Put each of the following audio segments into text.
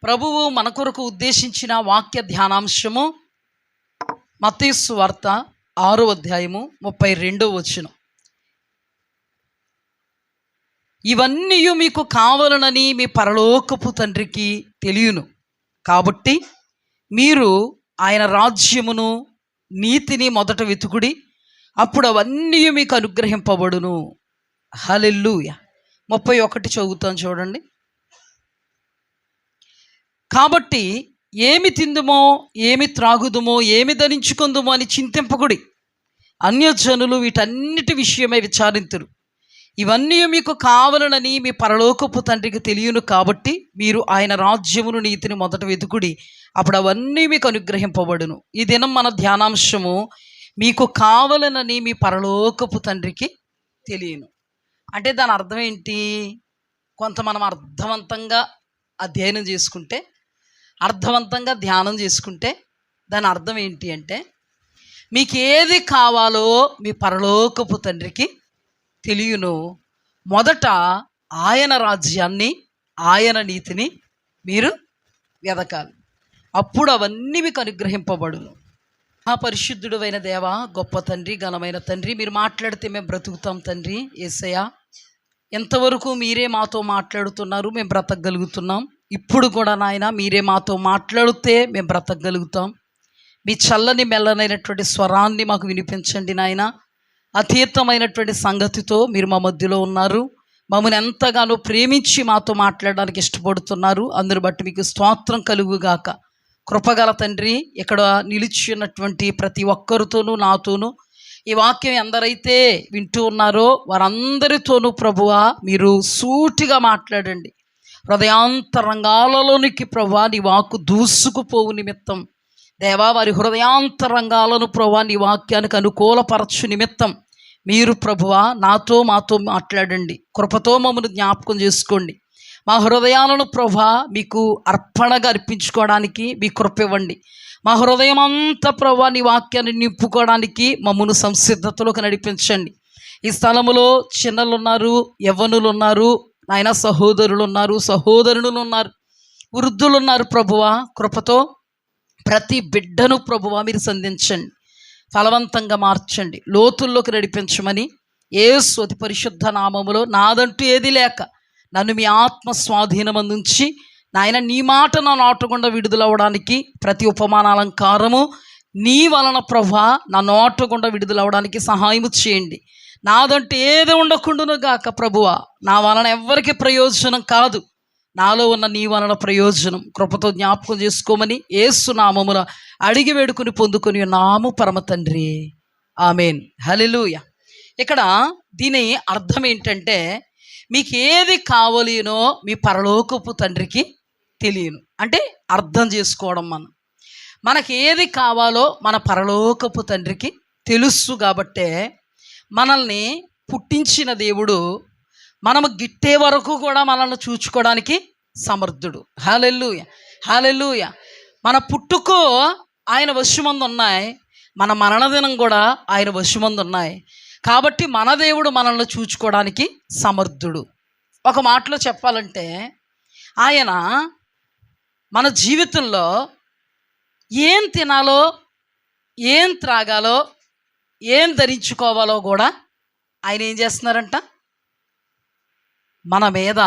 ప్రభువు మన కొరకు ఉద్దేశించిన వాక్య ధ్యానాంశము మత్తయి సువార్త 6వ అధ్యాయము 32వ వచనం. ఇవన్నీ మీకు కావాలనని మీ పరలోకపు తండ్రికి తెలియను, కాబట్టి మీరు ఆయన రాజ్యమును నీతిని మొదట వెతుకుడి, అప్పుడు అవన్నీ మీకు అనుగ్రహింపబడును. హల్లెలూయా. 31 చదువుతాను చూడండి. కాబట్టి ఏమి తిందుమో, ఏమి త్రాగుదుమో, ఏమి ధరించుకుందుమో అని చింతింపకుడి. అన్యజనులు వీటన్నిటి విషయమై విచారింతురు. ఇవన్నీ మీకు కావాలనని మీ పరలోకపు తండ్రికి తెలియను, కాబట్టి మీరు ఆయన రాజ్యమును నీతిని మొదట వెతుకుడి, అప్పుడు అవన్నీ మీకు అనుగ్రహింపబడును. ఈ దినం మన ధ్యానాంశము మీకు కావాలనని మీ పరలోకపు తండ్రికి తెలియను. అంటే దాని అర్థం ఏంటి? కొంత మనం అర్థవంతంగా అధ్యయనం చేసుకుంటే, అర్థవంతంగా ధ్యానం చేసుకుంటే దాని అర్థం ఏంటి అంటే, మీకు ఏది కావాలో మీ పరలోకపు తండ్రికి తెలియను, మొదట ఆయన రాజ్యాన్ని, ఆయన నీతిని మీరు వెదకాలి, అప్పుడు అవన్నీ మీకు అనుగ్రహింపబడును. ఆ పరిశుద్ధుడు అయిన దేవ, గొప్ప తండ్రి, ఘనమైన తండ్రి, మీరు మాట్లాడితే మేము బ్రతుకుతాం తండ్రి. యేసయ్య, ఎంతవరకు మీరే మాతో మాట్లాడుతున్నారు, మేము బ్రతకగలుగుతున్నాం. ఇప్పుడు కూడా నాయన మీరే మాతో మాట్లాడితే మేము బ్రతకగలుగుతాం. మీ చల్లని మెల్లనైనటువంటి స్వరాన్ని మాకు వినిపించండి నాయన. అతీతమైనటువంటి సంగతితో మీరు మా మధ్యలో ఉన్నారు. మమ్మల్ని ఎంతగానో ప్రేమించి మాతో మాట్లాడడానికి ఇష్టపడుతున్నారు. అందుని బట్టి మీకు స్తోత్రం కలుగుగాక. కృపగల తండ్రి, ఇక్కడ నిలిచి ఉన్నటువంటి ప్రతి ఒక్కరితోనూ, నాతోనూ ఈ వాక్యం ఎందరైతే వింటూ ఉన్నారో వారందరితోనూ ప్రభువా మీరు సూటిగా మాట్లాడండి. హృదయాంతరంగాలలోనికి ప్రభువా నీ వాక్కు దూసుకుపోవు నిమిత్తం దేవా, వారి హృదయాంతరంగాలను ప్రభువా నీ వాక్యానికి అనుకూలపరచు నిమిత్తం మీరు ప్రభువా మాతో మాట్లాడండి. కృపతో మమ్మల్ని జ్ఞాపకం చేసుకోండి. మా హృదయాలను ప్రభువా మీకు అర్పణగా అర్పించుకోవడానికి మీ కృప ఇవ్వండి. మా హృదయం అంతా ప్రభువా నీ వాక్యాన్ని నింపుకోవడానికి మమ్మల్ని సంసిద్ధతలోకి నడిపించండి. ఈ స్థలములో చిన్నలు ఉన్నారు, యవ్వనులు ఉన్నారు, నాయన సహోదరులు ఉన్నారు, సహోదరులు ఉన్నారు, వృద్ధులు ఉన్నారు. ప్రభువా కృపతో ప్రతి బిడ్డను ప్రభువా మీరు సంధించండి, ఫలవంతంగా మార్చండి, లోతుల్లోకి నడిపించమని యేసు అతి పరిశుద్ధ నామములో, నాదంటూ ఏది లేక నన్ను మీ ఆత్మ స్వాధీనమందుంచి నాయన నీ మాట నా నోటగుండా విడుదలవడానికి, ప్రతి ఉపమానాలంకారము నీ వలన ప్రభువా నా నోటగుండా విడుదలవడానికి సహాయము చేయండి. నాదంటే ఏది ఉండకుండాను గాక ప్రభువా, నా వలన ఎవ్వరికి ప్రయోజనం కాదు, నాలో ఉన్న నీ వలన ప్రయోజనం. కృపతో జ్ఞాపకం చేసుకోమని యేసు నామమున అడిగి వేడుకుని పొందుకొని నాము పరమ తండ్రి, ఆమెన్. హల్లెలూయా. ఇక్కడ దీని అర్థం ఏంటంటే, మీకు ఏది కావాలినో మీ పరలోకపు తండ్రికి తెలియను. అంటే అర్థం చేసుకోవడం, మనకి ఏది కావాలో మన పరలోకపు తండ్రికి తెలుసు. కాబట్టే మనల్ని పుట్టించిన దేవుడు మనము గిట్టే వరకు కూడా మనల్ని చూచుకోవడానికి సమర్థుడు. హల్లెలూయా, హల్లెలూయా. మన పుట్టుకో ఆయన వశమందు ఉన్నాయి, మన మరణదినం కూడా ఆయన వశమందు ఉన్నాయి. కాబట్టి మన దేవుడు మనల్ని చూచుకోవడానికి సమర్థుడు. ఒక మాటలో చెప్పాలంటే, ఆయన మన జీవితంలో ఏం తినాలో, ఏం త్రాగాలో, ఏం ధరించుకోవాలో కూడా ఆయన ఏం చేస్తున్నారంట, మన మీద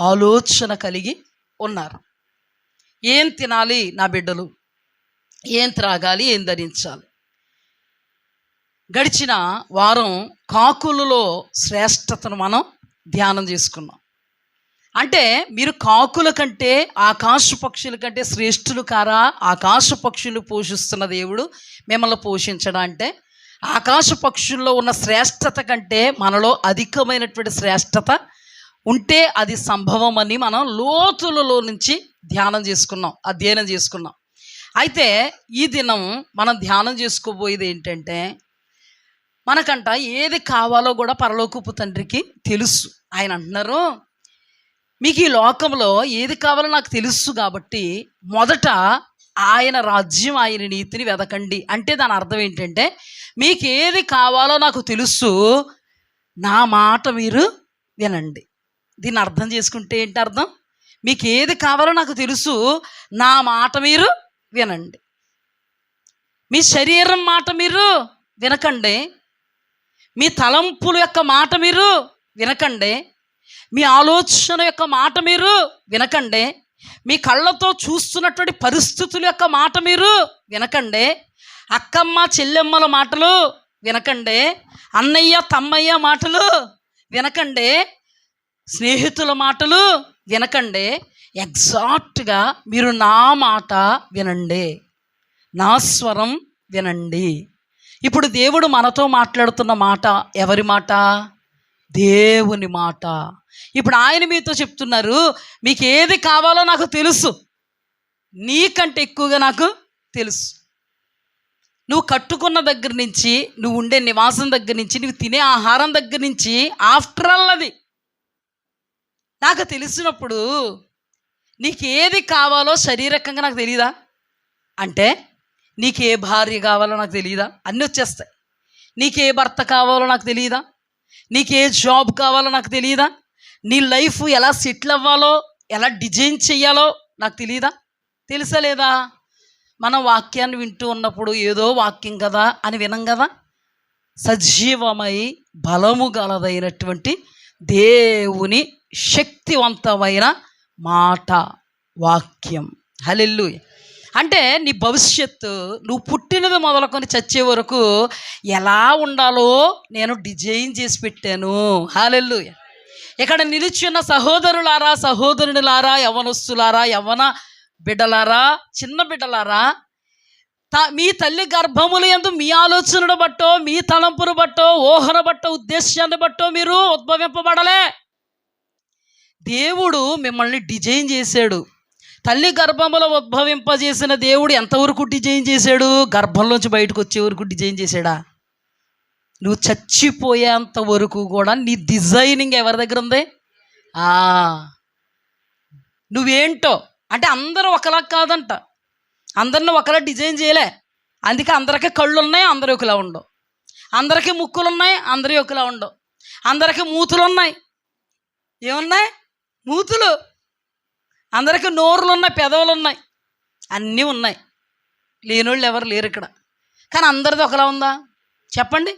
ఆలోచన కలిగి ఉన్నారు. ఏం తినాలి నా బిడ్డలు, ఏం త్రాగాలి, ఏం ధరించాలి. గడిచిన వారం కాకులలో శ్రేష్టతను మనం ధ్యానం చేసుకున్నాం. అంటే మీరు కాకుల కంటే, ఆకాశ పక్షుల కంటే శ్రేష్ఠులు కారా? ఆకాశ పక్షులు పోషిస్తున్న దేవుడు మిమ్మల్ని పోషించడా అంటే, ఆకాశ పక్షుల్లో ఉన్న శ్రేష్టత కంటే మనలో అధికమైనటువంటి శ్రేష్టత ఉంటే అది సంభవం అని మనం లోతులలో నుంచి అధ్యయనం చేసుకున్నాం. అయితే ఈ దినం మనం ధ్యానం చేసుకోబోయేది ఏంటంటే, మనకంట ఏది కావాలో కూడా పరలోకపు తండ్రికి తెలుసు. ఆయన అంటున్నారు, మీకు ఈ లోకంలో ఏది కావాలో నాకు తెలుసు, కాబట్టి మొదట ఆయన రాజ్యం, ఆయన నీతిని వెదకండి. అంటే దాని అర్థం ఏంటంటే, మీకు ఏది కావాలో నాకు తెలుసు, నా మాట మీరు వినండి. దీన్ని అర్థం చేసుకుంటే ఏంటి అర్థం? మీకు ఏది కావాలో నాకు తెలుసు, నా మాట మీరు వినండి. మీ శరీరం మాట మీరు వినకండి, మీ తలంపుల యొక్క మాట మీరు వినకండి, మీ ఆలోచన యొక్క మాట మీరు వినకండి, మీ కళ్ళతో చూస్తున్నటువంటి పరిస్థితుల యొక్క మాట మీరు వినకండి, అక్కమ్మ చెల్లెమ్మల మాటలు వినకండి, అన్నయ్య తమ్మయ్య మాటలు వినకండి, స్నేహితుల మాటలు వినకండి. ఎగ్జాక్ట్గా మీరు నా మాట వినండి, నా స్వరం వినండి. ఇప్పుడు దేవుడు మనతో మాట్లాడుతున్న మాట ఎవరి మాట? దేవుని మాట. ఇప్పుడు ఆయన మీతో చెప్తున్నారు, మీకు ఏది కావాలో నాకు తెలుసు, నీకంటే ఎక్కువగా నాకు తెలుసు. నువ్వు కట్టుకున్న దగ్గర నుంచి, నువ్వు ఉండే నివాసం దగ్గర నుంచి, నువ్వు తినే ఆహారం దగ్గర నుంచి, ఆఫ్టర్ ఆల్ అది నాకు తెలిసినప్పుడు నీకు ఏది కావాలో శరీరకంగా నాకు తెలియదా? అంటే నీకు ఏ భార్య కావాలో నాకు తెలియదా? అన్నీ వచ్చేస్తాయి. నీకు ఏ భర్త కావాలో నాకు తెలియదా? నీకు ఏ జాబ్ కావాలో నాకు తెలియదా? నీ లైఫ్ ఎలా సెటిల్ అవ్వాలో, ఎలా డిజైన్ చెయ్యాలో నాకు తెలియదా? తెలుసా లేదా? మనం వాక్యాన్ని వింటూ ఉన్నప్పుడు ఏదో వాక్యం కదా అని వినం కదా. సజీవమై బలము గలదైనటువంటి దేవుని శక్తివంతమైన మాట వాక్యం. హల్లెలూయా. అంటే నీ భవిష్యత్తు నువ్వు పుట్టినది మొదలుకొని చచ్చే వరకు ఎలా ఉండాలో నేను డిజైన్ చేసి పెట్టాను. హల్లెలూయా. ఇక్కడ నిలుచున్న సహోదరులారా, సహోదరులారా, యవ్వనస్తులారా, యవ్వన బిడ్డలారా, చిన్న బిడ్డలారా, మీ తల్లి గర్భములు యందు మీ ఆలోచనను బట్టో, మీ తలంపును బట్టో, ఊహను బట్టో, ఉద్దేశాన్ని బట్టో మీరు ఉద్భవింపబడలే. దేవుడు మిమ్మల్ని డిజైన్ చేశాడు. తల్లి గర్భంలో ఉద్భవింపజేసిన దేవుడు ఎంతవరకు డిజైన్ చేశాడు? గర్భంలోంచి బయటకు వచ్చే వరకు డిజైన్ చేశాడా? నువ్వు చచ్చిపోయేంత వరకు కూడా నీ డిజైనింగ్ ఎవరి దగ్గర ఉంది? నువ్వేంటో అంటే అందరూ ఒకలా కాదంట, అందరిని ఒకలా డిజైన్ చేయలే. అందుకే అందరికీ కళ్ళు ఉన్నాయి, అందరూ ఒకలా ఉండవు. అందరికీ ముక్కులు ఉన్నాయి, అందరూ ఒకలా ఉండవు. అందరికీ మూతులు ఉన్నాయి. ఏమున్నాయి? మూతులు. అందరికీ నోరులు ఉన్నాయి, పెదవులు ఉన్నాయి, అన్నీ ఉన్నాయి. లేనోళ్ళు ఎవరు లేరు ఇక్కడ. కానీ అందరిది ఒకలా ఉందా? చెప్పండి.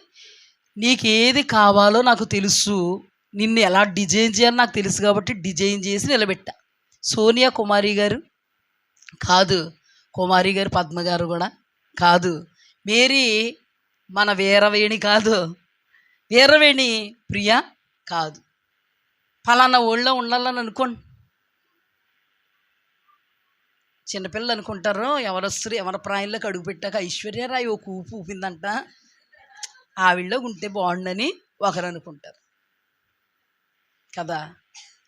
నీకు ఏది కావాలో నాకు తెలుసు, నిన్ను ఎలా డిజైన్ చేయాలో నాకు తెలుసు కాబట్టి డిజైన్ చేసి నిలబెట్టా. సోనియా కుమారి గారు కాదు, కుమారి గారు పద్మ గారు కూడా కాదు, మేరీ మన వీరవేణి కాదు, వీరవేణి ప్రియ కాదు. ఫలానా ఊళ్ళో ఉండాలని అనుకోండి. చిన్నపిల్లలు అనుకుంటారు, ఎవరొస్తారు ఎవరి ప్రాయంలోకి అడుగు పెట్టాక ఐశ్వర్యరాయ్ ఓ ఊపు ఊపిందంట, ఆవిడలో ఉంటే బాగుండని ఒకరు అనుకుంటారు కదా.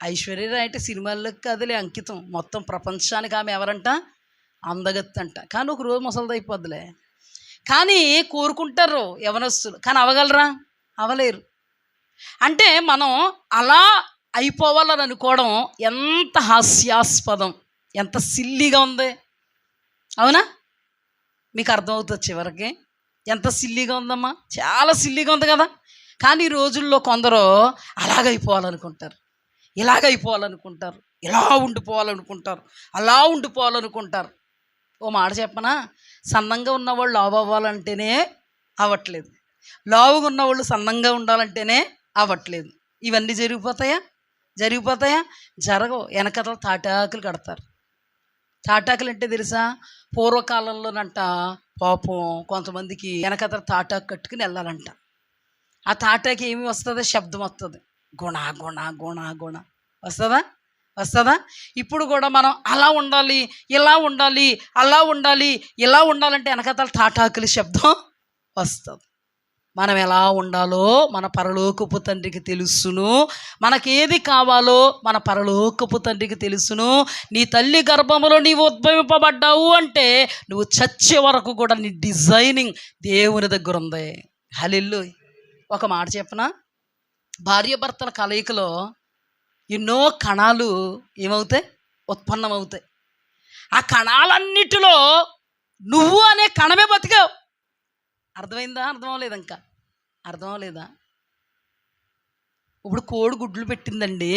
ఐశ్వర్యరాయ్ అంటే సినిమాల్లోకి కదిలే అంకితం, మొత్తం ప్రపంచానికి ఆమె ఎవరంట? అందగత్తి అంట. కానీ ఒక రోజు ముసలిదైపోద్దులే. కానీ కోరుకుంటారు యవనస్తులు, కానీ అవగలరా? అవలేరు. అంటే మనం అలా అయిపోవాలని అనుకోవడం ఎంత హాస్యాస్పదం, ఎంత సిల్లీగా ఉంది. అవునా? మీకు అర్థమవుతుంది చివరికి ఎంత సిల్లీగా ఉందమ్మా, చాలా సిల్లీగా ఉంది కదా. కానీ ఈ రోజుల్లో కొందరు అలాగైపోవాలనుకుంటారు, ఇలాగైపోవాలనుకుంటారు, ఇలా ఉండిపోవాలనుకుంటారు, అలా ఉండిపోవాలనుకుంటారు. ఓ మాట చెప్పనా? సన్నంగా ఉన్నవాళ్ళు లావు అవ్వాలంటేనే అవ్వట్లేదు, లావుగా ఉన్నవాళ్ళు సన్నంగా ఉండాలంటేనే అవ్వట్లేదు. ఇవన్నీ జరిగిపోతాయా? జరగవు. వెనకతల తాటాకులు కడతారు. తాటాకులు అంటే తెలుసా? పూర్వకాలంలోనంట పాపం కొంతమందికి వెనకతల తాటాకు కట్టుకుని వెళ్ళాలంట. ఆ తాటాకి ఏమి వస్తుంది? శబ్దం వస్తుంది, గుణ గుణ గుణ గుణ వస్తుందా? ఇప్పుడు కూడా మనం అలా ఉండాలి, ఇలా ఉండాలి, అలా ఉండాలి, ఇలా ఉండాలంటే వెనకతల తాటాకుల శబ్దం వస్తుంది. మనం ఎలా ఉండాలో మన పరలోకపు తండ్రికి తెలుసును. మనకేది కావాలో మన పరలోకపు తండ్రికి తెలుసును. నీ తల్లి గర్భములో నీవు ఉద్భవింపబడ్డావు అంటే నువ్వు చచ్చే వరకు కూడా నీ డిజైనింగ్ దేవుని దగ్గర ఉంది. హల్లెలూయా. ఒక మాట చెప్పనా? భార్యాభర్తల కలయికలో ఎన్నో కణాలు ఏమవుతాయి? ఉత్పన్నమవుతాయి. ఆ కణాలన్నిటిలో నువ్వు అనే కణమే బతికావు. అర్థమైందా? అర్థం అవ్వలేదు, ఇంకా అర్థం అవ్వలేదా? ఇప్పుడు కోడి గుడ్లు పెట్టిందండి,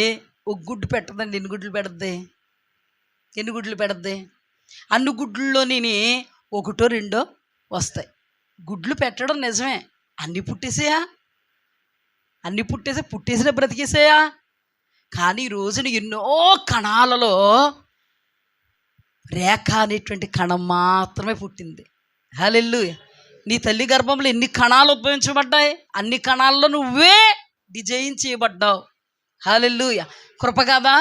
ఒక గుడ్డు పెట్టదండి, ఎన్ని గుడ్లు పెడద్ది? ఎన్ని గుడ్లు పెడద్ది? అన్ని గుడ్లలోని ఒకటో రెండో వస్తాయి. గుడ్లు పెట్టడం నిజమే, అన్నీ పుట్టేసాయా? అన్నీ పుట్టేసిన బ్రతికేసాయా? కానీ ఈ రోజున ఎన్నో కణాలలో రేఖ అనేటువంటి కణం మాత్రమే పుట్టింది. హల్లెలూయా. నీ తల్లి గర్భంలో ఎన్ని కణాలు ఉద్భవించబడ్డాయి? అన్ని కణాల్లో నువ్వే డిజైన్ చేయబడ్డావు. హల్లెలూయా. కృప కదా.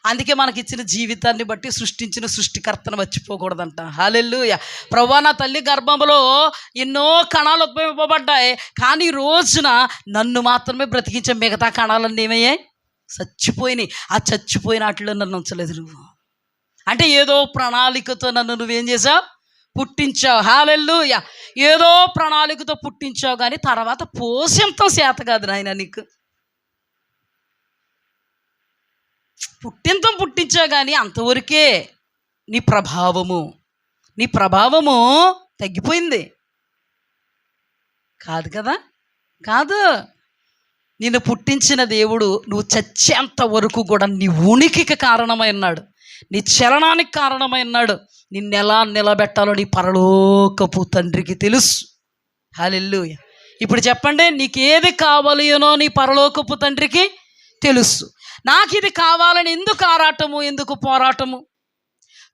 అందుకే మనకి ఇచ్చిన జీవితాన్ని బట్టి సృష్టించిన సృష్టికర్తను మర్చిపోకూడదంట. హల్లెలూయా. ప్రభువా, నా తల్లి గర్భంలో ఎన్నో కణాలు ఉద్భవింపబడ్డాయి, కానీ ఈ రోజున నన్ను మాత్రమే బ్రతికించే మిగతా కణాలన్నీ ఏమయ్యాయి? చచ్చిపోయినాయి. ఆ చచ్చిపోయిన వాటిలో నన్ను ఉంచలేదు నువ్వు. అంటే ఏదో ప్రణాళికతో నన్ను నువ్వేం చేసావు? పుట్టించావు. హల్లెలూయా. ఏదో ప్రణాళికతో పుట్టించావు, కానీ తర్వాత పోషంతో చేత కాదు నాయన నీకు. పుట్టించావు కానీ అంతవరకే నీ ప్రభావము తగ్గిపోయింది. కాదు కదా, కాదు. నిన్ను పుట్టించిన దేవుడు నువ్వు చచ్చేంత వరకు కూడా నీ ఉనికికి కారణమై ఉన్నాడు, నీ చలనానికి కారణమై ఉన్నాడు. నిన్నెలా నిలబెట్టాలో నీ పరలోకపు తండ్రికి తెలుసు. హల్లెలూయా. ఇప్పుడు చెప్పండి, నీకేది కావాలినో నీ పరలోకపు తండ్రికి తెలుసు. నాకు ఇది కావాలని ఎందుకు ఆరాటము, ఎందుకు పోరాటము?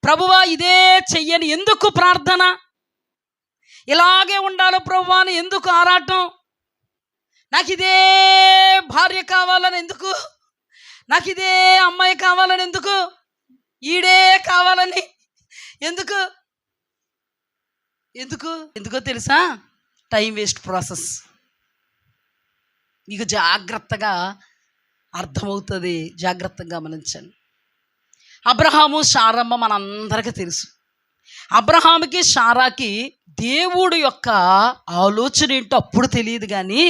ప్రభువా ఇదే చెయ్యని ఎందుకు ప్రార్థన? ఇలాగే ఉండాలి ప్రభువా అని ఎందుకు ఆరాటం? నాకు ఇదే భార్య కావాలని ఎందుకు? నాకు ఇదే అమ్మాయి కావాలని ఎందుకు? ఈడే కావాలని ఎందుకు? ఎందుకో తెలుసా? Time waste process. మీకు జాగ్రత్తగా అర్థమవుతుంది, జాగ్రత్తగా గమనించండి. అబ్రహాము శారమ్మ మనందరికీ తెలుసు. అబ్రహాముకి శారాకి దేవుడు యొక్క ఆలోచన ఏంటో అప్పుడు తెలియదు, కానీ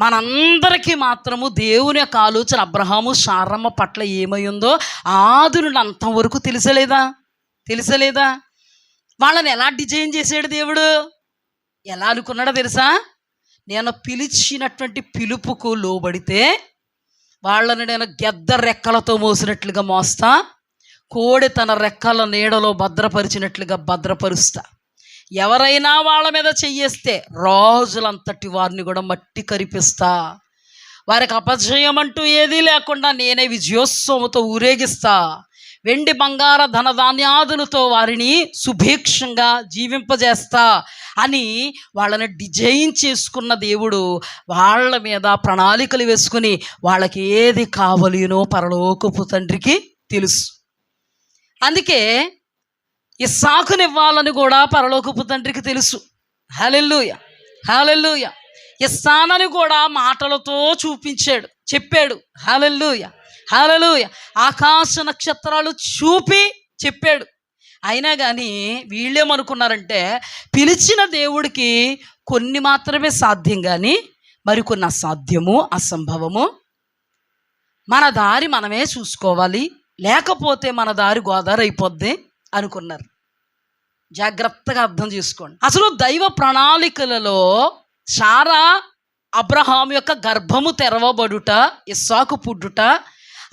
మనందరికీ మాత్రము దేవుని యొక్క ఆలోచన అబ్రహాము శారమ్మ పట్ల ఏమై ఉందో ఆది నుండి అంతవరకు తెలుసలేదా? వాళ్ళని ఎలా డిజైన్ చేసాడు దేవుడు? ఎలా అనుకున్నాడో తెలుసా? నేను పిలిచినటువంటి పిలుపుకు లోబడితే వాళ్ళని నేను గెద్ద రెక్కలతో మోసినట్లుగా మోస్తా, కోడి తన రెక్కల నీడలో భద్రపరిచినట్లుగా భద్రపరుస్తా. ఎవరైనా వాళ్ళ మీద చెయ్యేస్తే రాజులంతటి వారిని కూడా మట్టి కరిపిస్తా. వారికి అపజయం అంటూ ఏదీ లేకుండా నేనే విజయోత్సవంతో ఊరేగిస్తా. వెండి బంగార ధనధాన్యాదులతో వారిని సుభిక్షంగా జీవింపజేస్తా అని వాళ్ళని డిజైన్ చేసుకున్న దేవుడు వాళ్ళ మీద ప్రణాళికలు వేసుకుని వాళ్ళకి ఏది కావాలినో పరలోకపు తండ్రికి తెలుసు. అందుకే ఇస్సాకునివ్వాలని కూడా పరలోకపు తండ్రికి తెలుసు. హల్లెలూయా. హల్లెలూయా. ఇస్సానని కూడా మాటలతో చెప్పాడు. హల్లెలూయా. హల్లెలూయా. ఆకాశ నక్షత్రాలు చూపి చెప్పాడు. అయినా కానీ వీళ్ళేమనుకున్నారంటే పిలిచిన దేవుడికి కొన్ని మాత్రమే సాధ్యం, కానీ మరికొన్ని అసాధ్యము, అసంభవము. మన దారి మనమే చూసుకోవాలి, లేకపోతే మన దారి గోదావరి అయిపోద్ది అనుకున్నారు. జాగ్రత్తగా అర్థం చేసుకోండి. అసలు దైవ ప్రణాళికలలో శారా అబ్రహాం యొక్క గర్భము తెరవబడుట, ఇస్సాకు పుట్టుట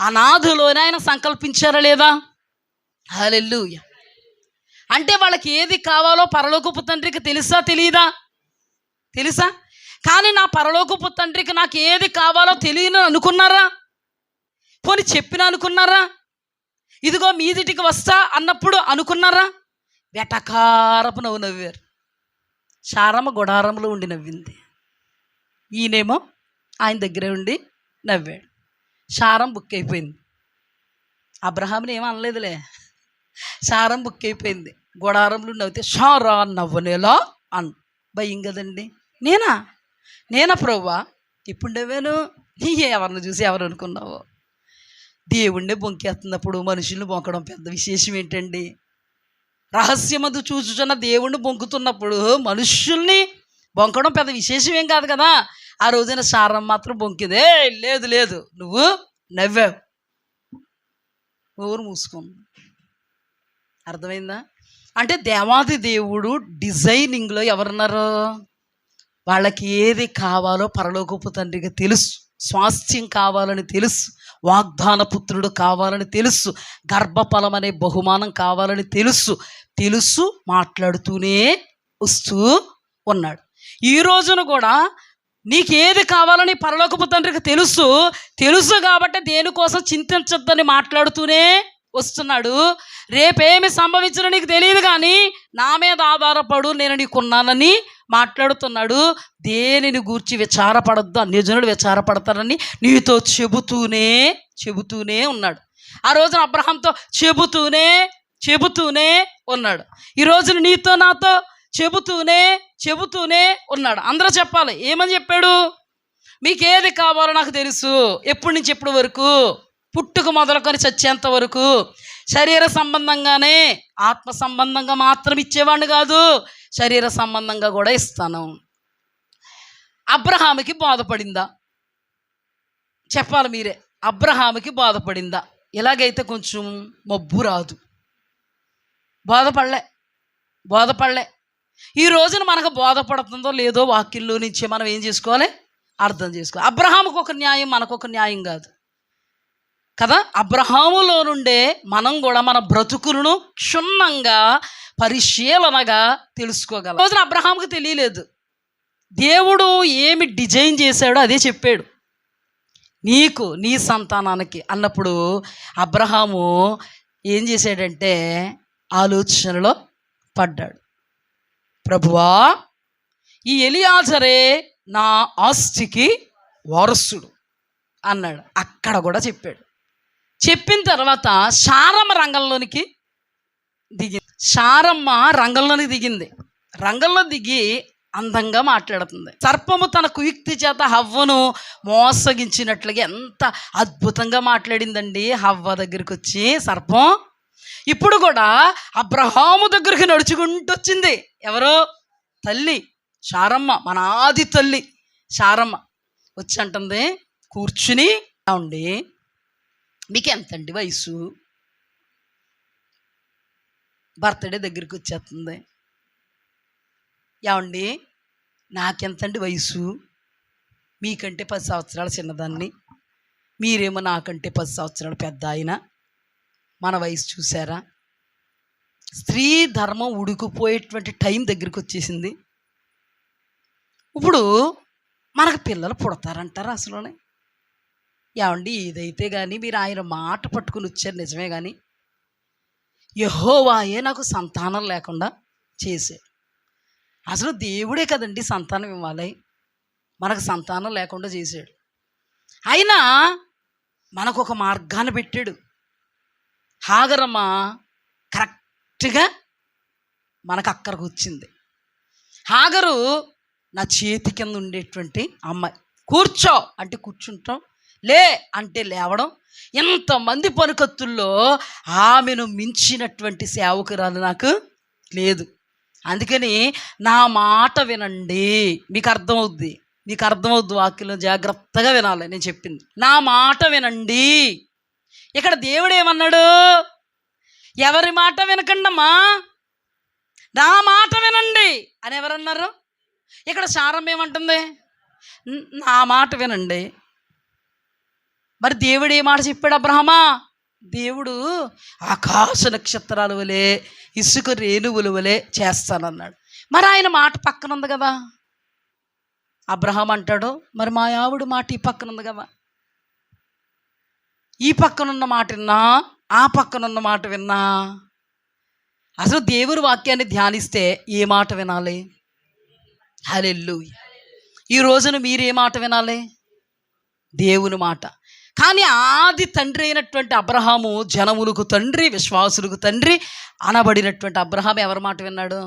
అనాథలోనే ఆయన సంకల్పించారా లేదా? హల్లెలూయా. అంటే వాళ్ళకి ఏది కావాలో పరలోకపు తండ్రికి తెలుసా? కానీ నా పరలోకపు తండ్రికి నాకు ఏది కావాలో తెలియని అనుకున్నారా? పోనీ చెప్పిన అనుకున్నారా? ఇదిగో మీదిటికి వస్తా అన్నప్పుడు అనుకున్నారా? వెటకారపు నవ్వారు. శారమ్మ గుడారంలో ఉండి నవ్వింది, ఈయనేమో ఆయన దగ్గరే ఉండి నవ్వాడు. శారం బుక్ అయిపోయింది. అబ్రహాంని ఏమీ అనలేదులే, శారం బుక్ అయిపోయింది. గుడారంలో నవ్వితే శారా నవ్వనేలా భయం కదండి. నేనా ప్రభువా? ఇప్పుడు నవ్వాను. ఎవరిని చూసి ఎవరు అనుకున్నావో? దేవుణ్ణి బొంకేస్తున్నప్పుడు మనుషుల్ని బొంకడం పెద్ద విశేషం ఏంటండి? రహస్యమందు చూచుచున్న దేవుణ్ణి బొంకుతున్నప్పుడు మనుషుల్ని బొంకడం పెద్ద విశేషం ఏం కాదు కదా. ఆ రోజున శారం మాత్రం బొంకిదే. లేదు నువ్వు నవ్వావు, ఊరు మూసుకుంది. అర్థమైందా? అంటే దేవాది దేవుడు డిజైనింగ్లో ఎవరున్నారు? వాళ్ళకి ఏది కావాలో పరలోకపు తండ్రికి తెలుసు. స్వాస్థ్యం కావాలని తెలుసు, వాగ్దాన పుత్రుడు కావాలని తెలుసు, గర్భఫలం అనే బహుమానం కావాలని తెలుసు మాట్లాడుతూనే వస్తూ ఉన్నాడు. ఈ రోజున కూడా నీకేది కావాలని పరలోకపు తండ్రికి తెలుసు కాబట్టి దేనికోసం చింతించొద్దని మాట్లాడుతూనే వస్తున్నాడు. రేపేమి సంభవించినా నీకు తెలియదు, కానీ నా మీద ఆధారపడు, నేను నీకున్నానని మాట్లాడుతున్నాడు. దేనిని గూర్చి విచారపడద్దు, అన్యజనులు విచారపడతారని నీతో చెబుతూనే ఉన్నాడు. ఆ రోజున అబ్రహాంతో చెబుతూనే ఉన్నాడు. ఈ రోజున నీతో నాతో చెబుతూనే ఉన్నాడు. అందరూ చెప్పాలి. ఏమని చెప్పాడు? మీకేది కావాలో నాకు తెలుసు. ఎప్పటి నుంచి ఎప్పటి వరకు? పుట్టుక మొదలుకొని చచ్చేంత వరకు. శరీర సంబంధంగానే, ఆత్మ సంబంధంగా మాత్రం ఇచ్చేవాడిని కాదు, శరీర సంబంధంగా కూడా ఇస్తాను. అబ్రహాముకి బాధపడిందా? చెప్పాలి మీరే. అబ్రహాముకి బాధపడిందా? ఇలాగైతే కొంచెం మబ్బు రాదు. బోధపడలే. ఈ రోజున మనకు బోధపడుతుందో లేదో వాక్యంలో నుంచి మనం ఏం చేసుకోవాలి? అర్థం చేసుకోవాలి. అబ్రహాముకు ఒక న్యాయం, మనకొక న్యాయం కాదు కదా. అబ్రహాములో నుండే మనం కూడా మన బ్రతుకులను క్షుణ్ణంగా పరిశీలనగా తెలుసుకోగలం. రోజున అబ్రహాముకు తెలియలేదు. దేవుడు ఏమి డిజైన్ చేశాడో అదే చెప్పాడు, నీకు నీ సంతానానికి అన్నప్పుడు అబ్రహాము ఏం చేశాడంటే ఆలోచనలో పడ్డాడు. ప్రభువా, ఈ ఎలియాజరే నా ఆస్తికి వారసుడు అన్నాడు. అక్కడ కూడా చెప్పాడు. చెప్పిన తర్వాత శారమ్మ రంగంలోనికి దిగింది. రంగంలో దిగి అందంగా మాట్లాడుతుంది. సర్పము తన కుయుక్తి చేత హవ్వను మోసగించినట్లుగా ఎంత అద్భుతంగా మాట్లాడిందండి హవ్వ దగ్గరికి వచ్చి సర్పం. ఇప్పుడు కూడా అబ్రహాము దగ్గరికి నడుచుకుంటూ వచ్చింది. ఎవరో? తల్లి శారమ్మ, మన ఆది తల్లి శారమ్మ వచ్చి అంటుంది, కూర్చుని, ఉండి మీకు ఎంతండి వయసు? బర్త్డే దగ్గరికి వచ్చేస్తుంది. ఏమండి నాకెంతండి వయసు? మీకంటే 10 సంవత్సరాలు చిన్నదాన్ని, మీరేమో నాకంటే 10 సంవత్సరాలు పెద్ద ఆయన. మన వయసు చూసారా? స్త్రీ ధర్మం ఉడికిపోయేటువంటి టైం దగ్గరికి వచ్చేసింది. ఇప్పుడు మనకు పిల్లలు పుడతారంటారా అసలునే? ఏమండి ఏదైతే కానీ మీరు ఆయన మాట పట్టుకుని వచ్చారు నిజమే, కానీ యెహోవాయే నాకు సంతానం లేకుండా చేశాడు. అసలు దేవుడే కదండి సంతానం ఇవ్వాలి, మనకు సంతానం లేకుండా చేశాడు. అయినా మనకు ఒక మార్గాన్ని పెట్టాడు. హాగరమ్మ కరెక్ట్గా మనకు అక్కడికి వచ్చింది. హాగరు నా చేతి కింద ఉండేటువంటి అమ్మాయి. కూర్చో అంటే కూర్చుంటాం, లే అంటే లేవడం. ఎంతమంది పనికత్తుల్లో ఆమెను మించినటువంటి సేవకురాలు నాకు లేదు. అందుకని నా మాట వినండి, మీకు అర్థమవుద్ది వాక్యంలో జాగ్రత్తగా వినాలి నేను చెప్పింది. నా మాట వినండి. ఇక్కడ దేవుడు ఏమన్నాడు? ఎవరి మాట వినకండమ్మా, నా మాట వినండి అని ఎవరన్నారు? ఇక్కడ శారమ్మ ఏమంటుంది? నా మాట వినండి. మరి దేవుడు ఏ మాట చెప్పాడు? అబ్రహమా, దేవుడు ఆకాశ నక్షత్రాల వలె ఇసుక రేణువుల వలె చేస్తానన్నాడు. మరి ఆయన మాట పక్కన ఉంది కదా. అబ్రహాం అంటాడు, మరి మా ఆవిడ మాట ఈ పక్కన ఉంది కదా. ఈ పక్కనున్న మాట విన్నా, ఆ పక్కనున్న మాట విన్నా, అసలు దేవుని వాక్యాన్ని ధ్యానిస్తే ఏ మాట వినాలి? హల్లెలూయా. ఈ రోజున మీరు ఏ మాట వినాలి? దేవుని మాట. కానీ ఆది తండ్రి అయినటువంటి అబ్రహాము జనములకు తండ్రి, విశ్వాసులకు తండ్రి అనబడినటువంటి అబ్రహాం ఎవరి మాట విన్నాడు?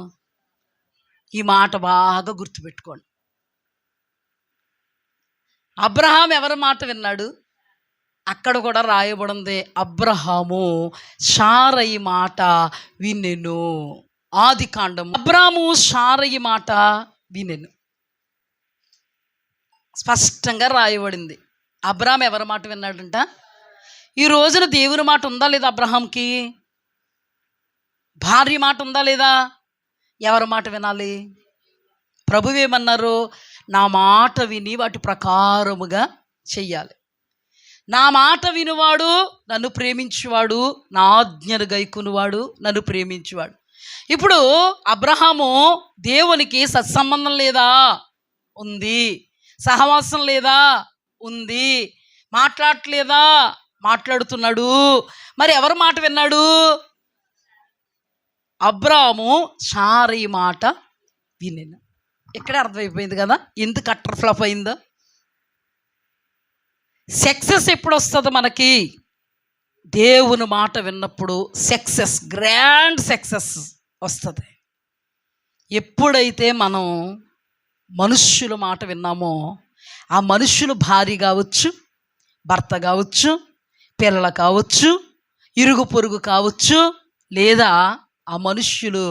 ఈ మాట బాగా గుర్తుపెట్టుకోండి. అబ్రహాం ఎవరి మాట విన్నాడు? అక్కడ కూడా రాయబడింది, అబ్రహాము శారయి మాట వినెను. ఆది కాండం. అబ్రహాము శారయి మాట వినెను, స్పష్టంగా రాయబడింది. అబ్రహాం ఎవరి మాట విన్నాడంట? ఈ రోజున దేవుని మాట ఉందా లేదా అబ్రహాంకి? భార్య మాట ఉందా లేదా? ఎవరి మాట వినాలి? ప్రభువేమన్నారు? నా మాట విని వాటి ప్రకారముగా చెయ్యాలి. నా మాట వినువాడు నన్ను ప్రేమించువాడు, నా ఆజ్ఞను గైకొనువాడు నన్ను ప్రేమించువాడు. ఇప్పుడు అబ్రహాము దేవునికి సత్సంబంధం లేదా? ఉంది. సహవాసం లేదా? ఉంది. మాట్లాడట్లేదా? మాట్లాడుతున్నాడు. మరి ఎవరి మాట విన్నాడు? అబ్రాము సారీ మాట వినిన. ఇక్కడే అర్థమైపోయింది కదా ఎందుకు అట్టర్ ఫ్లాప్ అయిందో. సక్సెస్ ఎప్పుడు వస్తుంది మనకి? దేవుని మాట విన్నప్పుడు సక్సెస్, గ్రాండ్ సక్సెస్ వస్తుంది. ఎప్పుడైతే మనం మనుష్యుల మాట విన్నామో, ఆ మనుష్యులు భార్య కావచ్చు, భర్త కావచ్చు, పిల్లలు కావచ్చు, ఇరుగు పొరుగు కావచ్చు, లేదా ఆ మనుష్యులు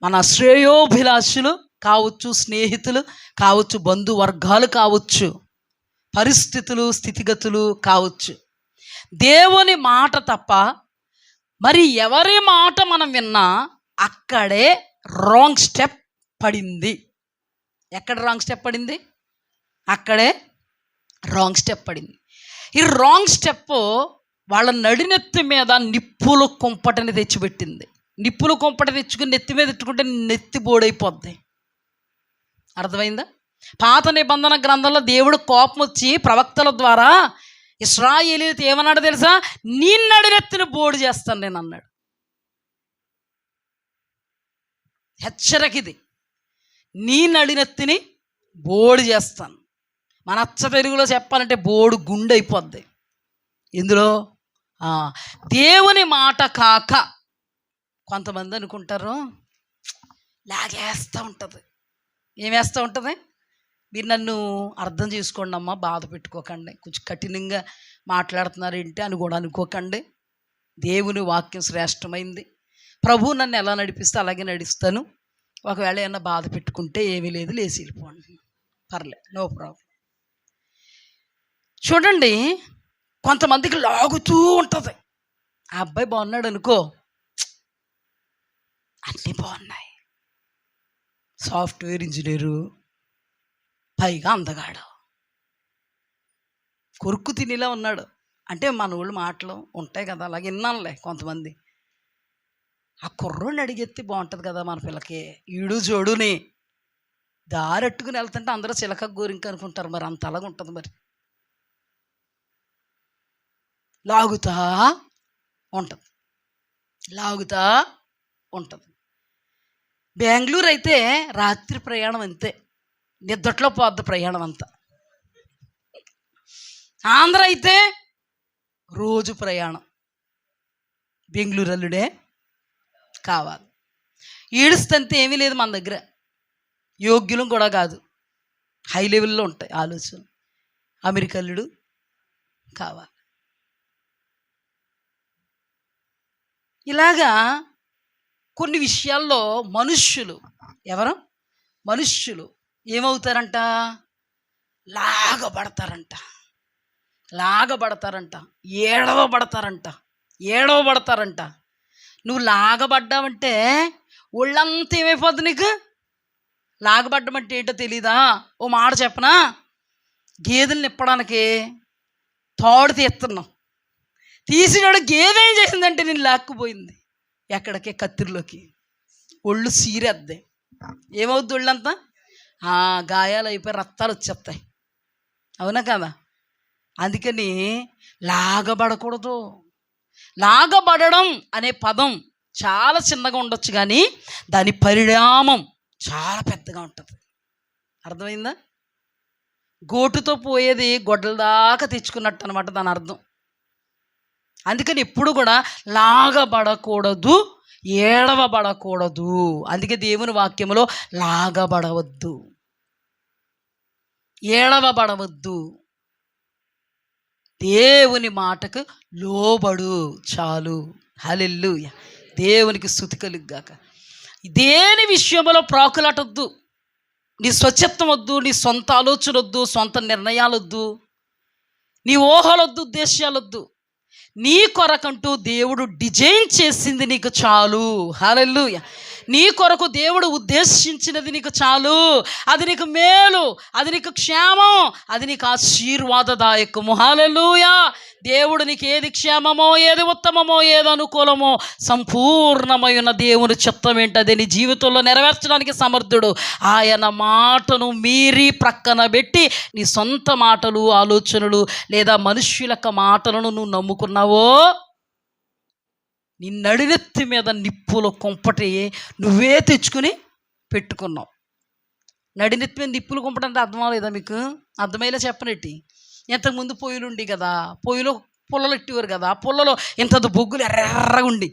మన శ్రేయోభిలాషులు కావచ్చు, స్నేహితులు కావచ్చు, బంధువర్గాలు కావచ్చు, పరిస్థితులు స్థితిగతులు కావచ్చు, దేవుని మాట తప్ప మరి ఎవరి మాట మనం విన్నా అక్కడే రాంగ్ స్టెప్ పడింది. ఎక్కడ రాంగ్ స్టెప్ పడింది? అక్కడే రాంగ్ స్టెప్ పడింది. ఈ రాంగ్ స్టెప్ వాళ్ళ నడినెత్తి మీద నిప్పుల కుంపటని తెచ్చిపెట్టింది. నిప్పుల కుంపట తెచ్చుకుని నెత్తి మీద ఎత్తుకుంటే నెత్తి బోడైపోద్ది. అర్థమైందా? పాత నిబంధన గ్రంథంలో దేవుడు కోపం వచ్చి ప్రవక్తల ద్వారా ఇశ్రాయేలీయులతో ఏమన్నాడు తెలుసా? నీ నడినెత్తిని బోడు చేస్తాను నేను అన్నాడు. హెచ్చరికది. నీ నడినెత్తిని బోడు చేస్తాను. మన అచ్చ తెలుగులో చెప్పాలంటే బోడు గుండె అయిపోద్ది. ఇందులో దేవుని మాట కాక కొంతమంది అనుకుంటారు లాగేస్తూ ఉంటుంది. ఏమేస్తూ ఉంటుంది? మీరు నన్ను అర్థం చేసుకోండి అమ్మా, బాధ పెట్టుకోకండి, కొంచెం కఠినంగా మాట్లాడుతున్నారేంటి అని కూడా అనుకోకండి. దేవుని వాక్యం శ్రేష్టమైంది. ప్రభు నన్ను ఎలా నడిపిస్తే అలాగే నడుస్తాను. ఒకవేళ ఏమన్నా బాధ పెట్టుకుంటే ఏమీ లేదు, లేచి వెళ్ళిపోండి, పర్లే, నో ప్రాబ్లం. చూడండి, కొంతమందికి లాగుతూ ఉంటుంది. ఆ అబ్బాయి బాగున్నాడు అనుకో, అన్నీ బాగున్నాయి, సాఫ్ట్వేర్ ఇంజనీరు, పైగా అందగాడు, కొరుక్కు తినేలా ఉన్నాడు అంటే మన ఊళ్ళు మాటలు ఉంటాయి కదా, అలాగే విన్నానులే కొంతమంది. ఆ కుర్రోడిని అడిగెత్తి బాగుంటుంది కదా మన పిల్లకి, ఈడు జోడుని దారెట్టుకుని వెళ్తుంటే అందరూ చిలక గోరింక అనుకుంటారు. మరి అంత అలాగ ఉంటుంది. మరి లాగుతా ఉంటుంది, లాగుతా ఉంటుంది. బెంగళూరు అయితే రాత్రి ప్రయాణం అంతే, నిద్దట్లో పోద్ది ప్రయాణం అంతా. ఆంధ్ర అయితే రోజు ప్రయాణం. బెంగళూరు అల్లుడే కావాలి. ఏడుస్తంతే ఏమీ లేదు మన దగ్గర, యోగ్యులం కూడా కాదు, హై లెవెల్లో ఉంటాయి ఆలోచన. అమెరికా అల్లుడు కావాలి. ఇలాగా కొన్ని విషయాల్లో మనుష్యులు ఏమవుతారంట? లాగబడతారంట, ఏడవబడతారంట. నువ్వు లాగబడ్డావంటే ఒళ్ళంతా ఏమైపోద్ది నీకు? లాగబడ్డమంటే ఏంటో తెలీదా? ఓ మాట చెప్పనా? గేదెలు నిప్పడానికి తాడు తీస్తున్నాం, తీసినాడు గేదె ఏం చేసిందంటే నేను లాక్కుపోయింది ఎక్కడికే, కత్తిరిలోకి. ఒళ్ళు సీరేద్ది. ఏమవుద్ది? ఒళ్ళంతా గాయాలు అయిపోయి రక్తాలు వచ్చేస్తాయి. అవునా కదా? అందుకని లాగబడకూడదు. లాగబడడం అనే పదం చాలా చిన్నగా ఉండొచ్చు, కానీ దాని పరిణామం చాలా పెద్దగా ఉంటుంది. అర్థమైందా? గోటుతో పోయేది గొడ్డల దాకా తెచ్చుకున్నట్టు అనమాట దాని అర్థం. అందుకని ఎప్పుడు కూడా లాగబడకూడదు, ఏడవబడకూడదు. అందుకే దేవుని వాక్యములో లాగబడవద్దు, ఏడవబడవద్దు, దేవుని మాటకు లోబడు చాలు. హల్లెలూయా, దేవునికి స్తుతి కలుగుగాక. దేని విషయంలో ప్రాకులాటొద్దు. నీ స్వచ్ఛత్వం వద్దు, నీ సొంత ఆలోచన వద్దు, సొంత నిర్ణయాలు వద్దు, నీ ఊహలొద్దు, ఉద్దేశాలొద్దు. నీ కొరకంటూ దేవుడు డిజైన్ చేసింది నీకు చాలు. హల్లెలూయా. నీ కొరకు దేవుడు ఉద్దేశించినది నీకు చాలు. అది నీకు మేలు, అది నీకు క్షేమం, అది నీకు ఆశీర్వాదదాయకము. హల్లెలూయా. దేవుడు నీకు ఏది క్షేమమో, ఏది ఉత్తమమో, ఏది అనుకూలమో, సంపూర్ణమైన దేవుని చిత్తం ఏంటది నీ జీవితంలో నెరవేర్చడానికి సమర్థుడు. ఆయన మాటను మీరి ప్రక్కన పెట్టి నీ సొంత మాటలు, ఆలోచనలు లేదా మనుష్యుల మాటలను నువ్వు నమ్ముకున్నావో, నీ నడినెత్తి మీద నిప్పుల కొంపటి నువ్వే తెచ్చుకుని పెట్టుకున్నావు. నడినెత్తి మీద నిప్పులు కొంపటి అంటే అర్థం అవ్వలేదా మీకు? అర్థమయ్యేలా చెప్పనట్టి. ఇంతకుముందు పొయ్యిలు ఉండి కదా, పొయ్యిలో పుల్లలు ఎట్టేవారు కదా, ఆ పుల్లలో ఇంత బొగ్గులు ఎర్రగా ఉండి,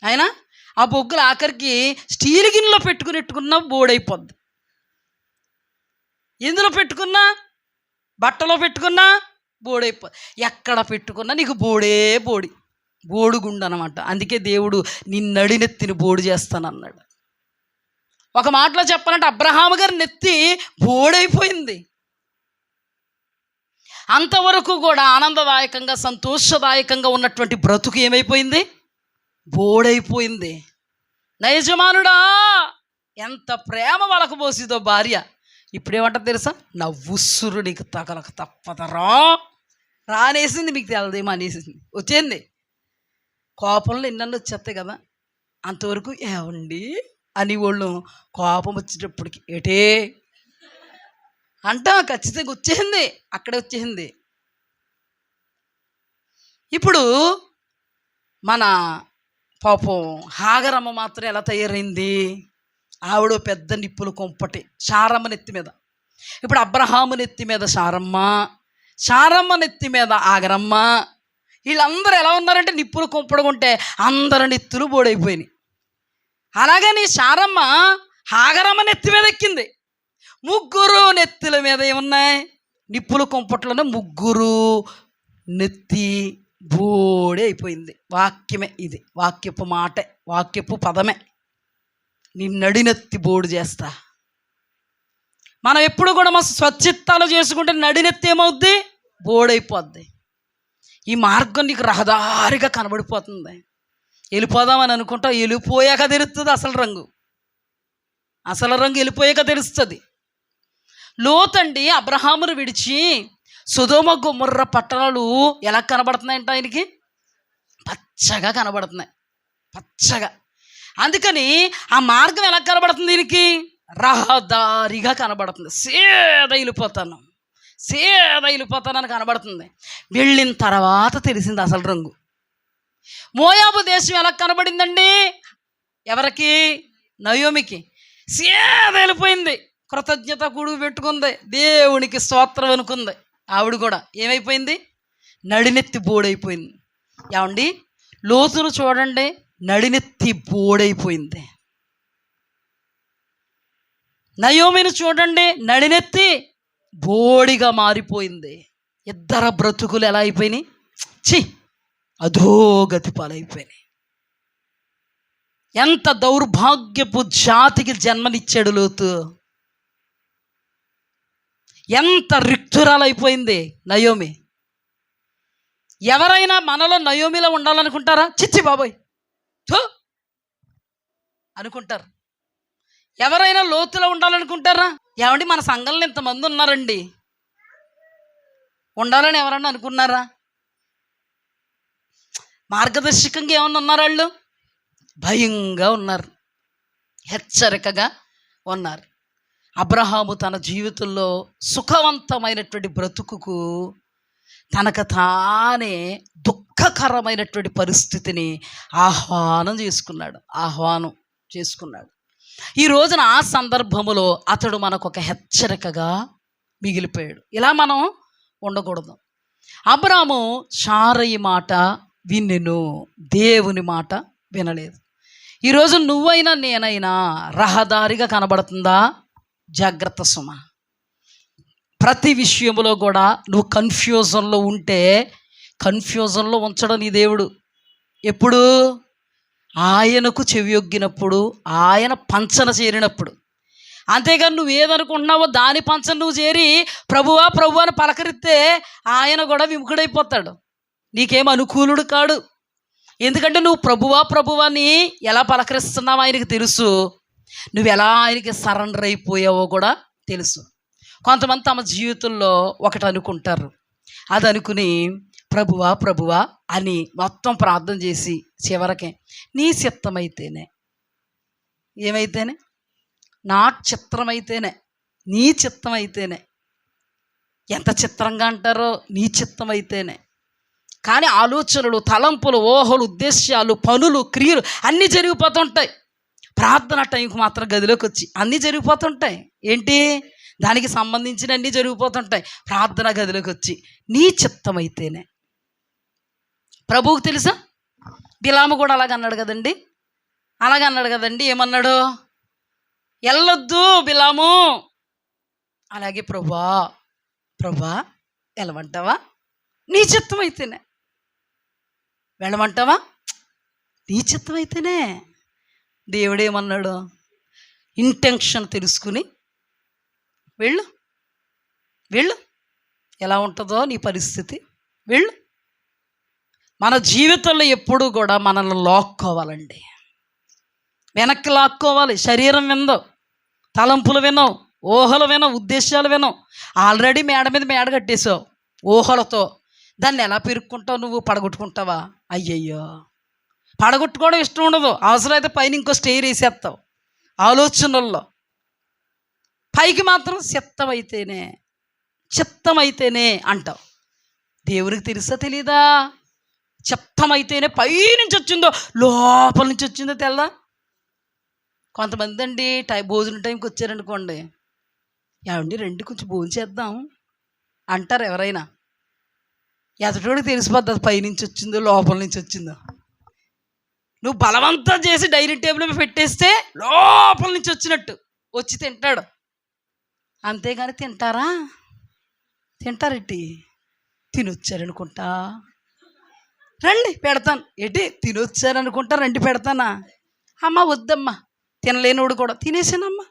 అయినా ఆ బొగ్గులు ఆఖరికి స్టీల్ గిన్నెలో పెట్టుకున్నా బోడైపోద్ది. ఎందులో పెట్టుకున్నా, బట్టలో పెట్టుకున్నా బోడైపోద్ది. ఎక్కడ పెట్టుకున్నా నీకు బోడుగుండు అనమాట. అందుకే దేవుడు నిన్ను నడినెత్తిని బోడు చేస్తానన్నాడు. ఒక మాటలో చెప్పాలంటే అబ్రహాము గారి నెత్తి బోడైపోయింది. అంతవరకు కూడా ఆనందదాయకంగా, సంతోషదాయకంగా ఉన్నటువంటి బ్రతుకు ఏమైపోయింది? బోడైపోయింది. నయజమానుడా ఎంత ప్రేమ వాళ్ళకు పోసిదో భార్య, ఇప్పుడేమంటారు తెలుసా? నవ్వుసురు నీకు తగలక తప్పదరా రానేసింది. మీకు తెలదేమో అనేసింది, వచ్చేసింది. కోపంలో ఎన్నెన్నో వచ్చేస్తాయి కదా. అంతవరకు ఏమండి అని వాళ్ళు కోపం వచ్చేటప్పటికి ఏటే అంట ఖచ్చితంగా వచ్చేసింది, అక్కడే వచ్చేసింది. ఇప్పుడు మన పాపం హాగరమ్మ మాత్రం ఎలా తయారైంది? ఆవిడ పెద్ద నిప్పులు కొంపటి శారమ్మ నెత్తి మీద. ఇప్పుడు అబ్రహాము నెత్తి మీద శారమ్మ నెత్తి మీద ఆగరమ్మ. వీళ్ళందరూ ఎలా ఉన్నారంటే నిప్పులు కొంపడుకుంటే అందరు నెత్తులు బోడైపోయినాయి. అలాగని శారమ్మ హాగరమ్మ నెత్తి మీద ఎక్కింది. ముగ్గురు నెత్తుల మీద ఏమున్నాయి? నిప్పులు కొంపట్లోనే ముగ్గురు నెత్తి బోడే అయిపోయింది. వాక్యమే ఇది, వాక్యపు మాటే, వాక్యపు పదమే. నీ నడినెత్తి బోడు చేస్తా. మనం ఎప్పుడు కూడా మన స్వచ్ఛిత్తాలు చేసుకుంటే నడినెత్తి ఏమవుద్ది? బోడైపోద్ది. ఈ మార్గం నీకు రహదారిగా కనబడిపోతుంది. వెళ్ళిపోదామని అనుకుంటా, వెళ్ళిపోయాక తెలుస్తుంది అసలు రంగు. వెళ్ళిపోయాక తెలుస్తుంది. లోతండి అబ్రహామును విడిచి సొదొమ గొమొర్రా పట్టణాలు ఎలా కనబడుతున్నాయంట ఆయనకి? పచ్చగా కనబడుతున్నాయి, పచ్చగా. అందుకని ఆ మార్గం ఎలా కనబడుతుంది? దీనికి రహదారిగా కనబడుతుంది. సేద వెళ్ళిపోతానని కనబడుతుంది. వెళ్ళిన తర్వాత తెలిసింది అసలు రంగు. మోయాబు దేశం ఎలా కనబడిందండి? ఎవరికి? నయోమికి. సేద వెళ్ళిపోయింది. కృతజ్ఞత కూడు పెట్టుకుంది, దేవునికి స్తోత్రం అనుకుంది. ఆవిడ కూడా ఏమైపోయింది? నడినెత్తి బోడైపోయింది. ఏమండి, లోతును చూడండి, నడినెత్తి బోడైపోయింది. నయోమిని చూడండి, నడినెత్తి బోడిగా మారిపోయింది. ఇద్దరు బ్రతుకులు ఎలా అయిపోయినాయి? అధోగతి పాలైపోయినాయి. ఎంత దౌర్భాగ్యపు జాతికి జన్మనిచ్చాడు లోతు. ఎంత రిక్తురాలైపోయింది నయోమి. ఎవరైనా మనలో నయోమిలో ఉండాలనుకుంటారా? చిచ్చి బాబోయ్ అనుకుంటారు. ఎవరైనా లోతులో ఉండాలనుకుంటారా? ఏమండి, మన సంఘంలో ఇంతమంది ఉన్నారండి, ఉండాలని ఎవరన్నా అనుకున్నారా? మార్గదర్శకంగా ఏమన్నా ఉన్నారు? వాళ్ళు భయంగా ఉన్నారు, హెచ్చరికగా ఉన్నారు. అబ్రహాము తన జీవితంలో సుఖవంతమైనటువంటి బ్రతుకుకు తనకు తానే దుఃఖకరమైనటువంటి పరిస్థితిని ఆహ్వానం చేసుకున్నాడు. ఈ రోజున ఆ సందర్భములో అతడు మనకు ఒక హెచ్చరికగా మిగిలిపోయాడు. ఇలా మనం ఉండకూడదు. అబ్రాము శారయి మాట విన్నెను, దేవుని మాట వినలేదు. ఈరోజు నువ్వైనా నేనైనా రహదారిగా కనబడుతుందా? జాగ్రత్త సుమ. ప్రతి విషయంలో కూడా నువ్వు కన్ఫ్యూజన్లో ఉంటే, కన్ఫ్యూజన్లో ఉంచడం నీ దేవుడు. ఎప్పుడు? ఆయనకు చెవియొగ్గినప్పుడు, ఆయన పంచన చేరినప్పుడు. అంతేగాని నువ్వు ఏదనుకుంటున్నావో దాని పంచన నువ్వు చేరి ప్రభువా ప్రభు అని పలకరిస్తే ఆయన కూడా విముఖుడైపోతాడు. నీకేం అనుకూలుడు కాడు. ఎందుకంటే నువ్వు ప్రభువా ప్రభువాని ఎలా పలకరిస్తున్నావో ఆయనకి తెలుసు. నువ్వు ఎలా ఆయనకి సరెండర్ అయిపోయావో కూడా తెలుసు. కొంతమంది తమ జీవితంలో ఒకటి అనుకుంటారు, అది అనుకుని ప్రభువా ప్రభువా అని మొత్తం ప్రార్థన చేసి చివరికి నీ చిత్తమైతేనే, ఏమైతేనే, నా చిత్రమైతేనే, నీ చిత్తమైతేనే. ఎంత చిత్రంగా అంటారో, నీ చిత్తమైతేనే. కానీ ఆలోచనలు, తలంపులు, ఊహలు, ఉద్దేశాలు, పనులు, క్రియలు అన్నీ జరిగిపోతుంటాయి. ప్రార్థన టైంకి మాత్రం గదిలోకి వచ్చి అన్నీ జరిగిపోతుంటాయి. ఏంటి? దానికి సంబంధించిన అన్నీ జరిగిపోతుంటాయి. ప్రార్థన గదిలోకి వచ్చి నీ చిత్తమైతేనే. ప్రభువుకు తెలుసా? బిలాము కూడా అలాగన్నాడు కదండి, అలాగన్నాడు కదండి. ఏమన్నాడు? వెళ్ళొద్దు బిలాము. అలాగే ప్రభువా ప్రభువా వెళ్ళమంటావా? నీ చిత్తమైతేనే. వెళ్ళమంటావా? నీ చిత్తమైతేనే. దేవుడేమన్నాడు? ఇంటెన్షన్ తెలుసుకుని వెళ్ళు, వెళ్ళు, ఎలా ఉంటుందో నీ పరిస్థితి, వెళ్ళు. మన జీవితంలో ఎప్పుడూ కూడా మనల్ని లాక్కోవాలండి, వెనక్కి లాక్కోవాలి. శరీరం వినదు, తలంపులు వినవు, ఊహలు వినవు, ఉద్దేశాలు వినవు. ఆల్రెడీ మేడ మీద మేడ కట్టేసావు ఊహలతో. దాన్ని ఎలా పెరుక్కుంటావు? నువ్వు పడగొట్టుకుంటావా? అయ్యయ్యో, పడగొట్టుకోవడం ఇష్టం ఉండదు. అవసరమైతే పైన ఇంకో స్టేర్ వేసేస్తావు ఆలోచనల్లో. పైకి మాత్రం చిత్తమైతేనే, చిత్తమైతేనే అంటావు. దేవునికి తెలుసా తెలీదా? చిత్తమైతేనే పైనుంచి వచ్చిందో లోపల నుంచి వచ్చిందో తెల్దా? కొంతమంది అండి భోజనం టైంకి వచ్చారనుకోండి, ఏమండి రండి కొంచెం భోజనం చేద్దాం అంటారు ఎవరైనా. ఎదుటోడికి తెలిసిపోద్ది అది పైనుంచి వచ్చిందో లోపల నుంచి వచ్చిందో. నువ్వు బలవంతం చేసి డైనింగ్ టేబుల్ మీద పెట్టేస్తే లోపల నుంచి వచ్చినట్టు వచ్చి తింటాడు. అంతేగాని తింటారా? తింటారెట్టి? తినొచ్చారనుకుంటా, రండి పెడతాను. ఏంటి తినొచ్చారనుకుంటా, రండి పెడతానా? అమ్మ వద్దమ్మా, తినలేనోడు కూడా తినేసానమ్మా,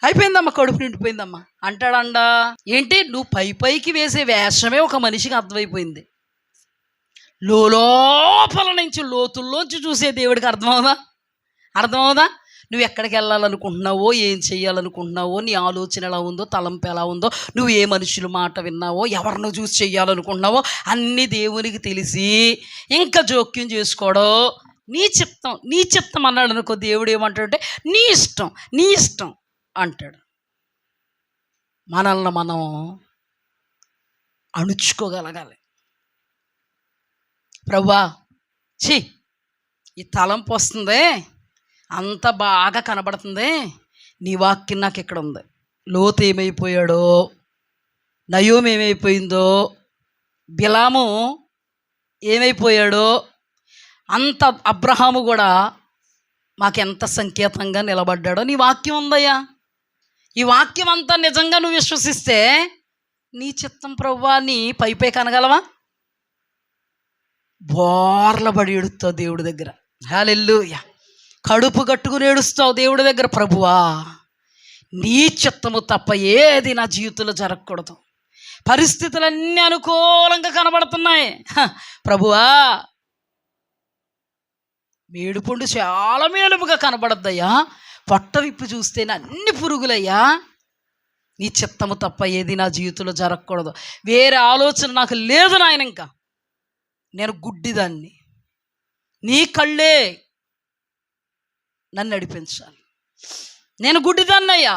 అయిపోయిందమ్మా, కడుపు నిండిపోయిందమ్మా అంటాడండా. ఏంటి? నువ్వు పైకి వేసే వేషమే ఒక మనిషికి అర్థమైపోయింది. లోపల నుంచి లోతుల్లోంచి చూసే దేవుడికి అర్థమవుదా? అర్థమవుదా? నువ్వు ఎక్కడికి వెళ్ళాలనుకుంటున్నావో, ఏం చెయ్యాలనుకుంటున్నావో, నీ ఆలోచన ఎలా ఉందో, తలంపు ఎలా ఉందో, నువ్వు ఏ మనుషుల మాట విన్నావో, ఎవరినో చూసి చెయ్యాలనుకుంటున్నావో అన్నీ దేవునికి తెలిసి ఇంకా జోక్యం చేసుకోవడం నీ చిత్తం, నీ చిత్తం అన్నాడు అనుకో. దేవుడు ఏమంటాడంటే నీ ఇష్టం, నీ ఇష్టం అంటాడు. మనల్ని మనం అణుచుకోగలగాలి. ప్రభువా ఈ తలంపు వస్తుంది, అంత బాగా కనబడుతుంది, నీ వాక్యం నాకు ఇక్కడ ఉంది. లోతు ఏమైపోయాడో, నయోమి ఏమైపోయిందో, బిలాము ఏమైపోయాడో, అంత అబ్రహాము కూడా మాకెంత సంకేతంగా నిలబడ్డాడో నీ వాక్యం ఉందయ్యా. ఈ వాక్యం అంతా నిజంగా నువ్వు విశ్వసిస్తే నీ చిత్తం ప్రభువా నీ పై కనగలవా? బోర్లబడి ఏడుస్తావు దేవుడి దగ్గర. హల్లెలూయా. కడుపు కట్టుకుని ఏడుస్తావు దేవుడి దగ్గర. ప్రభువా నీ చిత్తము తప్ప ఏది నా జీవితంలో జరగకూడదు. పరిస్థితులన్నీ అనుకూలంగా కనబడుతున్నాయి. ప్రభువా మేడుపండు చాలా మేలుపుగా కనబడద్దయ్యా, పొట్ట విప్పి చూస్తేనే అన్ని పురుగులయ్యా. నీ చిత్తము తప్ప ఏది నా జీవితంలో జరగకూడదు. వేరే ఆలోచన నాకు లేదు నాయన. ఇంకా నేను గుడ్డిదాన్ని, నీ కళ్ళే నన్ను నడిపించాలి. నేను గుడ్డిదాన్నయ్యా,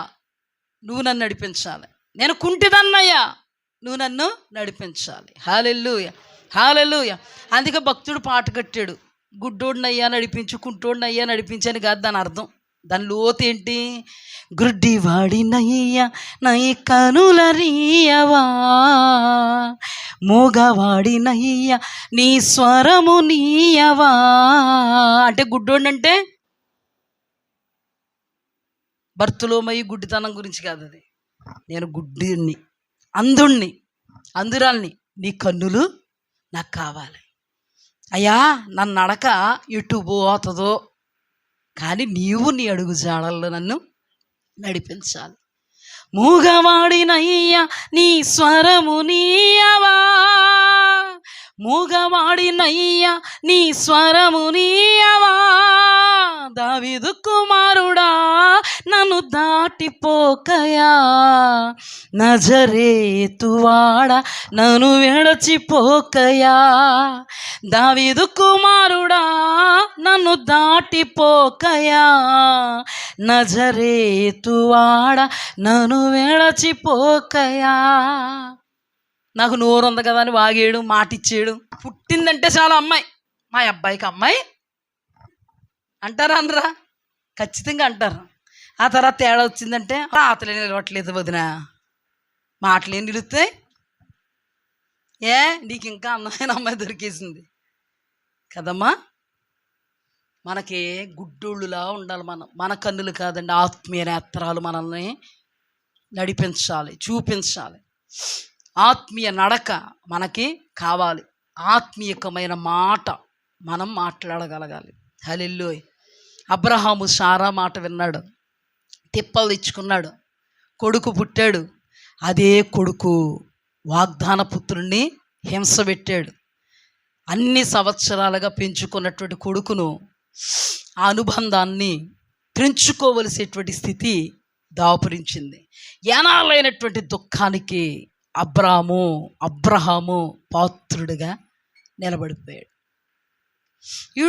నువ్వు నన్ను నడిపించాలి. నేను కుంటిదాన్నయ్యా, నువ్వు నన్ను నడిపించాలి. హల్లెలూయా, హల్లెలూయా. అందుకే భక్తుడు పాట కట్టాడు, గుడ్డోడినయ్యా నడిపించు, కుంటోడినయ్యా నడిపించని కాదు దాని అర్థం. దాని లోతు ఏంటి? గుడ్డివాడినయ్యా నై కనులరియవా, మూగవాడినయ్యా నీ స్వరము నీయవా. అంటే గుడ్డోడినంటే బర్తులోమయ్యి గుడ్డితనం గురించి కాదు అది. నేను గుడ్డిని, అంధుణ్ణి, అందురాల్ని, నీ కన్నులు నాకు కావాలి అయ్యా. నన్ను నడక ఎటు పోతుందో కానీ నీవు నీ అడుగు జాడల్లో నన్ను నడిపించాలి. మూగవాడినయ్యా నీ స్వరము నీయవా, మూగవాడినయ్యా నీ స్వరము నీయవా, దావీదు కుమారుడా నన్ను దాటిపోకయా, నజరేతువాడ నన్ను విడచిపోకయా, దావీదు కుమారుడా నన్ను దాటిపోకయా, నజరేతువాడ నన్ను విడచిపోకయా. నాకు నోరు ఉంది కదా అని వాగేయడు, మాటిచ్చేయడు. పుట్టిందంటే చాలా అమ్మాయి, మా అబ్బాయికి అమ్మాయి అంటారా అనరా? ఖచ్చితంగా అంటారు. ఆ తర్వాత తేడా వచ్చిందంటే ఆతలే నిలవట్లేదు వదిన, మాటలేం నిలుస్తాయి, ఏ నీకు ఇంకా అందమైన అమ్మాయి దొరికేసింది కదమ్మా. మనకి గుడ్డోళ్ళులా ఉండాలి మనం. మన కన్నులు కాదండి, ఆత్మీయ నేత్రాలు మనల్ని నడిపించాలి, చూపించాలి. ఆత్మీయ నడక మనకి కావాలి. ఆత్మీయకమైన మాట మనం మాట్లాడగలగాలి. హల్లెలూయా. అబ్రహాము సారా మాట విన్నాడు, తిప్పలు తెచ్చుకున్నాడు, కొడుకు పుట్టాడు. అదే కొడుకు వాగ్దాన పుత్రుణ్ణి హింస పెట్టాడు. అన్ని సంవత్సరాలుగా పెంచుకున్నటువంటి కొడుకును ఆ అనుబంధాన్ని తెంచుకోవలసేటువంటి స్థితి దాపురించింది. ఏనాలైనటువంటి దుఃఖానికి అబ్రహాము పాత్రుడిగా నిలబడిపోయాడు.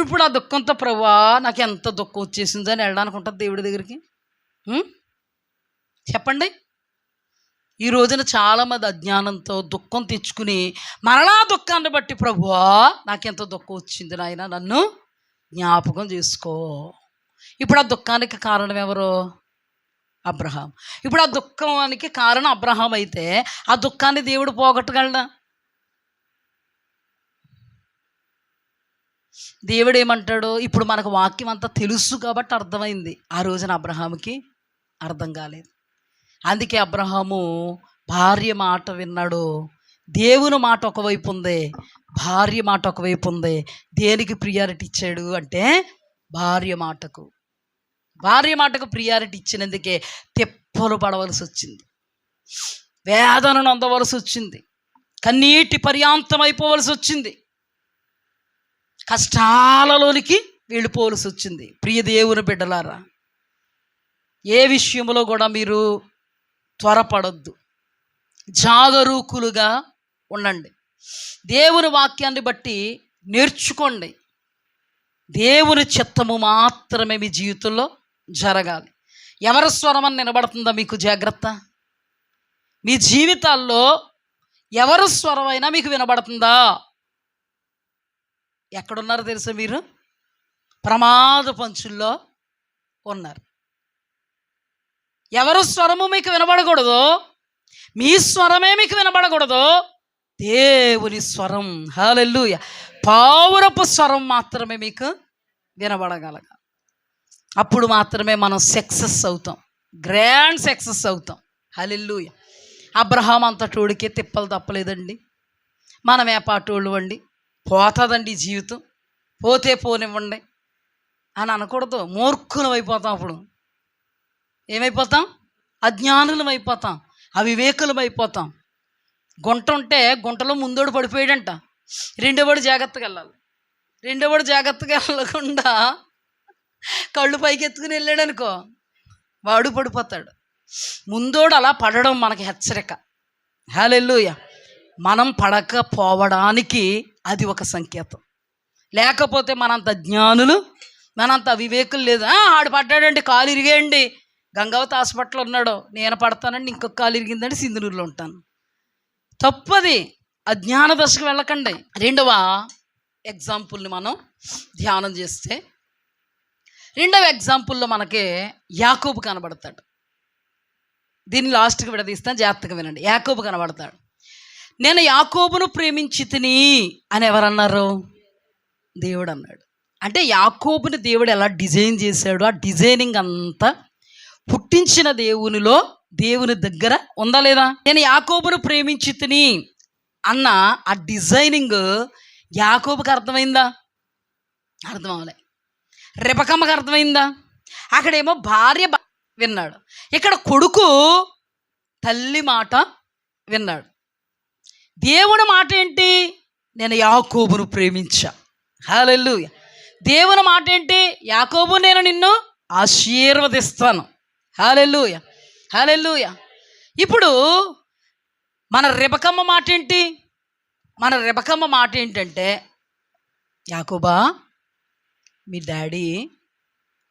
ఇప్పుడు ఆ దుఃఖంతో ప్రభువా నాకు ఎంత దుఃఖం వచ్చేసిందో అని వెళ్ళడానికి ఉంటుంది దేవుడి దగ్గరికి. చెప్పండి. ఈ రోజున చాలామంది అజ్ఞానంతో దుఃఖం తెచ్చుకుని మరలా దుఃఖాన్ని బట్టి ప్రభువా నాకెంత దుఃఖం వచ్చింది నాయన, నన్ను జ్ఞాపకం చేసుకో. ఇప్పుడు ఆ దుఃఖానికి కారణం ఎవరు? అబ్రహాం. ఇప్పుడు ఆ దుఃఖానికి కారణం అబ్రహాం అయితే ఆ దుఃఖాన్ని దేవుడు పోగొట్టగలడా? దేవుడు ఏమంటాడు? ఇప్పుడు మనకు వాక్యం అంతా తెలుసు కాబట్టి అర్థమైంది. ఆ రోజున అబ్రహాముకి అర్థం కాలేదు. అందుకే అబ్రహాము భార్య మాట విన్నాడు. దేవుని మాట ఒకవైపు ఉంది, భార్య మాట ఒకవైపు ఉంది. దేనికి ప్రియారిటీ ఇచ్చాడు అంటే భార్య మాటకు ప్రియారిటీ ఇచ్చినందుకే తిప్పలు పడవలసి వచ్చింది, వేదనను అందవలసి వచ్చింది, కన్నీటి పర్యాంతం అయిపోవలసి వచ్చింది, కష్టాలలోనికి వెళ్ళిపోవలసి వచ్చింది. ప్రియ దేవుని బిడ్డలారా, ఏ విషయంలో కూడా మీరు త్వరపడొద్దు, జాగరూకులుగా ఉండండి. దేవుని వాక్యాన్ని బట్టి నేర్చుకోండి. దేవుని చిత్తము మాత్రమే మీ జీవితంలో జరగాలి. ఎవరి స్వరం అని నిలబడుతుందా మీకు జాగ్రత్త. మీ జీవితాల్లో ఎవరి స్వరమైనా మీకు వినబడుతుందా? ఎక్కడున్నారో తెలుసా? మీరు ప్రమాద పంచుల్లో ఉన్నారు. ఎవరు స్వరము మీకు వినబడకూడదు, మీ స్వరమే మీకు వినబడకూడదు, దేవుని స్వరం, హల్లెలూయా, పౌరపు స్వరం మాత్రమే మీకు వినబడగలగాలి. అప్పుడు మాత్రమే మనం సక్సెస్ అవుతాం, గ్రాండ్ సక్సెస్ అవుతాం. హల్లెలూయా. అబ్రహాం అంతటోడికే తిప్పలు తప్పలేదండి. మనం ఏ పాటోళ్ళు అండి, పోతుందండి జీవితం, పోతే పోనివ్వండి అని అనకూడదు. మూర్ఖులం అయిపోతాం. అప్పుడు ఏమైపోతాం? అజ్ఞానులం అయిపోతాం, అవివేకులం అయిపోతాం. గుంట ఉంటే గుంటలో ముందోడు పడిపోయాడంట, రెండోవాడు జాగ్రత్తగా వెళ్ళాలి. రెండోవాడు జాగ్రత్తగా వెళ్ళకుండా కళ్ళు పైకి ఎత్తుకుని వెళ్ళాడు అనుకో, వాడు పడిపోతాడు. ముందోడు అలా పడడం మనకి హెచ్చరిక. హల్లెలూయా. మనం పడకపోవడానికి అది ఒక సంకేతం. లేకపోతే మనంత జ్ఞానులు, మనంత అవివేకులు లేదు. ఆడు పడ్డాడండి, కాలు ఇరిగేయండి, గంగావతి హాస్పిటల్లో ఉన్నాడు, నేను పడతానండి, ఇంకొక కాలు ఇరిగిందండి, సింధనూరులో ఉంటాను. తప్పది. అజ్ఞాన దశకు వెళ్ళకండి. రెండవ ఎగ్జాంపుల్ని మనం ధ్యానం చేస్తే, రెండవ ఎగ్జాంపుల్లో మనకి యాకోబు కనబడతాడు. దీన్ని లాస్ట్కి విడదీస్తాను, జాగ్రత్తగా వినండి. యాకోబు కనబడతాడు. నేను యాకోబును ప్రేమించి తిని అని ఎవరన్నారు? దేవుడు అన్నాడు. అంటే యాకోబుని దేవుడు ఎలా డిజైన్ చేశాడు, ఆ డిజైనింగ్ అంతా పుట్టించిన దేవునిలో, దేవుని దగ్గర ఉందా లేదా? నేను యాకోబును ప్రేమించి తిని అన్న ఆ డిజైనింగ్ యాకోబుకి అర్థమైందా? అర్థం అవ్వలే. రెబెక్కమ్మకి అర్థమైందా? అక్కడేమో భార్య విన్నాడు, ఇక్కడ కొడుకు తల్లి మాట విన్నాడు. దేవుడి మాట ఏంటి? నేను యాకోబును ప్రేమించా. హల్లెలూయా. దేవుని మాట ఏంటి? యాకోబు, నేను నిన్ను ఆశీర్వదిస్తాను. హల్లెలూయా, హల్లెలూయా. ఇప్పుడు మన రెబెక్కమ్మ మాట ఏంటి? మన రెబెక్కమ్మ మాట ఏంటంటే, యాకోబా, మీ డాడీ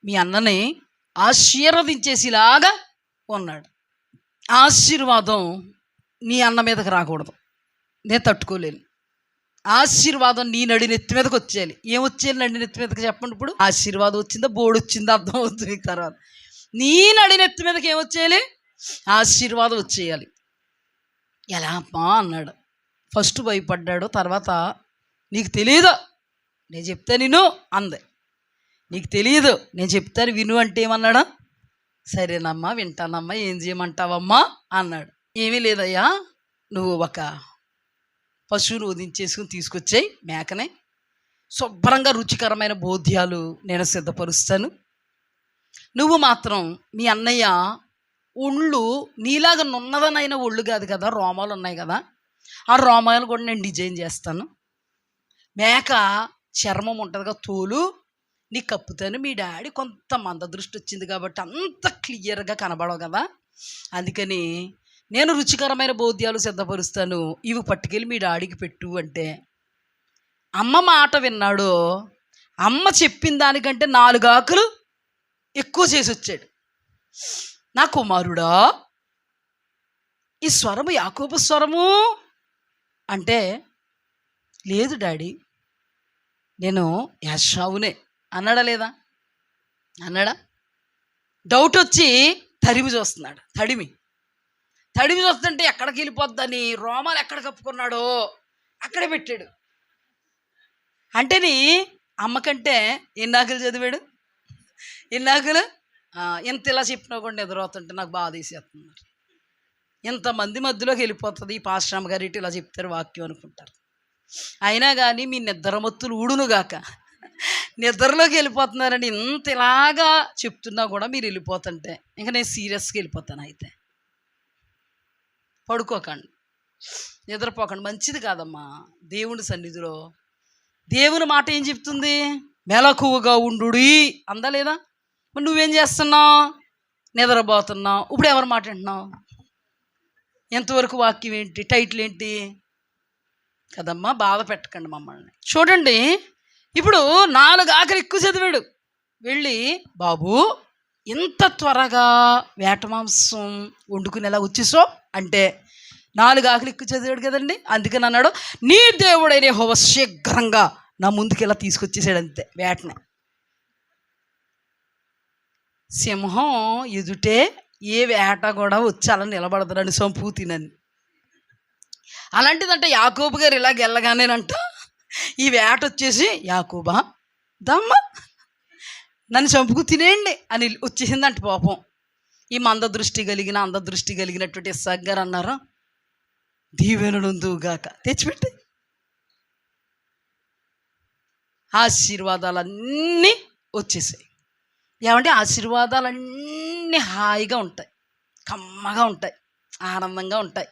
మీ అన్నని ఆశీర్వదించేసిలాగా ఉన్నాడు. ఆశీర్వాదం నీ అన్న మీదకి రాకూడదు, నేను తట్టుకోలేను. ఆశీర్వాదం నీ నడినెత్తి మీదకి వచ్చేయాలి. ఏమొచ్చేయాలి నడినెత్తి మీదకి చెప్పండి. ఇప్పుడు ఆశీర్వాదం వచ్చిందా, బోర్డు వచ్చిందా అర్థం అవుతుంది మీకు తర్వాత. నీ నడినెత్తి మీదకి ఏమొచ్చేయాలి? ఆశీర్వాదం వచ్చేయాలి. ఎలా అమ్మా అన్నాడు. ఫస్ట్ భయపడ్డాడు, తర్వాత నీకు తెలియదు నేను చెప్తే విను అంది. నీకు తెలియదు నేను చెప్తాను విను అంటే ఏమన్నాడా? సరేనమ్మా వింటానమ్మా, ఏం చేయమంటావమ్మా అన్నాడు. ఏమీ లేదయ్యా, నువ్వు ఒక పశువును వధించేసుకుని తీసుకొచ్చాయి, మేకనే. శుభ్రంగా రుచికరమైన భోజ్యాలు నేను సిద్ధపరుస్తాను. నువ్వు మాత్రం మీ అన్నయ్య ఒళ్ళు నీలాగా నున్నదనైన ఒళ్ళు కాదు కదా, రోమాలు ఉన్నాయి కదా, ఆ రోమాలు కూడా నేను డిజైన్ చేస్తాను. మేక చర్మం ఉంటుందిగా, తోలు నీకు కప్పుతాను. మీ డాడీ కొంత మంద దృష్టి వచ్చింది కాబట్టి అంత క్లియర్గా కనబడవు కదా, అందుకని నేను రుచికరమైన భోజ్యాలు సిద్ధపరుస్తాను, ఇవి పట్టుకెళ్ళి మీ డాడీకి పెట్టు అంటే, అమ్మ మాట విన్నాడు. అమ్మ చెప్పిన దానికంటే 4 ఆకులు ఎక్కువ చేసి వచ్చాడు. నా కుమారుడా, ఈ స్వరము యాకోబు స్వరము అంటే, లేదు డాడీ నేను యాషావునే అన్నాడా లేదా? అన్నాడా? డౌట్ వచ్చి తరిమి చూస్తున్నాడు. తడిమి చూస్తుంటే ఎక్కడికి వెళ్ళిపోద్దని రోమాలు ఎక్కడ కప్పుకున్నాడో అక్కడే పెట్టాడు. అంటేని అమ్మకంటే ఎన్నాకులు చదివాడు, ఎన్నాకులు ఇంత ఇలా చెప్పినా కూడా ఎదురవుతుంటే నాకు బాధ తీసేస్తున్నారు. ఇంతమంది మధ్యలోకి వెళ్ళిపోతుంది ఈ పాశ్రామ గారు ఇటు ఇలా చెప్తారు వాక్యం అనుకుంటారు. అయినా కానీ మీ నిద్రమత్తులు ఊడునుగాక, నిద్రలోకి వెళ్ళిపోతున్నారని ఇంత ఇలాగా చెప్తున్నా కూడా మీరు వెళ్ళిపోతుంటే ఇంకా నేను సీరియస్గా వెళ్ళిపోతాను. అయితే పడుకోకండి, నిద్రపోకండి, మంచిది కాదమ్మా. దేవుని సన్నిధిలో దేవుని మాట ఏం చెప్తుంది? మెలకువగా ఉండుడి అందా లేదా? మరి నువ్వేం చేస్తున్నావు? నిద్రపోతున్నావు. ఇప్పుడు ఎవరి మాట వింటున్నావు? ఎంతవరకు వాక్యం ఏంటి, టైటిల్ ఏంటి కదమ్మా? బాధ పెట్టకండి మమ్మల్ని. చూడండి, ఇప్పుడు 4 ఆకులు ఎక్కువ చదివాడు. వెళ్ళి, బాబు ఇంత త్వరగా వేట మాంసం వండుకునేలా వచ్చేసో అంటే 4 ఆకులు ఎక్కువ చదివాడు కదండి. అందుకని అన్నాడు, నీ దేవుడైన యెహోవా శీఘ్రంగా నా ముందుకు ఇలా తీసుకొచ్చేసాడు. అంతే, వేటని. సింహం ఎదుటే ఏ వేట కూడా వచ్చి అలా నిలబడతాడని సంపూతినని. అలాంటిదంటే యాకోబు గారు ఇలాగ వెళ్ళగానేనంట ఈ వేట వచ్చేసి, యాకోబా దమ్మ నన్ను చంపుకు తినేయండి అని వచ్చేసిందంట. పాపం ఈ మందదృష్టి కలిగిన అందదృష్టి కలిగినటువంటి ఇస్సాకు గారు అన్నారు, దీవెనలుందుగాక తెచ్చిపెట్టి. ఆశీర్వాదాలన్నీ వచ్చేసాయి. ఏమంటే ఆశీర్వాదాలన్నీ హాయిగా ఉంటాయి, కమ్మగా ఉంటాయి, ఆనందంగా ఉంటాయి,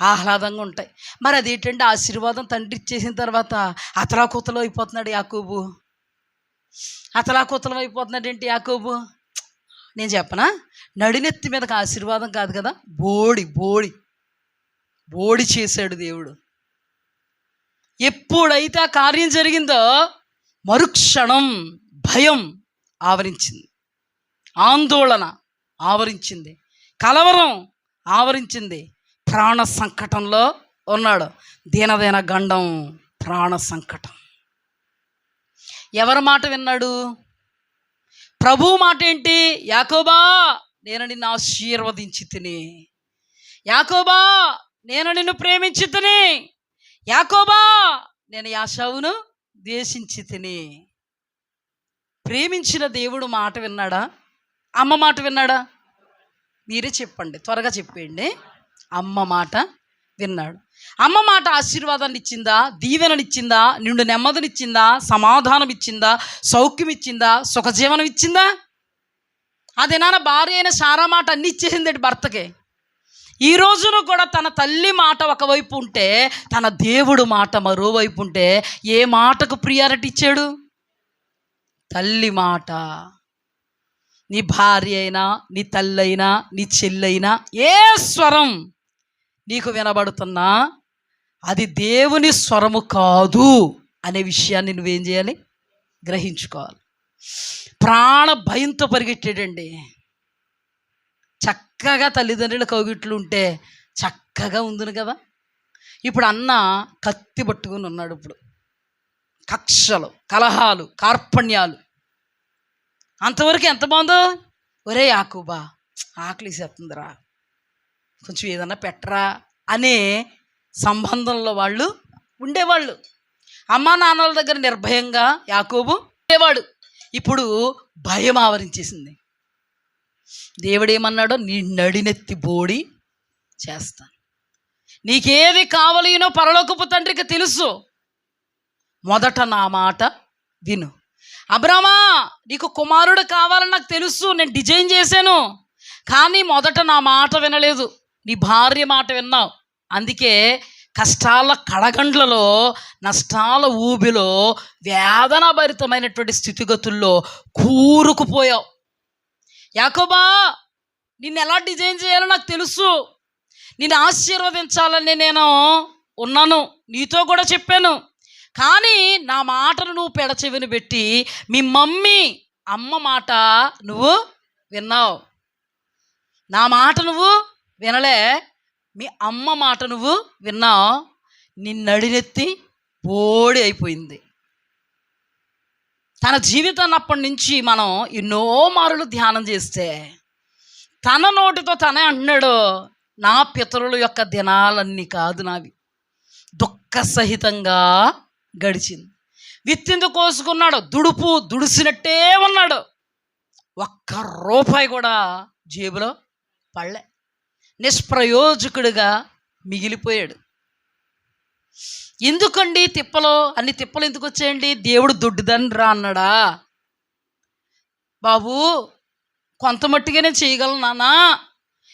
ఆహ్లాదంగా ఉంటాయి. మరి అదేంటంటే ఆశీర్వాదం తండ్రి ఇచ్చేసిన తర్వాత అతలాకుతలం అయిపోతున్నాడు యాకోబు. అతలాకుతలం అయిపోతున్నాడు ఏంటి యాకోబు? నేను చెప్పనా, నడినెత్తి మీదకి ఆశీర్వాదం కాదు కదా, బోడి చేశాడు దేవుడు. ఎప్పుడైతే ఆ కార్యం జరిగిందో మరుక్షణం భయం ఆవరించింది, ఆందోళన ఆవరించింది, కలవరం ఆవరించింది. ప్రాణ సంకటంలో ఉన్నాడు. దీనదైన గండం, ప్రాణ సంకటం. ఎవరి మాట విన్నాడు? ప్రభువు మాట ఏంటి? యాకోబా నేను నిన్ను ఆశీర్వదించి తిని, యాకోబా నేను నిన్ను ప్రేమించి తిని, యాకోబా నేను యాషావును ద్వేషించి తిని. ప్రేమించిన దేవుడు మాట విన్నాడా? అమ్మ మాట విన్నాడా? మీరే చెప్పండి, త్వరగా చెప్పేయండి. అమ్మ మాట విన్నాడు. అమ్మ మాట ఆశీర్వాదాన్ని ఇచ్చిందా, దీవెననిచ్చిందా, నిండు నెమ్మదినిచ్చిందా, సమాధానం ఇచ్చిందా, సౌఖ్యం ఇచ్చిందా, సుఖజీవనం ఇచ్చిందా? అదేనా భార్య అయిన సారా మాట అన్ని ఇచ్చేసింది భర్తకి. ఈ రోజున కూడా తన తల్లి మాట ఒకవైపు ఉంటే, తన దేవుడు మాట మరోవైపు ఉంటే, ఏ మాటకు ప్రియారిటీ ఇచ్చాడు? తల్లి మాట. నీ భార్య అయినా, నీ తల్లి అయినా, నీ చెల్లైనా, ఏ స్వరం నీకు వినబడుతున్నా అది దేవుని స్వరము కాదు అనే విషయాన్ని నువ్వేం చేయాలి? గ్రహించుకోవాలి. ప్రాణ భయంతో పరిగెట్టాడండి. చక్కగా తల్లిదండ్రుల కౌగిట్లు ఉంటే చక్కగా ఉందిను కదా. ఇప్పుడు అన్న కత్తి పట్టుకుని ఉన్నాడు. ఇప్పుడు కక్షలు, కలహాలు, కార్పణ్యాలు. అంతవరకు ఎంత బాగుందో. ఒరే యాకోబా, ఆకలిసేస్తుందిరా, కొంచెం ఏదన్నా పెట్టరా అనే సంబంధంలో వాళ్ళు ఉండేవాళ్ళు. అమ్మా నాన్నల దగ్గర నిర్భయంగా యాకోబు ఉండేవాడు. ఇప్పుడు భయం ఆవరించేసింది. దేవుడేమన్నాడో, నీ నడినెత్తి బోడి చేస్తాను, నీకేది కావలినో పరలోకపు తండ్రికి తెలుసు, మొదట నా మాట విను. అబ్రామా, నీకు కుమారుడు కావాలని నాకు తెలుసు, నేను డిజైన్ చేశాను, కానీ మొదట నా మాట వినలేదు, నీ భార్య మాట విన్నావు. అందుకే కష్టాల కడగండ్లలో, నష్టాల ఊబిలో, వేదనాభరితమైనటువంటి స్థితిగతుల్లో కూరుకుపోయావు. యాకోబా, నిన్ను ఎలా డిజైన్ చేయాలో నాకు తెలుసు, నిన్ను ఆశీర్వదించాలని నేను ఉన్నాను, నీతో కూడా చెప్పాను. కానీ నా మాటను నువ్వు పెడచెవిని పెట్టి మీ మమ్మీ అమ్మ మాట నువ్వు విన్నావు. నా మాట నువ్వు వినలే, మీ అమ్మ మాట నువ్వు విన్నావు. నిన్నడినెత్తి బోడి అయిపోయింది. తన జీవితాన్ని అప్పటి నుంచి మనం ఎన్నో మారులు ధ్యానం చేస్తే, తన నోటితో తనే అంటున్నాడు, నా పితరుల యొక్క దినాలన్నీ కాదు నావి, దుఃఖ సహితంగా గడిచింది. విత్తిందు కోసుకున్నాడు, దుడుపు దుడిసినట్టే ఉన్నాడు, ఒక్క రూపాయి కూడా జేబులో పడలే, నిష్ప్రయోజకుడిగా మిగిలిపోయాడు. ఎందుకండి తిప్పలు, అన్ని తిప్పలు ఎందుకు వచ్చాయండి? దేవుడు దొడ్డిదని రా అన్నాడా? బాబు కొంత మట్టిగానే చేయగలను నాన్నా,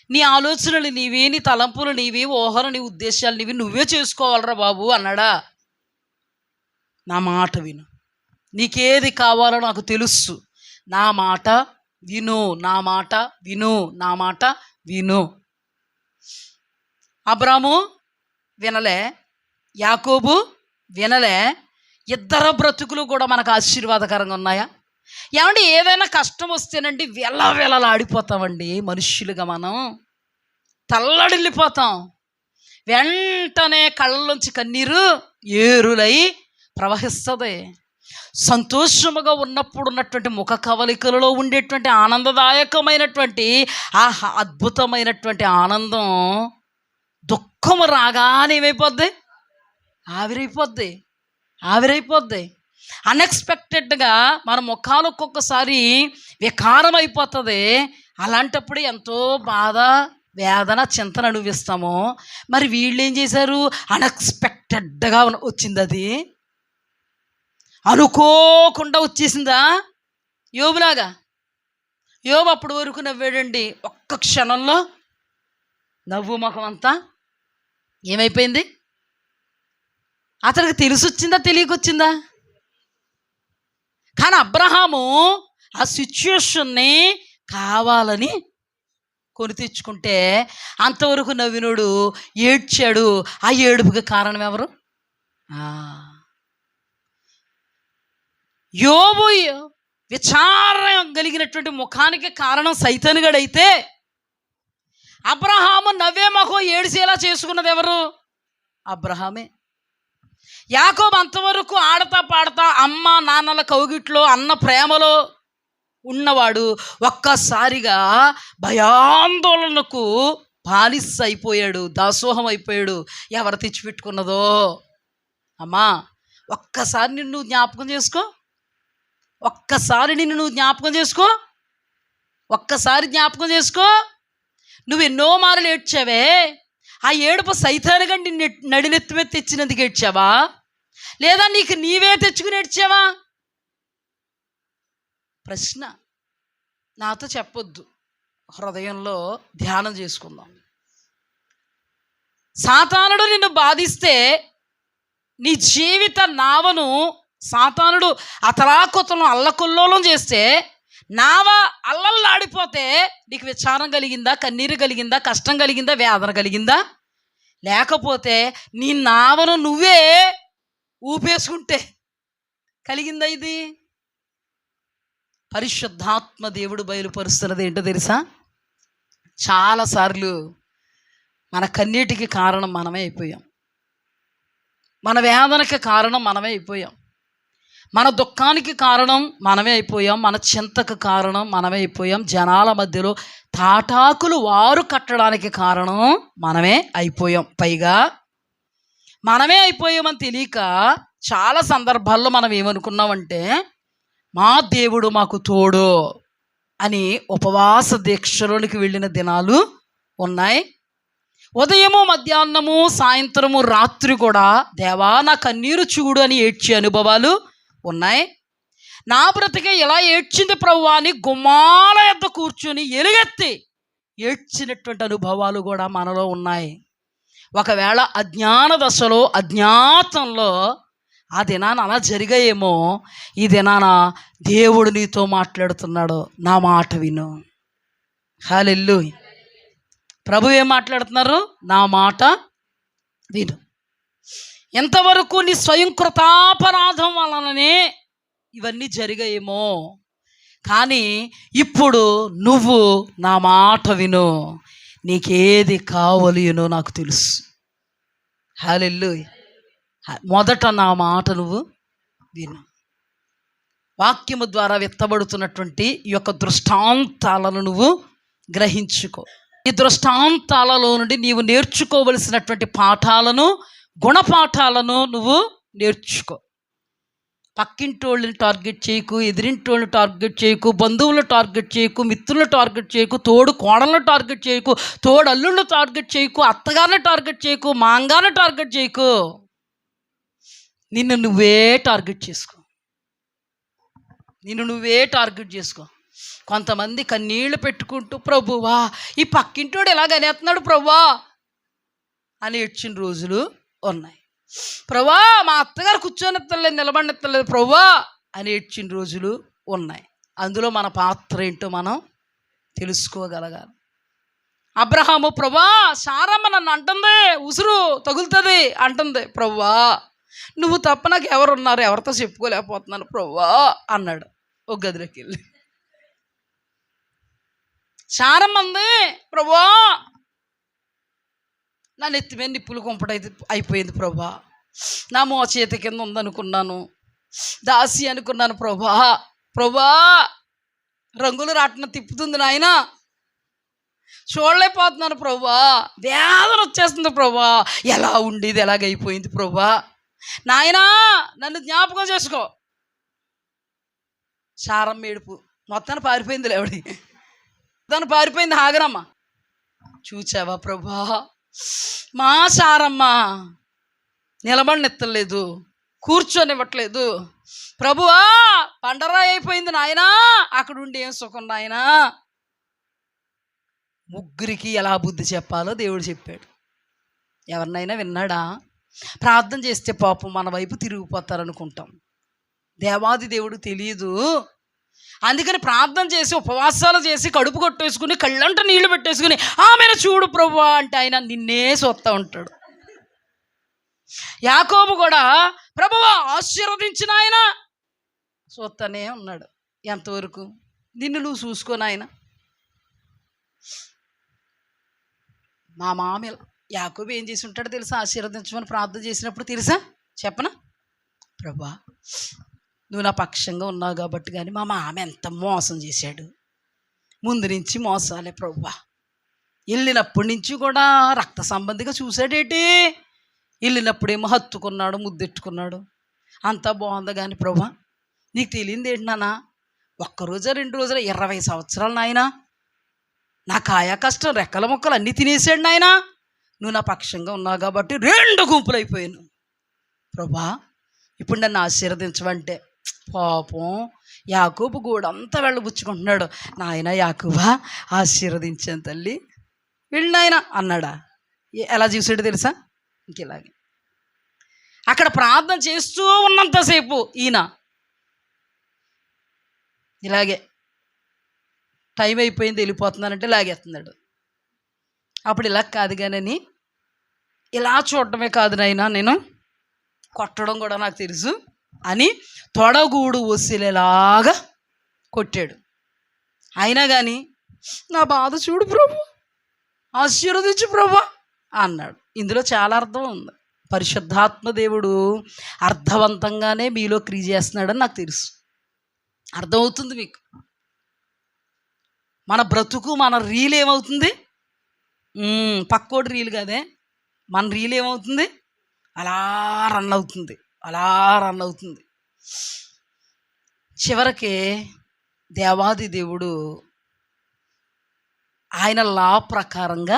నీ ఆలోచనలు నీవి, నీ తలంపులు నీవి, ఊహలు నీ ఉద్దేశాలు నీవి, నువ్వే చేసుకోవాలరా బాబు అన్నాడా? నా మాట విను, నీకేది కావాలో నాకు తెలుసు, నా మాట విను, నా మాట విను, నా మాట విను. అబ్రాము వినలే, యాకోబు వినలే. ఇద్దరు బ్రతుకులు కూడా మనకు ఆశీర్వాదకరంగా ఉన్నాయా? ఏమంటే ఏదైనా కష్టం వస్తేనండి వెలవెలలాడిపోతామండి మనుష్యులుగా. మనం తల్లడిల్లిపోతాం. వెంటనే కళ్ళలోంచి కన్నీరు ఏరులై ప్రవహిస్తుంది. సంతోషముగా ఉన్నప్పుడు ఉన్నటువంటి ముఖ కవలికలలో ఉండేటువంటి ఆనందదాయకమైనటువంటి ఆ అద్భుతమైనటువంటి ఆనందం దుఃఖము రాగానే ఏమైపోద్ది? ఆవిరైపోద్ది. అన్ఎక్స్పెక్టెడ్గా మన ముఖాలు ఒక్కొక్కసారి వికారం అయిపోతుంది. అలాంటప్పుడు ఎంతో బాధ, వేదన, చింతన అనుభవిస్తాము. మరి వీళ్ళు ఏం చేశారు? అన్ఎక్స్పెక్టెడ్గా వచ్చింది, అది అనుకోకుండా వచ్చేసిందా? యోబులాగా. యోబు అప్పటి వరకు నవ్వాడండి, ఒక్క క్షణంలో నవ్వు ముఖం అంతా ఏమైపోయింది? అతనికి తెలిసొచ్చిందా, తెలియకొచ్చిందా? కానీ అబ్రహాము ఆ సిచ్యుయేషన్ని కావాలని కొని తెచ్చుకుంటే అంతవరకు నవ్వినోడు ఏడ్చాడు. ఆ ఏడుపుకి కారణం ఎవరు? యోబు విచారం కలిగినటువంటి ముఖానికి కారణం సైతానుగాడైతే, అబ్రహాము నవ్వే ముఖం ఏడిసేలా చేసుకున్నది ఎవరు? అబ్రహామే. యాకోబు అంతవరకు ఆడతా పాడతా అమ్మ నాన్నల కౌగిట్లో అన్న ప్రేమలో ఉన్నవాడు ఒక్కసారిగా భయాందోళనకు బానిస అయిపోయాడు, దాసోహం అయిపోయాడు. ఎవరు తెచ్చిపెట్టుకున్నదో? అమ్మా, ఒక్కసారి నిన్ను జ్ఞాపకం చేసుకో, ఒక్కసారి నిన్ను నువ్వు జ్ఞాపకం చేసుకో, ఒక్కసారి జ్ఞాపకం చేసుకో. నువ్వు ఎన్నో మారులు ఏడ్చావే, ఆ ఏడుపు సైతానుగా నిన్ను నడినెత్తి మీద తెచ్చినందుకు ఏడ్చావా, లేదా నీకు నీవే తెచ్చుకుని ఏడ్చావా? ప్రశ్న నాతో చెప్పొద్దు, హృదయంలో ధ్యానం చేసుకుందాం. సాతానుడు నిన్ను బాధిస్తే నీ జీవిత నావను సాతానుడు అతలాకుతలను అల్లకొల్లోలం చేస్తే నావ అల్లల్లాడిపోతే నీకు విచారం కలిగిందా, కన్నీరు కలిగిందా, కష్టం కలిగిందా, వేదన కలిగిందా? లేకపోతే నీ నావను నువ్వే ఊపేసుకుంటే కలిగిందా? ఇది పరిశుద్ధాత్మ దేవుడు బయలుపరుస్తున్నది ఏంటో తెలుసా? చాలాసార్లు మన కన్నీటికి కారణం మనమే అయిపోయాం, మన వేదనకి కారణం మనమే అయిపోయాం, మన దుఃఖానికి కారణం మనమే అయిపోయాం, మన చింతకు కారణం మనమే అయిపోయాం, జనాల మధ్యలో తాటాకులు వారు కట్టడానికి కారణం మనమే అయిపోయాం. పైగా మనమే అయిపోయామని తెలియక చాలా సందర్భాల్లో మనం ఏమనుకున్నామంటే మా దేవుడు మాకు తోడు అని ఉపవాస దీక్షలోనికి వెళ్ళిన దినాలు ఉన్నాయి. ఉదయము, మధ్యాహ్నము, సాయంత్రము, రాత్రి కూడా దేవా నా కన్నీరు చూడు అని ఏడ్చే అనుభవాలు ఉన్నాయి. నా బ్రతికే ఇలా ఏడ్చింది ప్రభువా అని గుమ్మాల యొద్ద కూర్చొని ఎలుగెత్తి ఏడ్చినటువంటి అనుభవాలు కూడా మనలో ఉన్నాయి. ఒకవేళ అజ్ఞాన దశలో, అజ్ఞాతంలో ఆ దినాన అలా జరిగాయేమో, ఈ దినాన దేవుడు నీతో మాట్లాడుతున్నాడు. నా మాట విను. హల్లెలూయా. ప్రభు ఏం మాట్లాడుతున్నారు? నా మాట విను. ఎంతవరకు నీ స్వయం కృతాపరాధం వలననే ఇవన్నీ జరిగాయేమో, కానీ ఇప్పుడు నువ్వు నా మాట విను, నీకేది కావలినో నాకు తెలుసు. హల్లెలూయా. మొదట నా మాట నువ్వు విను. వాక్యము ద్వారా విత్తబడుతున్నటువంటి ఈ యొక్క దృష్టాంతాలను నువ్వు గ్రహించుకో. ఈ దృష్టాంతాలలో నుండి నీవు నేర్చుకోవలసినటువంటి పాఠాలను, గుణపాఠాలను నువ్వు నేర్చుకో. పక్కింటోళ్ళని టార్గెట్ చేయకు, ఎదిరింటోళ్ళని టార్గెట్ చేయకు, బంధువులను టార్గెట్ చేయకు, మిత్రులను టార్గెట్ చేయకు, తోడు కోడలను టార్గెట్ చేయకు, తోడు అల్లుళ్ళను టార్గెట్ చేయకు, అత్తగారిని టార్గెట్ చేయకు, మాంగాన్ని టార్గెట్ చేయకు. నిన్ను నువ్వే టార్గెట్ చేసుకో. నిన్ను నువ్వే టార్గెట్ చేసుకో. కొంతమంది కన్నీళ్లు పెట్టుకుంటూ ప్రభువా ఈ పక్కింటోడు ఎలాగనేస్తున్నాడు ప్రభువా అని ఏడ్చిన రోజులు ఉన్నాయి. ప్రభువా మా అత్తగారు కూర్చొనిత్తలేదు, నిలబడినెత్తలేదు ప్రభువా అని ఏడ్చిన రోజులు ఉన్నాయి. అందులో మన పాత్ర ఏంటో మనం తెలుసుకోగలగాలి. అబ్రహాము ప్రభువా సారమ్మ నన్ను అంటుంది, ఉసురు తగులుతుంది అంటుంది, ప్రభువా నువ్వు తప్ప నాకు ఎవరున్నారు, ఎవరితో చెప్పుకోలేకపోతున్నాను ప్రభువా అన్నాడు ఒక గదిలోకి వెళ్ళి. సారమ్మంది ప్రభువా నా నెత్తి మీద నిప్పులు కుంపటైతే అయిపోయింది ప్రభువా, నా మోచేత కింద ఉందనుకున్నాను, దాసి అనుకున్నాను ప్రభువా, ప్రభువా రంగులు రాట్న తిప్పుతుంది నాయన, చూడలేకపోతున్నాను ప్రభువా, వేదన వచ్చేస్తుంది ప్రభువా, ఎలా ఉండేది ఎలాగైపోయింది ప్రభువా, నాయనా నన్ను జ్ఞాపకం చేసుకో. సారమ్మ ఏడుపు మొత్తాన్ని పారిపోయింది, లేవడి తను పారిపోయింది. హాగరమ్మ చూచావా ప్రభువా మా సారమ్మ నిలబడినెత్తలేదు, కూర్చొనివ్వట్లేదు ప్రభువా, పండరాయి అయిపోయింది నాయనా, అక్కడ ఉండి ఏం సుఖం నాయనా. ముగ్గురికి ఎలా బుద్ధి చెప్పాలో దేవుడు చెప్పాడు. ఎవరినైనా విన్నాడా? ప్రార్థన చేస్తే పాపం మన వైపు తిరిగిపోతారనుకుంటాం. దేవాది దేవుడు తెలియదు, అందుకని ప్రార్థన చేసి ఉపవాసాలు చేసి కడుపు కొట్టేసుకుని కళ్ళంట నీళ్లు పెట్టేసుకుని ఆమెను చూడు ప్రభువా అంటే ఆయన నిన్నే చూస్తూ ఉంటాడు. యాకోబు కూడా ప్రభువా ఆశీర్వదించిన ఆయన చూస్తూనే ఉన్నాడు. ఎంతవరకు? నిన్ను నువ్వు చూసుకోను ఆయన. మా మామయ్య యాకోబు ఏం చేసి ఉంటాడో తెలుసా? ఆశీర్వదించమని ప్రార్థన చేసినప్పుడు తెలుసా? చెప్పనా? ప్రభువా నువ్వు నా పక్షంగా ఉన్నావు కాబట్టి, కానీ మా మామ ఎంత మోసం చేశాడు, ముందు నుంచి మోసాలే ప్రభువా, వెళ్ళినప్పటి నుంచి కూడా రక్త సంబంధిగా చూశాడేటి, వెళ్ళినప్పుడేమో హత్తుకున్నాడు, ముద్దెట్టుకున్నాడు, అంతా బాగుంది. కానీ ప్రభువా నీకు తెలియంది ఏంటి నాన్న, ఒక్కరోజా 2 రోజుల 20 సంవత్సరాలు నాయన నా కాయా కష్టం రెక్కల మొక్కలు అన్నీ తినేసాడు నాయన, నువ్వు నా పక్షంగా ఉన్నావు కాబట్టి 2 గుంపులు అయిపోయాను ప్రభువా, ఇప్పుడు నన్ను ఆశీర్వదించవంటే. పాపం యాకోబు గూడంతా వెళ్ళబుచ్చుకుంటున్నాడు. నాయన యాకోబా ఆశీర్వదించాను తల్లి, వెళ్ళినాయన అన్నాడా? ఎలా చూసాడు తెలుసా? ఇంకెలాగే అక్కడ ప్రార్థన చేస్తూ ఉన్నంతసేపు ఈయన ఇలాగే టైం అయిపోయింది వెళ్ళిపోతున్నానంటే లాగేస్తున్నాడు. అప్పుడు ఇలా కాదు కానీ ఇలా చూడటమే కాదు నాయనా, నేను కొట్టడం కూడా నాకు తెలుసు అని తొడగూడు వసిలేలాగా కొట్టాడు. అయినా కానీ నా బాధ చూడు ప్రభు, ఆశీర్వదించు ప్రభు అన్నాడు. ఇందులో చాలా అర్థం ఉంది. పరిశుద్ధాత్మ దేవుడు అర్థవంతంగానే మీలో క్రియ చేస్తున్నాడని నాకు తెలుసు. అర్థమవుతుంది మీకు. మన బ్రతుకు మన రీల్ ఏమవుతుంది? పక్కోడి రీల్ కదే, మన రీల్ ఏమవుతుంది? అలా రన్ అవుతుంది, అలా రన్ అవుతుంది. చివరికి దేవాది దేవుడు ఆయన లా ప్రకారంగా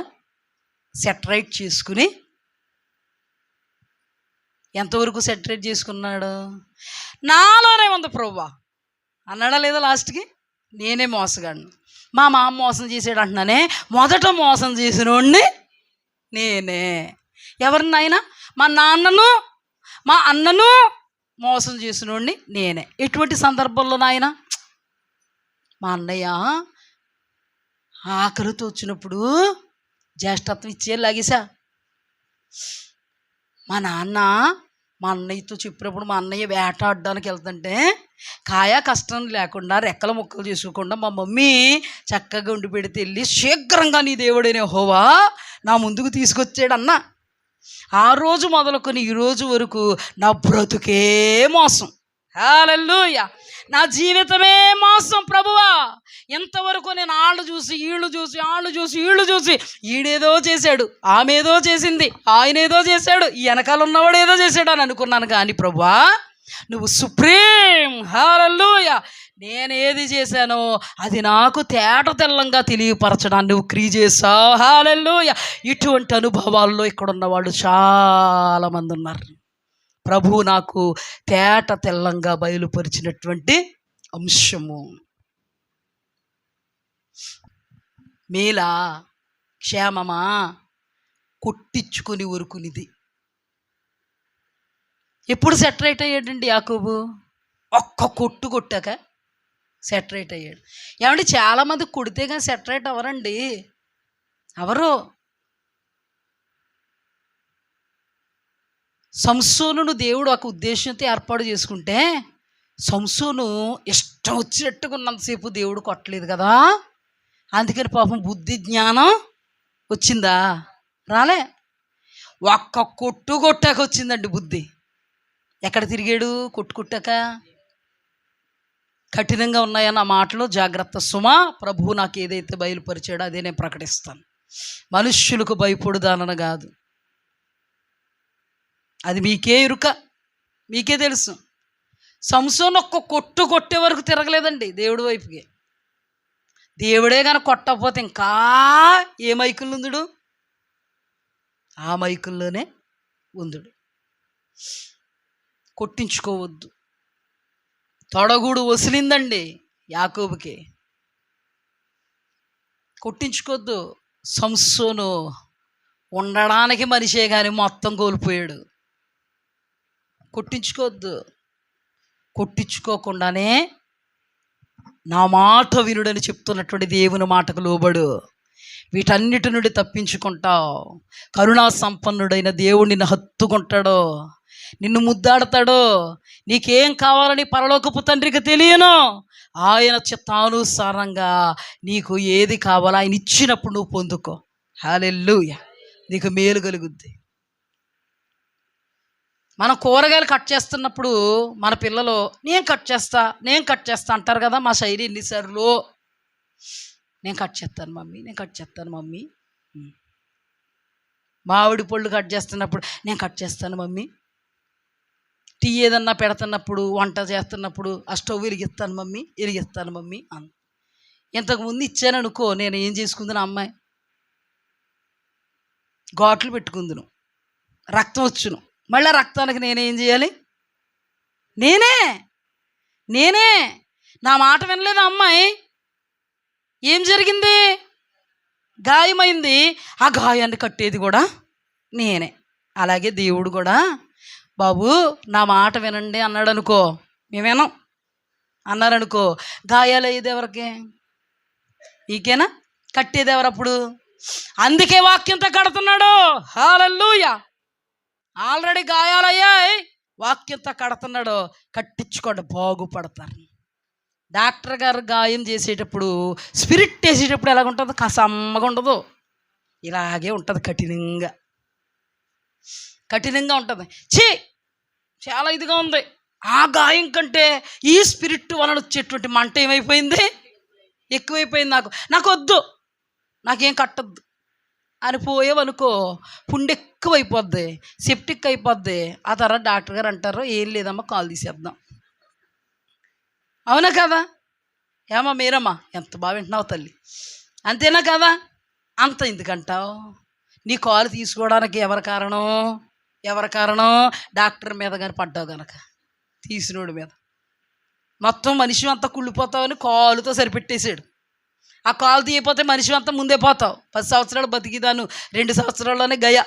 సెటరైట్ చేసుకుని, ఎంతవరకు సెటరేట్ చేసుకున్నాడు? నాలోనే ఉంది ప్రభువా అన్నాడా లేదా? లాస్ట్కి నేనే మోసగాడిని, మా మామ మోసం చేసాడు అంటున్నానే, మొదట మోసం చేసినోడిని నేనే. ఎవరిని నాయనా? మా నాన్నను మా అన్నను మోసం చేసినోడిని నేనే. ఎటువంటి సందర్భంలో నాయన? మా అన్నయ్య ఆకలితో వచ్చినప్పుడు జ్యేష్ఠత్వం ఇచ్చే లాగేశా. మా నాన్న మా అన్నయ్యతో చెప్పినప్పుడు మా అన్నయ్య వేటాడడానికి వెళ్తుంటే కాయ కష్టం లేకుండా రెక్కల ముక్కలు చేసుకోకుండా మా మమ్మీ చక్కగా ఉండి పెడితే వెళ్ళి శీఘ్రంగా నీ దేవుడైన యెహోవా నా ముందుకు తీసుకొచ్చాడన్న. ఆ రోజు మొదలుకొని ఈ రోజు వరకు నా బ్రతుకే మోసం. హల్లెలూయా. నా జీవితమే మోసం ప్రభువా. ఎంతవరకు నేను ఆళ్ళు చూసి వీళ్ళు చూసి ఈడేదో చేశాడు, ఆమె ఏదో చేసింది, ఆయన ఏదో చేశాడు, ఈ వెనకాల ఉన్నవాడు ఏదో చేశాడు అని అనుకున్నాను. కానీ ప్రభువా నువ్వు సుప్రీం. హల్లెలూయా. నేను ఏది చేశానో అది నాకు తేట తెల్లంగా తెలియపరచడానికి నువ్వు క్రియ చేశావు. హల్లెలూయా. ఇటువంటి అనుభవాల్లో ఇక్కడ ఉన్నవాళ్ళు చాలామంది ఉన్నారు. ప్రభువు నాకు తేట తెల్లంగా బయలుపరిచినటువంటి అంశము. మేలా క్షేమమా కొట్టించుకొని ఊరుకునిది. ఎప్పుడు సెటరేట్ అయ్యాడండి యాకోబు? ఒక్క కొట్టు కొట్టాక సెటరేట్ అయ్యాడు. ఏమంటే చాలామంది కొడితే కానీ సెటరేట్ అవ్వరండి. ఎవరు? సంసోనును దేవుడు ఒక ఉద్దేశంతో ఏర్పాటు చేసుకుంటే సంసోను ఇష్టం వచ్చినట్టుగా ఉన్నంతసేపు దేవుడు కొట్టలేదు కదా. అందుకని పాపం బుద్ధి జ్ఞానం వచ్చిందా? రాలే. ఒక్క కొట్టు కొట్టాక వచ్చిందండి బుద్ధి. ఎక్కడ తిరిగాడు కొట్టుకుట్టాక? కఠినంగా ఉన్నాయన్న మాటలు జాగ్రత్త సుమా. ప్రభువు నాకు ఏదైతే బయలుపరిచాడో అదే నేను ప్రకటిస్తాను. మనుష్యులకు భయపడుదానని కాదు. అది మీకే ఇరుక, మీకే తెలుసు. సంసోను ఒక్క కొట్టు కొట్టే వరకు తిరగలేదండి దేవుడి వైపుకి. దేవుడే కానీ కొట్టకపోతే ఇంకా ఏ మైకుల్లో ఉందుడు? ఆ మైకుల్లోనే ఉందుడు. కొట్టించుకోవద్దు. తొడగూడు వసిలిందండి యాకోబుకి. కొట్టించుకోవద్దు. సంసోను ఉండడానికి మనిషే కానీ మొత్తం కోల్పోయాడు. కొట్టించుకోవద్దు. కొట్టించుకోకుండానే నా మాట వినుడని చెప్తున్నటువంటి దేవుని మాటకు లోబడు. వీటన్నిటి నుండి తప్పించుకుంటావు. కరుణా సంపన్నుడైన దేవుడు నిన్ను హత్తుకుంటాడు, నిన్ను ముద్దాడతాడు. నీకేం కావాలని పరలోకపు తండ్రికి తెలియను. ఆయన చిత్తానుసారంగా నీకు ఏది కావాలో ఆయన ఇచ్చినప్పుడు నువ్వు పొందుకో. హల్లెలూయా. నీకు మేలు కలుగుద్ది. మనం కూరగాయలు కట్ చేస్తున్నప్పుడు మన పిల్లలు నేను కట్ చేస్తా అంటారు కదా. మా శైలి ఎన్నిసార్లు నేను కట్ చేస్తాను మమ్మీ. మామిడి పళ్ళు కట్ చేస్తున్నప్పుడు నేను కట్ చేస్తాను మమ్మీ. టీ ఏదన్నా పెడుతున్నప్పుడు, వంట చేస్తున్నప్పుడు ఆ స్టవ్ వెలిగిస్తాను మమ్మీ అని. ఇంతకుముందు ఇచ్చాను అనుకో, నేను ఏం చేసుకుందును? అమ్మాయి ఘాట్లు పెట్టుకుందును, రక్తం వచ్చును. మళ్ళీ రక్తానికి నేనేం చేయాలి? నేనే నా మాట వినలేదు అమ్మాయి. ఏం జరిగింది? గాయమైంది. ఆ గాయాన్ని కట్టేది కూడా నేనే. అలాగే దేవుడు కూడా బాబు నా మాట వినండి అన్నాడు అనుకో, మేము వినం అన్నారనుకో, గాయాలు అయ్యేది ఎవరికి? ఈకేనా కట్టేది ఎవరప్పుడు? అందుకే వాక్యంతో కడుతున్నాడు. హల్లెలూయా. ఆల్రెడీ గాయాలయ్యాయి, వాక్యంతో కడుతున్నాడు. కట్టించుకోండి, బాగుపడతారు. డాక్టర్ గారు గాయం చేసేటప్పుడు స్పిరిట్ వేసేటప్పుడు ఎలాగుంటుంది? కసమ్మగా ఉండదు, ఇలాగే ఉంటుంది, కఠినంగా ఉంటుంది. చాలా ఇదిగా ఉంది. ఆ గాయం కంటే ఈ స్పిరిట్ వలన వచ్చేటువంటి మంట ఏమైపోయింది? ఎక్కువైపోయింది. నాకు వద్దు, నాకేం కట్టద్దు అని పోయేవనుకో, పుండు ఎక్కువైపోద్ది, సెప్టిక్ అయిపోద్ది. ఆ తర్వాత డాక్టర్ గారు అంటారు, ఏం లేదమ్మా, కాలు తీసేద్దాం. అవునా కదా? ఏమా మీరమ్మా, ఎంత బాగా వింటున్నావు తల్లి, అంతేనా కదా? అంత ఎందుకంటావు? నీ కాలు తీసుకోవడానికి ఎవరి కారణం? డాక్టర్ మీద కానీ పడ్డావు కనుక, తీసినోడి మీద. మొత్తం మనిషి అంతా కుళ్ళిపోతావని కాలుతో సరిపెట్టేశాడు. ఆ కాలు తీయపోతే మనిషి అంతా ముందే పోతావు. 10 సంవత్సరాలు బతికిదాను, 2 సంవత్సరాల్లోనే గయ.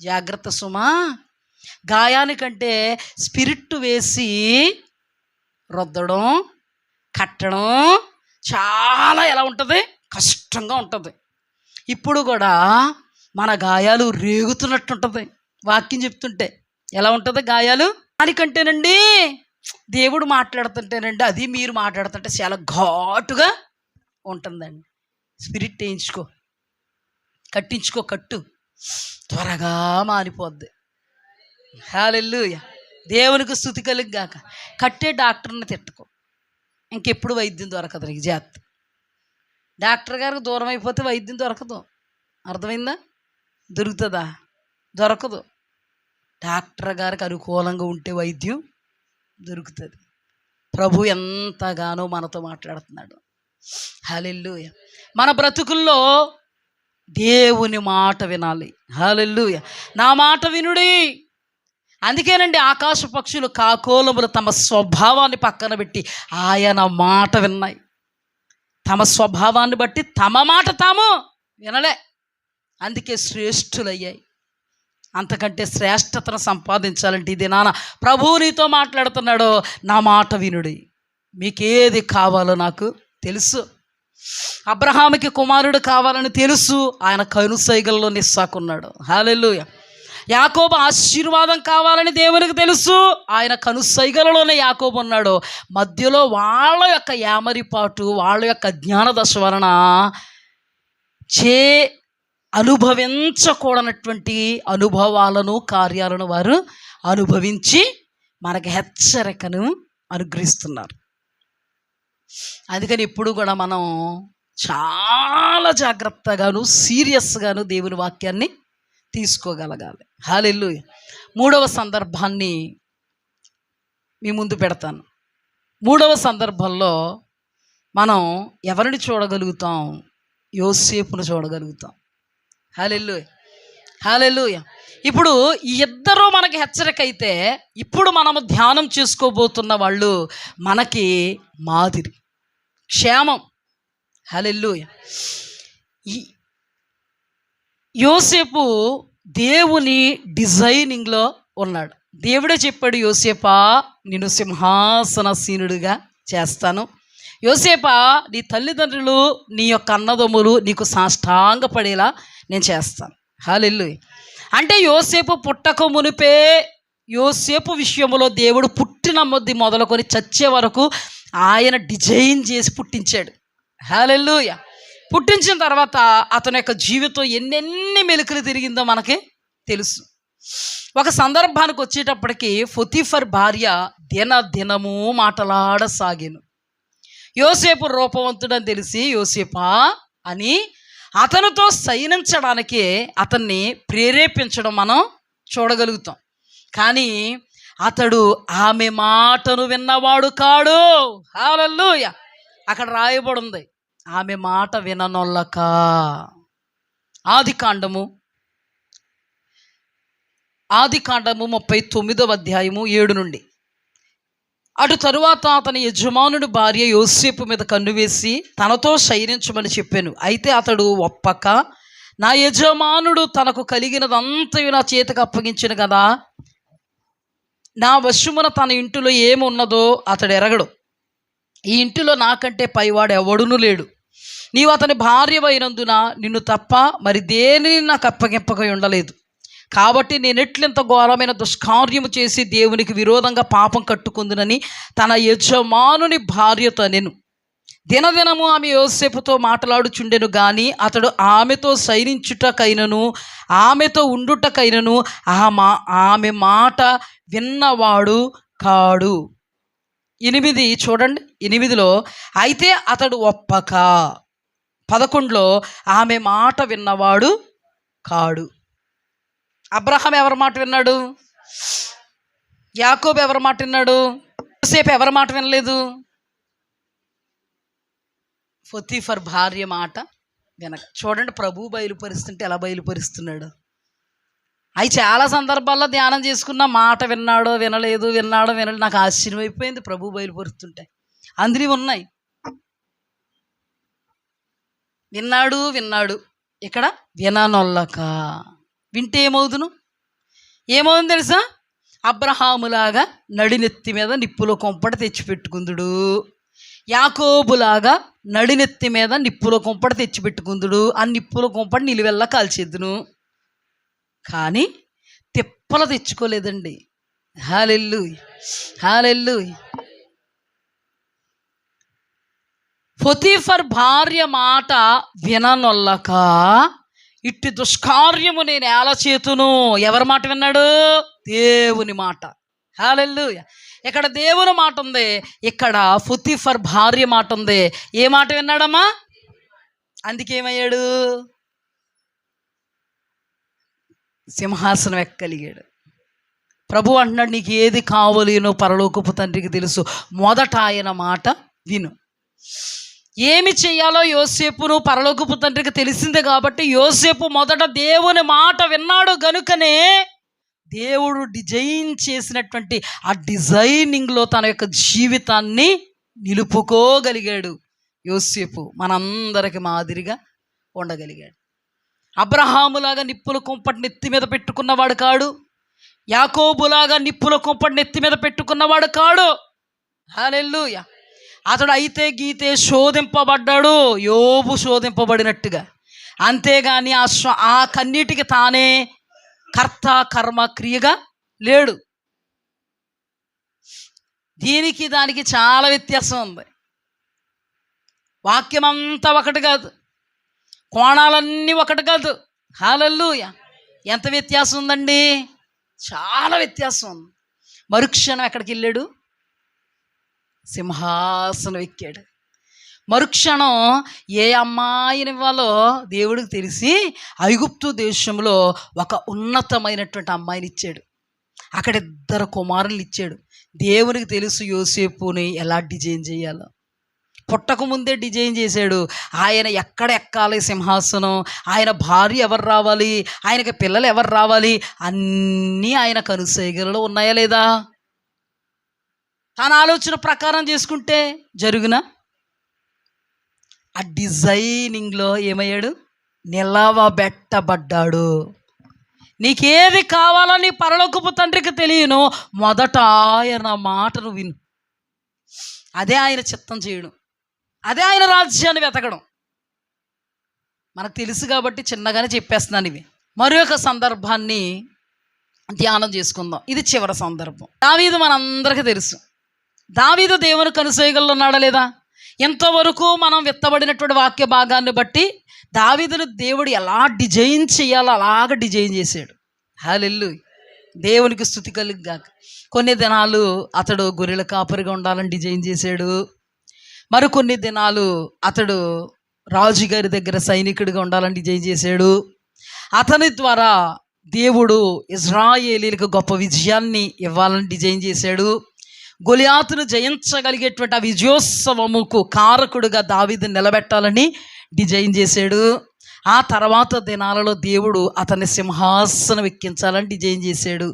జాగ్రత్త సుమా. గాయానికంటే స్పిరిట్ వేసి రుద్దడం, కట్టడం చాలా ఎలా ఉంటుంది? కష్టంగా ఉంటుంది. ఇప్పుడు కూడా మన గాయాలు రేగుతున్నట్టు ఉంటుంది. వాక్యం చెప్తుంటే ఎలా ఉంటుంది గాయాలు? దానికంటేనండి దేవుడు మాట్లాడుతుంటేనండి, అది మీరు మాట్లాడుతుంటే చాలా ఘాటుగా ఉంటుందండి. స్పిరిట్ వేయించుకో, కట్టించుకో, కట్టు, త్వరగా మారిపోద్ది. హల్లెలూయా. దేవునికి స్తుతి కలుగుగాక. కట్టే డాక్టర్ని తిట్టుకో, ఇంకెప్పుడు వైద్యం దొరకదు నీకు. జాగ్రత్త. డాక్టర్ గారికి దూరం అయిపోతే వైద్యం దొరకదు. అర్థమైందా? దొరుకుతుందా? దొరకదు. డాక్టర్ గారికి అనుకూలంగా ఉంటే వైద్యం దొరుకుతుంది. ప్రభు ఎంతగానో మనతో మాట్లాడుతున్నాడు. హల్లెలూయా. మన బ్రతుకుల్లో దేవుని మాట వినాలి. హల్లెలూయా. నా మాట వినుడి. అందుకేనండి ఆకాశ పక్షులు కాకోలములు తమ స్వభావాన్ని పక్కన పెట్టి ఆయన మాట విన్నాయి. తమ స్వభావాన్ని బట్టి తమ మాట తాము వినలే, అందుకే శ్రేష్ఠులయ్యాయి. అంతకంటే శ్రేష్టతను సంపాదించాలంటే ఇది నాన్న ప్రభువు నీతో మాట్లాడుతున్నాడు. నా మాట వినుడి. మీకేది కావాలో నాకు తెలుసు. అబ్రహాముకి కుమారుడు కావాలని తెలుసు, ఆయన కనుసైగల్లో ఇస్సాకున్నాడు. హల్లెలూయా. యాకోబు ఆశీర్వాదం కావాలని దేవునికి తెలుసు, ఆయన కనుసైగలలోనే యాకోబు ఉన్నాడు. మధ్యలో వాళ్ళ యొక్క యామరిపాటు, వాళ్ళ యొక్క జ్ఞానదశ వలన అనుభవించకూడనటువంటి అనుభవాలను, కార్యాలను వారు అనుభవించి మనకి హెచ్చరికను అనుగ్రహిస్తున్నారు. అందుకని ఇప్పుడు కూడా మనం చాలా జాగ్రత్తగాను, సీరియస్గాను దేవుని వాక్యాన్ని తీసుకోగలగాలి. హల్లెలూయా. 3వ సందర్భాన్ని మీ ముందు పెడతాను. 3వ సందర్భంలో మనం ఎవరిని చూడగలుగుతాం? యోసేపును చూడగలుగుతాం. హల్లెలూయా. హల్లెలూయా. ఇప్పుడు ఈ ఇద్దరు మనకి హెచ్చరిక అయితే, ఇప్పుడు మనము ధ్యానం చేసుకోబోతున్న వాళ్ళు మనకి మాదిరి, క్షేమం. హల్లెలూయా. యోసేపు దేవుని డిజైనింగ్లో ఉన్నాడు. దేవుడే చెప్పాడు, యోసేపా నిన్ను సింహాసనసీనుడిగా చేస్తాను. యోసేపా నీ తల్లిదండ్రులు, నీ యొక్క అన్నదమ్ములు నీకు సాష్టాంగపడేలా నేను చేస్తాను. హల్లెలూయా. అంటే యోసేపు పుట్టక మునిపే, యోసేపు విషయంలో దేవుడు పుట్టిన మొదలుకొని చచ్చే వరకు ఆయన డిజైన్ చేసి పుట్టించాడు. హల్లెలూయా. పుట్టించిన తర్వాత అతని యొక్క జీవితం ఎన్నెన్ని మెలుకులు తిరిగిందో మనకి తెలుసు. ఒక సందర్భానికి వచ్చేటప్పటికి పొతీఫర్ భార్య దినము మాటలాడసాగాను. యోసేపు రూపవంతుడని తెలిసి యోసేపా అని అతనితో శయనించడానికి అతన్ని ప్రేరేపించడం మనం చూడగలుగుతాం. కానీ అతడు ఆమె మాటను విన్నవాడు కాడు. హల్లెలూయా. అక్కడ రాయబడి ఉంది, ఆమె మాట విననొల్లక. ఆదికాండము 39వ అధ్యాయము 7 నుండి. అటు తరువాత అతని యజమానుడి భార్య యోసేపు మీద కన్ను వేసి తనతో శయనించమని చెప్పాను. అయితే అతడు ఒప్పక నా యజమానుడు తనకు కలిగినదంతయు నా చేతికి అప్పగించిన కదా, నా వశమున తన ఇంటిలో ఏమున్నదో అతడు ఎరగడు. ఈ ఇంటిలో నాకంటే పైవాడు ఎవడునూ లేడు. నీవు అతని భార్యవైనందున నిన్ను తప్ప మరి దేనిని నాకు అప్పగింపక ఉండలేదు. కాబట్టి నేనెట్లింత ఘోరమైన దుష్కార్యము చేసి దేవునికి విరోధంగా పాపం కట్టుకుందునని తన యజమానుని భార్యతో నేను. దినదినము ఆమె యోసేపుతో మాట్లాడుచుండెను గాని అతడు ఆమెతో శయనించుటకైనను ఆమెతో ఉండుటకైనను ఆమె మాట విన్నవాడు కాడు. 8 చూడండి, 8లో అయితే అతడు ఒప్పక. 11లో ఆమె మాట విన్నవాడు కాడు. అబ్రహాం ఎవరి మాట విన్నాడు? యాకోబు ఎవరి మాట విన్నాడు? యోసేపు ఎవరి మాట వినలేదు? పొతీఫర్ భార్య మాట వినక. చూడండి ప్రభు బయలుపరుస్తుంటే ఎలా బయలుపరుస్తున్నాడు. అవి చాలా సందర్భాల్లో ధ్యానం చేసుకున్న మాట విన్నాడో వినలేదు, విన్నాడో వినలేదు. నాకు ఆశ్చర్యం అయిపోయింది ప్రభు బయలుపరుస్తుంటే. అందరి ఉన్నాయి. విన్నాడు ఇక్కడ విననొల్లక. వింటే ఏమవుతుంది తెలుసా? అబ్రహాములాగా నడినెత్తి మీద నిప్పులో కొంపట తెచ్చిపెట్టుకుందుడు. యాకోబులాగా నడినెత్తి మీద నిప్పులో కొంపట తెచ్చిపెట్టుకుందుడు. ఆ నిప్పులో కొంపట నిలువెల్లా కాల్చేద్దును. కానీ తిప్పలు తెచ్చుకోలేదండి. హల్లెలూయా. పొతీఫర్ భార్య మాట విననొల్లక ఇట్టి దుష్కార్యము నేను ఎలా చేతును. ఎవరి మాట విన్నాడు? దేవుని మాట. హల్లెలూయా. ఇక్కడ దేవుని మాట ఉంది, ఇక్కడ పొతీఫర్ భార్య మాట ఉంది. ఏ మాట విన్నాడమ్మా? అందుకేమయ్యాడు? సింహాసనం ఎక్కగలిగాడు. ప్రభు అంటున్నాడు, నీకు ఏది కావలేనో పరలోకపు తండ్రికి తెలుసు, మొదట ఆయన మాట విను. ఏమి చెయ్యాలో యోసేపును పరలోకపు తండ్రికి తెలిసిందే కాబట్టి యోసేపు మొదట దేవుని మాట విన్నాడు. గనుకనే దేవుడు డిజైన్ చేసినటువంటి ఆ డిజైనింగ్లో తన యొక్క జీవితాన్ని నిలుపుకోగలిగాడు. యోసేపు మనందరికి మాదిరిగా ఉండగలిగాడు. అబ్రహాములాగా నిప్పుల కుంపటి నెత్తి మీద పెట్టుకున్నవాడు కాడు. యాకోబులాగా నిప్పుల కుంపటి నెత్తి మీద పెట్టుకున్నవాడు కాడు. హల్లెలూయా. అతడు అయితే గీతే శోధింపబడ్డాడు, యోబు శోధింపబడినట్టుగా. అంతేగాని ఆ కన్నీటికి తానే కర్త కర్మ క్రియగా లేడు. దీనికి దానికి చాలా వ్యత్యాసం ఉంది. వాక్యం అంతా ఒకటి కాదు, కోణాలన్నీ ఒకటి కాదు. హల్లెలూయా. ఎంత వ్యత్యాసం ఉందండి? చాలా వ్యత్యాసం ఉంది. మరుక్షణం ఎక్కడికి వెళ్ళాడు? సింహాసనం ఎక్కాడు. మరుక్షణం ఏ అమ్మాయిని ఇవ్వాలో దేవుడికి తెలిసి ఐగుప్తు దేశంలో ఒక ఉన్నతమైనటువంటి అమ్మాయిని ఇచ్చాడు. అక్కడ 2 కుమారులు ఇచ్చాడు. దేవునికి తెలుసు యోసేపుని ఎలా డిజైన్ చేయాలో. పుట్టక ముందే డిజైన్ చేశాడు. ఆయన ఎక్కడ ఎక్కాలి సింహాసనం, ఆయన భార్య ఎవరు రావాలి, ఆయనకి పిల్లలు ఎవరు రావాలి, అన్నీ ఆయన కనుసైగలలో ఉన్నాయా లేదా? తన ఆలోచన ప్రకారం చేసుకుంటే జరుగునా? ఆ డిజైనింగ్లో ఏమయ్యాడు? నిలవబెట్టబడ్డాడు. నీకేది కావాలని పరలోకపు తండ్రికి తెలియను, మొదట ఆయన మాటను విను. అదే ఆయన చిత్తం చేయడం, అదే ఆయన రాజ్యాన్ని వెతకడం. మనకు తెలుసు కాబట్టి చిన్నగానే చెప్పేస్తున్నాను ఇవి. మరొక సందర్భాన్ని ధ్యానం చేసుకుందాం. ఇది చివరి సందర్భం. దావీదు మనందరికీ తెలుసు. దావీదు దేవుని కనుసైగల్లో ఉన్నాడా లేదా? ఎంతవరకు మనం విత్తబడినటువంటి వాక్య భాగాన్ని బట్టి దావీదును దేవుడు ఎలా డిజైన్ చేయాలో అలాగ డిజైన్ చేశాడు. హల్లెలూయా. దేవునికి స్తుతి కలుగుగాక. కొన్ని దినాలు అతడు గొర్రెల కాపరిగా ఉండాలని డిజైన్ చేశాడు. మరికొన్ని దినాలు అతడు రాజుగారి దగ్గర సైనికుడిగా ఉండాలని డిజైన్ చేశాడు. అతని ద్వారా దేవుడు ఇజ్రాయేలీలకు గొప్ప విజయాన్ని ఇవ్వాలని డిజైన్ చేశాడు. గొలియాతును జయించగలిగేటువంటి ఆ విజయోత్సవముకు కారకుడుగా దావీదుని నిలబెట్టాలని డిజైన్ చేశాడు. ఆ తర్వాత దినాలలో దేవుడు అతన్ని సింహాసనం ఎక్కించాలని డిజైన్ చేశాడు.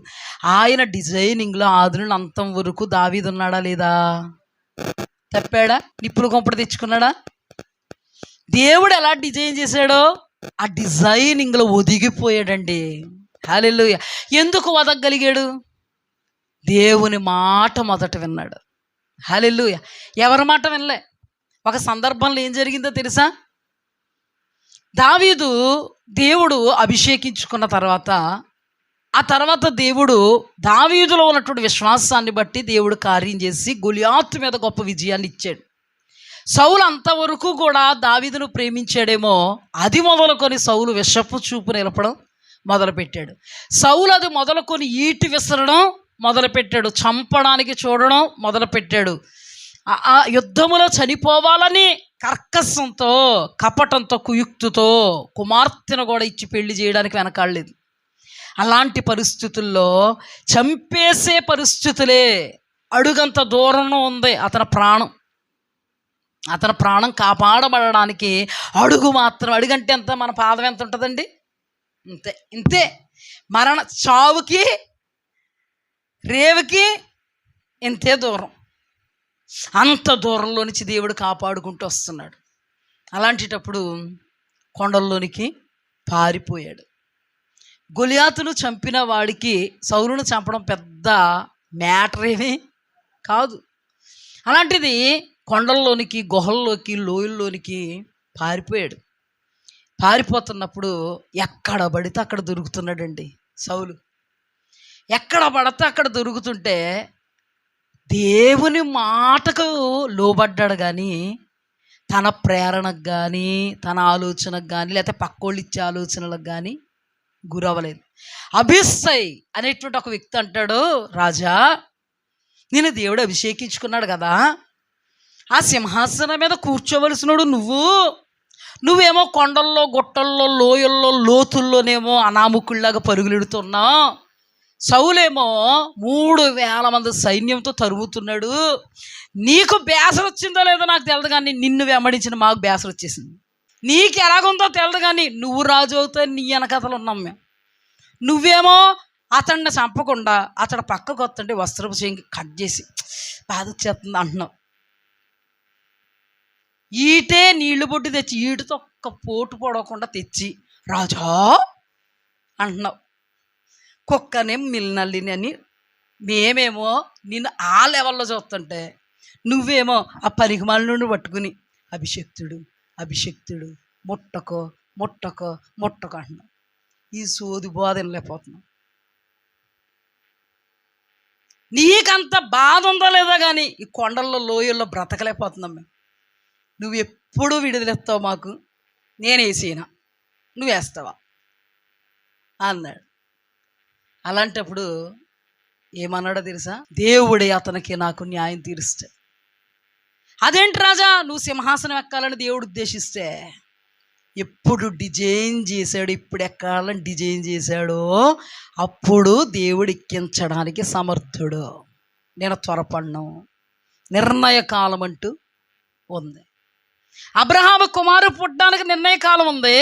ఆయన డిజైనింగ్లో ఆదిన అంతం వరకు దావీదు ఉన్నాడా లేదా? తప్పాడా? నిప్పులు కొంపడు తెచ్చుకున్నాడా? దేవుడు ఎలా డిజైన్ చేశాడో ఆ డిజైనింగ్లో ఒదిగిపోయాడండి. హల్లెలూయా. ఎందుకు వదగలిగాడు? దేవుని మాట మొదట విన్నాడు. హల్లెలూయా. ఎవరి మాట వినలే. ఒక సందర్భంలో ఏం జరిగిందో తెలుసా? దావీదు దేవుడు అభిషేకించుకున్న తర్వాత, ఆ తర్వాత దేవుడు దావీదులో ఉన్నటువంటి విశ్వాసాన్ని బట్టి దేవుడు కార్యం చేసి గొలియాతు మీద గొప్ప విజయాన్ని ఇచ్చాడు. సౌలు అంతవరకు కూడా దావీదును ప్రేమించాడేమో, అది మొదలుకొని సౌలు విషపు చూపు నిలపడం మొదలుపెట్టాడు. సౌలు అది మొదలుకొని ఈటి విసరడం మొదలుపెట్టాడు, చంపడానికి చూడడం మొదలుపెట్టాడు. ఆ యుద్ధములో చనిపోవాలని కర్కశంతో, కపటంతో, కుయుక్తుతో కుమార్తెను కూడా ఇచ్చి పెళ్లి చేయడానికి వెనకాడలేదు. అలాంటి పరిస్థితుల్లో చంపేసే పరిస్థితులే, అడుగంత దూరంలో ఉంది అతని ప్రాణం కాపాడబడడానికి అడుగంటే ఎంత, మన పాదం ఎంత ఉంటుందండి? ఇంతే. మరణ చావుకి రేవుకి ఇంతే దూరం. అంత దూరంలో నుంచి దేవుడు కాపాడుకుంటూ వస్తున్నాడు. అలాంటిటప్పుడు కొండల్లోనికి పారిపోయాడు. గొలియాతును చంపిన వాడికి సౌలును చంపడం పెద్ద మ్యాటర్ ఏమీ కాదు. అలాంటిది కొండల్లోనికి, గుహల్లోకి, లోయల్లోనికి పారిపోయాడు. పారిపోతున్నప్పుడు ఎక్కడ పడితే అక్కడ దొరుకుతున్నాడండి సౌలు. ఎక్కడ పడితే అక్కడ దొరుకుతుంటే దేవుని మాటకు లోబడ్డాడు, కానీ తన ప్రేరణకు కానీ, తన ఆలోచనకు కానీ, లేకపోతే పక్కోళ్ళు ఇచ్చే ఆలోచనలకు కానీ గురవ్వలేదు. అభిషై అనేటువంటి ఒక వ్యక్తి అంటాడు, రాజా, నేను దేవుడు అభిషేకించుకున్నాడు కదా, ఆ సింహాసనం మీద కూర్చోవలసినోడు నువ్వేమో కొండల్లో, గుట్టల్లో, లోయల్లో, లోతుల్లోనేమో అనాముకుల్లాగా పరుగులెడుతున్నావు. సౌలేమో 3000 మంది సైన్యంతో తరుగుతున్నాడు. నీకు బేసర వచ్చిందో లేదో నాకు తెలియదు, కానీ నిన్ను వెంబడించిన మాకు బేసర వచ్చేసింది. నీకు ఎలాగుందో తెలియదు, కానీ నువ్వు రాజు అవుతావు, నీ వెనకథలు ఉన్నాం మేము. నువ్వేమో అతన్ని చంపకుండా అతడు పక్కకు వస్తుంటే వస్త్రపు చేయి కట్ చేసి బాధ వచ్చేస్తుంది అంటున్నావు. ఈటే నీళ్లు బొట్టి తెచ్చి ఈటుతో ఒక్క పోటు పొడవకుండా తెచ్చి రాజా అంటున్నావు. కుక్కనే మిల్నల్లిని అని మేమేమో నిన్ను ఆ లెవెల్లో చూస్తుంటే, నువ్వేమో ఆ పరిగమాల నుండి పట్టుకుని అభిషక్తుడు ముట్టకో అంటున్నావు. ఈ సోది బాధ వినలేకపోతున్నావు. నీకంత బాధ ఉందో లేదో కానీ ఈ కొండల్లో, లోయల్లో బ్రతకలేకపోతున్నాం మేము. నువ్వు ఎప్పుడు విడుదలెస్తావు మాకు? నేనేసేనా, నువ్వేస్తావా అన్నాడు. అలాంటప్పుడు ఏమన్నాడో తెలుసా? దేవుడే అతనికి నాకు న్యాయం తీరుస్తాడు. అదేంటి రాజా, నువ్వు సింహాసనం ఎక్కాలని దేవుడు ఉద్దేశిస్తే ఎప్పుడు డిజైన్ చేశాడు, ఇప్పుడు ఎక్కాలని డిజైన్ చేశాడో అప్పుడు దేవుడు ఎక్కించడానికి సమర్థుడు. నేను త్వరపడను. నిర్ణయ కాలం అంటూ ఉంది. అబ్రహాము కుమారు పుట్టడానికి నిర్ణయ కాలం ఉంది.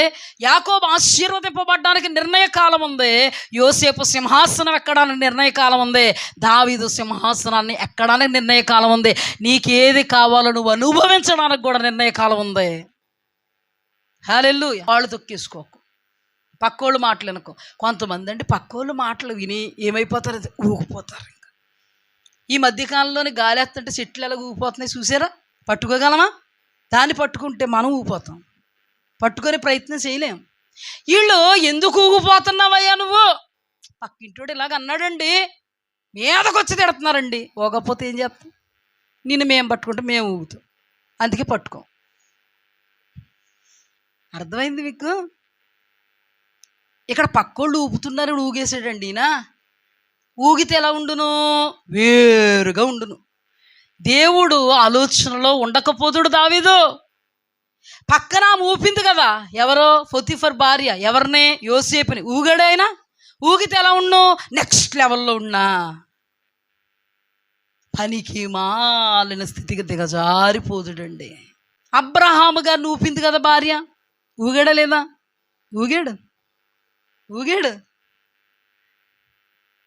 యాకోబు ఆశీర్వదింపబడ్డానికి నిర్ణయ కాలం ఉంది. యోసేపు సింహాసనం ఎక్కడానికి నిర్ణయ కాలం ఉంది. దావీదు సింహాసనాన్ని ఎక్కడానికి నిర్ణయ కాలం ఉంది. నీకేది కావాలో నువ్వు అనుభవించడానికి కూడా నిర్ణయ కాలం ఉంది. హల్లెలూయా. వాళ్ళు తొక్కేసుకోకు, పక్కోళ్ళు మాటలు వినకు. కొంతమంది అంటే పక్కోళ్ళు మాటలు విని ఏమైపోతారు, ఊగిపోతారు. ఇంకా ఈ మధ్యకాలంలోని గాలి ఎత్తుంటే చెట్లు ఎలా ఊగిపోతున్నాయి చూసారా? పట్టుకోగలమా? దాన్ని పట్టుకుంటే మనం ఊగిపోతాం, పట్టుకునే ప్రయత్నం చేయలేం. వీళ్ళు ఎందుకు ఊగిపోతున్నావయ్యా నువ్వు? పక్కింటోడు ఇలాగ అన్నాడండి, మీదకొచ్చి తిడుతున్నారండి. ఊగకపోతే ఏం చేస్తాం? నిన్ను మేము పట్టుకుంటే మేము ఊగుతాం, అందుకే పట్టుకోం. అర్థమైంది మీకు? ఇక్కడ పక్కోళ్ళు ఊపుతున్నారు, ఊగేసాడండి ఈయన. ఊగితే ఎలా ఉండును? వేరుగా ఉండును. దేవుడు ఆలోచనలో ఉండకపోతుడు దావీదు. పక్కన ఊపింది కదా, ఎవరో పొతిఫర్ భార్య, ఎవరినే? యోసేపుని. ఊగాడు ఆయన. ఊగితే ఎలా ఉండు? నెక్స్ట్ లెవెల్లో ఉన్నా పనికి మాలిన స్థితికి దిగజారిపోతుడండి. అబ్రహాము గారిని ఊపింది కదా భార్య, ఊగాడా లేదా? ఊగాడు.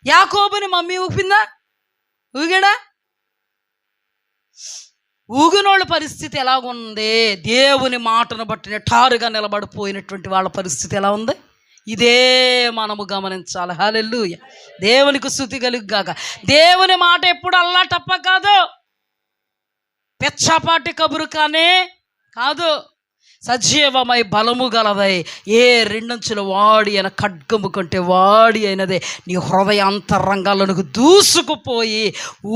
యాకోబుని మమ్మీ ఊపిందా? ఊగాడా? ఊగినోళ్ళ పరిస్థితి ఎలా ఉంది? దేవుని మాటను బట్టి నిఠారుగా నిలబడిపోయినటువంటి వాళ్ళ పరిస్థితి ఎలా ఉంది? ఇదే మనము గమనించాలి. హల్లెలూయా, దేవునికి స్తుతి కలుగుగాక. దేవుని మాట ఎప్పుడు అల్లా తప్ప కాదు, పెచ్చపాటి కబురు కానే కాదు, సజీవమై బలము గలదై ఏ రెండంచుల వాడి అయిన ఖడ్గము కంటే వాడి అయినదే నీ హృదయాంతరంగాలకు దూసుకుపోయి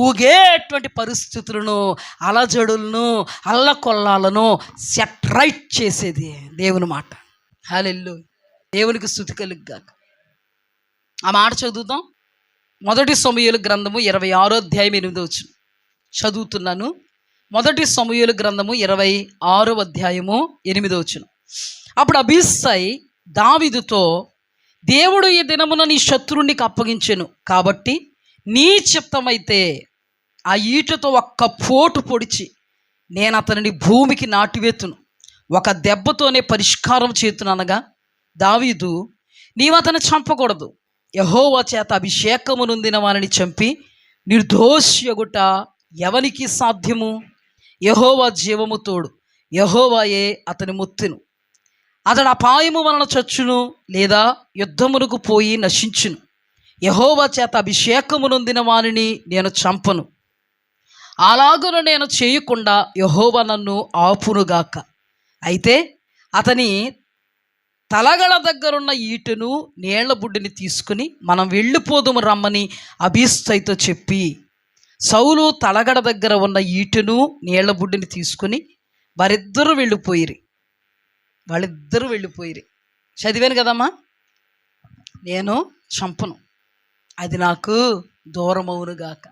ఊగేటువంటి పరిస్థితులను, అలజడులను, అల్లకొల్లాలను సెట్ రైట్ చేసేది దేవుని మాట. హల్లెలూయా, దేవునికి స్తుతి కలుగుగాక. ఆ మాట చదువుదాం. 1 సమూయేలు గ్రంథము 26వ అధ్యాయం 8వ వచనం చదువుతున్నాను. 1 సమూయేలు గ్రంథము 26వ అధ్యాయము 8వ వచనం. అప్పుడు అబీసై దావీదుతో, దేవుడు ఈ దినమున నీ శత్రువునికి అప్పగించెను కాబట్టి నీ చిత్తమైతే ఆ ఈటతో ఒక్క పోటు పొడిచి నేను అతనిని భూమికి నాటివేతును, ఒక దెబ్బతోనే పరిష్కారం చేతును అనగా, దావీదు, నీవు అతను చంపకూడదు, యెహోవా చేత అభిషేకము నొందిన వారిని చంపి నిర్దోషియగుట ఎవనికి సాధ్యము? యెహోవా జీవము తోడు, యెహోవాయే అతని మొత్తును. అతడు అపాయము వలన చచ్చును, లేదా యుద్ధమునకు పోయి నశించును. యెహోవా చేత అభిషేకము నొందిన వారిని నేను చంపను. అలాగున నేను చేయకుండా యెహోవా నన్ను ఆపునుగాక. అయితే అతని తలగడ దగ్గరున్న ఈటెను, నీళ్ల బుడ్డిని తీసుకుని మనం వెళ్ళిపోదుము రమ్మని అబీసైతో చెప్పి, సౌలు తలగడ దగ్గర ఉన్న ఈటెను, నీళ్ల బుడ్డిని తీసుకుని వాళ్ళిద్దరూ వెళ్ళిపోయిరి. చదివాను కదమ్మా, నేను చంపను, అది నాకు దూరమవునుగాక.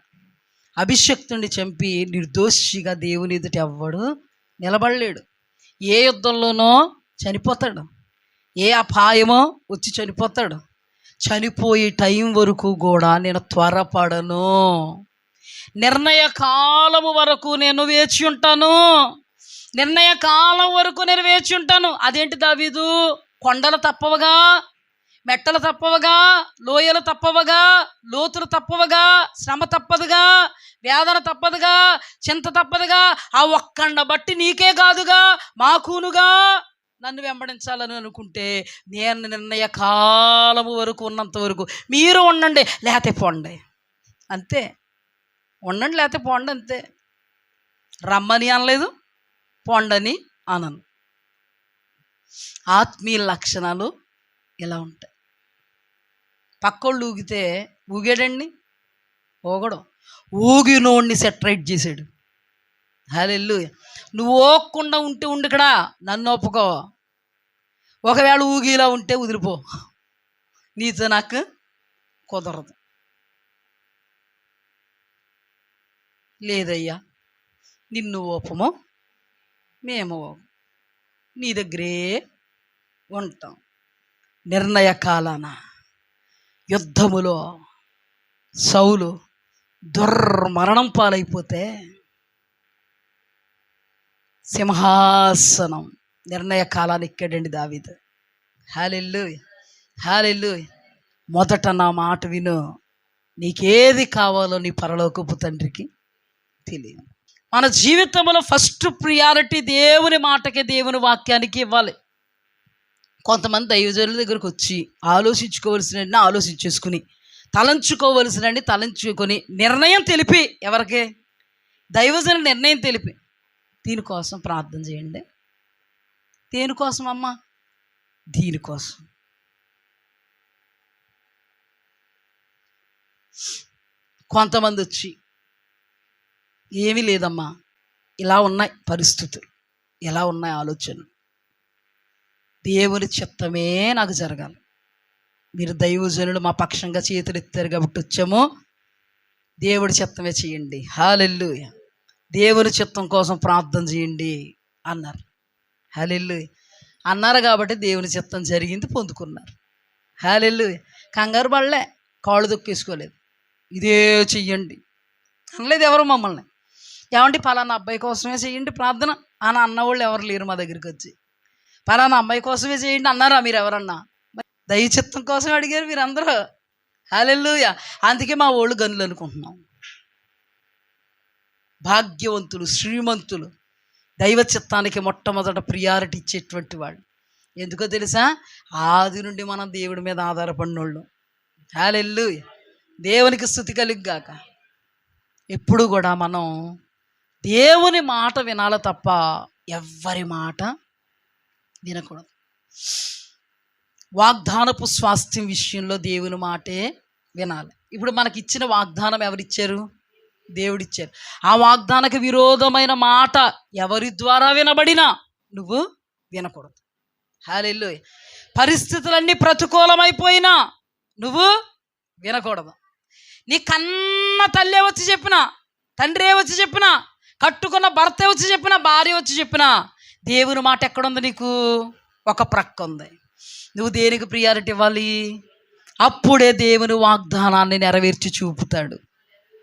అభిషక్తుడిని చంపి నిర్దోషిగా దేవుని ఎదుట ఎవ్వడు నిలబడలేడు. ఏ యుద్ధంలోనో చనిపోతాడు, ఏ అపాయమో వచ్చి చనిపోతాడు. చనిపోయే టైం వరకు కూడా నేను త్వరపడను, నిర్ణయ కాలము వరకు నేను వేచి ఉంటాను, నిర్ణయ కాలం వరకు నేను వేచి ఉంటాను. అదేంటి దావీదు? కొండలు తప్పవగా, మెట్టలు తప్పవగా, లోయలు తప్పవగా, లోతులు తప్పవగా, శ్రమ తప్పదుగా, వేదన తప్పదుగా, చింత తప్పదుగా, ఆ ఒక్కడిని బట్టి నీకే కాదుగా మాకునుగా నన్ను వెంబడించాలని అనుకుంటే నేను నిర్ణయ కాలము వరకు ఉన్నంత వరకు మీరు ఉండండి, లేకపోతే పోండి, అంతే. ఉండండి లేకపోతే పోండి, అంతే. రమ్మని అనలేదు, పోండని అనను. ఆత్మీయ లక్షణాలు ఇలా ఉంటాయి. పక్కోళ్ళు ఊగితే ఊగాడండి, ఊగడం, ఊగినోడిని సెటరేట్ చేశాడు. హల్లెలూయా. నువ్వు ఓగకుండా ఉంటే ఇక్కడ నన్ను ఒప్పుకో, ఒకవేళ ఊగిలా ఉంటే వదిలిపో, నీతో నాకు కుదరదు. లేదయ్యా, నిన్ను ఓపము, మేము నీ దగ్గరే ఉంటాం. నిర్ణయ కాలాన యుద్ధములో సౌలు దుర్మరణం పాలైపోతే సింహాసనం నిర్ణయ కాలాన్ని ఎక్కాడండి దావీదు. హల్లెలూయా, హల్లెలూయా. మొదట నా మాట విను, నీకేది కావాలో నీ పరలోకపు తండ్రికి తెలియదు. మన జీవితంలో ఫస్ట్ ప్రియారిటీ దేవుని మాటకి, దేవుని వాక్యానికి ఇవ్వాలి. కొంతమంది దైవజనుల దగ్గరకు వచ్చి ఆలోచించుకోవలసిన ఆలోచించేసుకుని, తలంచుకోవలసినండి తలంచుకొని నిర్ణయం తెలిపి, ఎవరికి? దైవజనుల నిర్ణయం తెలిపి, దీనికోసం ప్రార్థన చేయండి. దేనికోసం అమ్మా? దీనికోసం. కొంతమంది వచ్చి, ఏమీ లేదమ్మా, ఇలా ఉన్నాయి పరిస్థితులు, ఎలా ఉన్నాయి ఆలోచనలు, దేవుని చిత్తమే నాకు జరగాలి, మీరు దైవజనులు మా పక్షంగా చేతులు ఎత్తారు కాబట్టి వచ్చాము, దేవుడి చిత్తమే చేయండి. హల్లెలూయా, దేవుని చిత్తం కోసం ప్రార్థన చేయండి అన్నారు. హల్లెలూయా అన్నారు కాబట్టి దేవుని చిత్తం జరిగింది, పొందుకున్నారు. హల్లెలూయా. కంగారు పడలే, కాళ్ళు దొక్కేసుకోలేదు, ఇదే చెయ్యండి అనలేదు ఎవరు మమ్మల్ని. ఏమంటే పలానా అబ్బాయి కోసమే చేయండి ప్రార్థన అని అన్నవాళ్ళు ఎవరు లేరు మా దగ్గరికి వచ్చి. పలానా అమ్మాయి కోసమే చేయండి అన్నారా మీరు ఎవరన్నా? దైవ చిత్తం కోసం అడిగారు మీరందరూ. హల్లెలూయా. అందుకే మా వాళ్ళు గనులు అనుకుంటున్నాం. భాగ్యవంతులు, శ్రీమంతులు, దైవ చిత్తానికి మొట్టమొదట ప్రియారిటీ ఇచ్చేటువంటి వాళ్ళు. ఎందుకో తెలుసా? ఆది నుండి మనం దేవుడి మీద ఆధారపడినోళ్ళు. హల్లెలూయా, దేవునికి స్తుతి కలుగుగాక. ఎప్పుడు కూడా మనం దేవుని మాట వినాలి తప్ప ఎవ్వరి మాట వినకూడదు. వాగ్దానపు స్వాస్థ్యం విషయంలో దేవుని మాటే వినాలి. ఇప్పుడు మనకి ఇచ్చిన వాగ్దానం ఎవరిచ్చారు? దేవుడిచ్చారు. ఆ వాగ్దానకు విరోధమైన మాట ఎవరి ద్వారా వినబడినా నువ్వు వినకూడదు. హల్లెలూయా. పరిస్థితులన్నీ ప్రతికూలమైపోయినా నువ్వు వినకూడదు. నీ కన్న తల్లే వచ్చి చెప్పినా, తండ్రే వచ్చి చెప్పినా, కట్టుకున్న భర్తే వచ్చి చెప్పినా, భార్య వచ్చి చెప్పినా, దేవుని మాట ఎక్కడుంది? నీకు ఒక ప్రక్క ఉంది. నువ్వు దేనికి ప్రియారిటీ ఇవ్వాలి? అప్పుడే దేవుని వాగ్దానాన్ని నెరవేర్చి చూపుతాడు.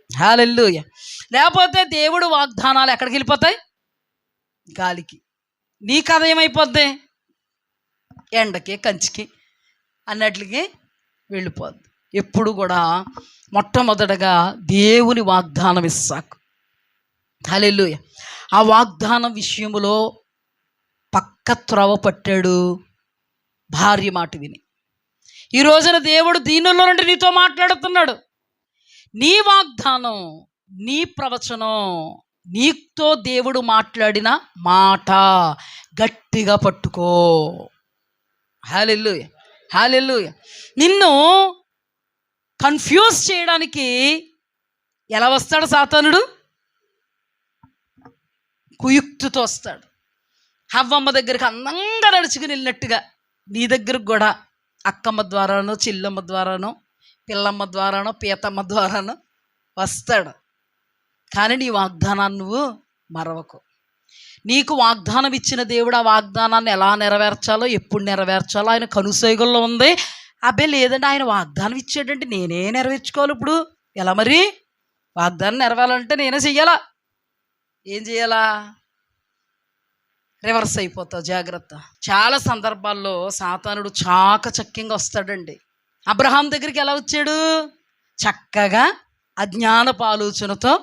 హల్లెలూయా. లేకపోతే దేవుడు వాగ్దానాలు ఎక్కడికి వెళ్ళిపోతాయి? గాలికి. నీ కథ ఏమైపోద్ది? ఎండకి కంచికి అన్నట్లకి వెళ్ళిపోద్ది. ఎప్పుడు కూడా మొట్టమొదటగా దేవుని వాగ్దానం ఇస్సాకు. హల్లెలూయా. ఆ వాగ్దానం విషయంలో పక్క త్రోవ పట్టాడు భార్య మాట విని. ఈ రోజున దేవుడు దీనిలో నుండి నీతో మాట్లాడుతున్నాడు. నీ వాగ్దానం, నీ ప్రవచనం, నీతో దేవుడు మాట్లాడిన మాట గట్టిగా పట్టుకో. హల్లెలూయా, హల్లెలూయా. నిన్ను కన్ఫ్యూజ్ చేయడానికి ఎలా వస్తాడు సాతానుడు? కుయుక్తితో వస్తాడు. హవ్వమ్మ దగ్గరికి అందంగా నడుచుకుని వెళ్ళినట్టుగా నీ దగ్గరకు కూడా అక్కమ్మ ద్వారానో, చెల్లమ్మ ద్వారానో, పిల్లమ్మ ద్వారానో, పీతమ్మ ద్వారానో వస్తాడు. కానీ నీ వాగ్దానాన్ని నువ్వు మరవకు. నీకు వాగ్దానం ఇచ్చిన దేవుడు ఆ వాగ్దానాన్ని ఎలా నెరవేర్చాలో, ఎప్పుడు నెరవేర్చాలో ఆయన కనుసైగుల్లో ఉంది. అబ్బే లేదండి, ఆయన వాగ్దానం ఇచ్చాడంటే నేనే నెరవేర్చుకోవాలి. ఇప్పుడు ఎలా మరి? వాగ్దానం నెరవేరాలంటే నేనే చెయ్యాలా? ఏం చేయాలా? రివర్స్ అయిపోతావు, జాగ్రత్త. చాలా సందర్భాల్లో సాతానుడు చాకచక్యంగా వస్తాడండి. అబ్రహాం దగ్గరికి ఎలా వచ్చాడు? చక్కగా అజ్ఞానపు ఆలోచనతో.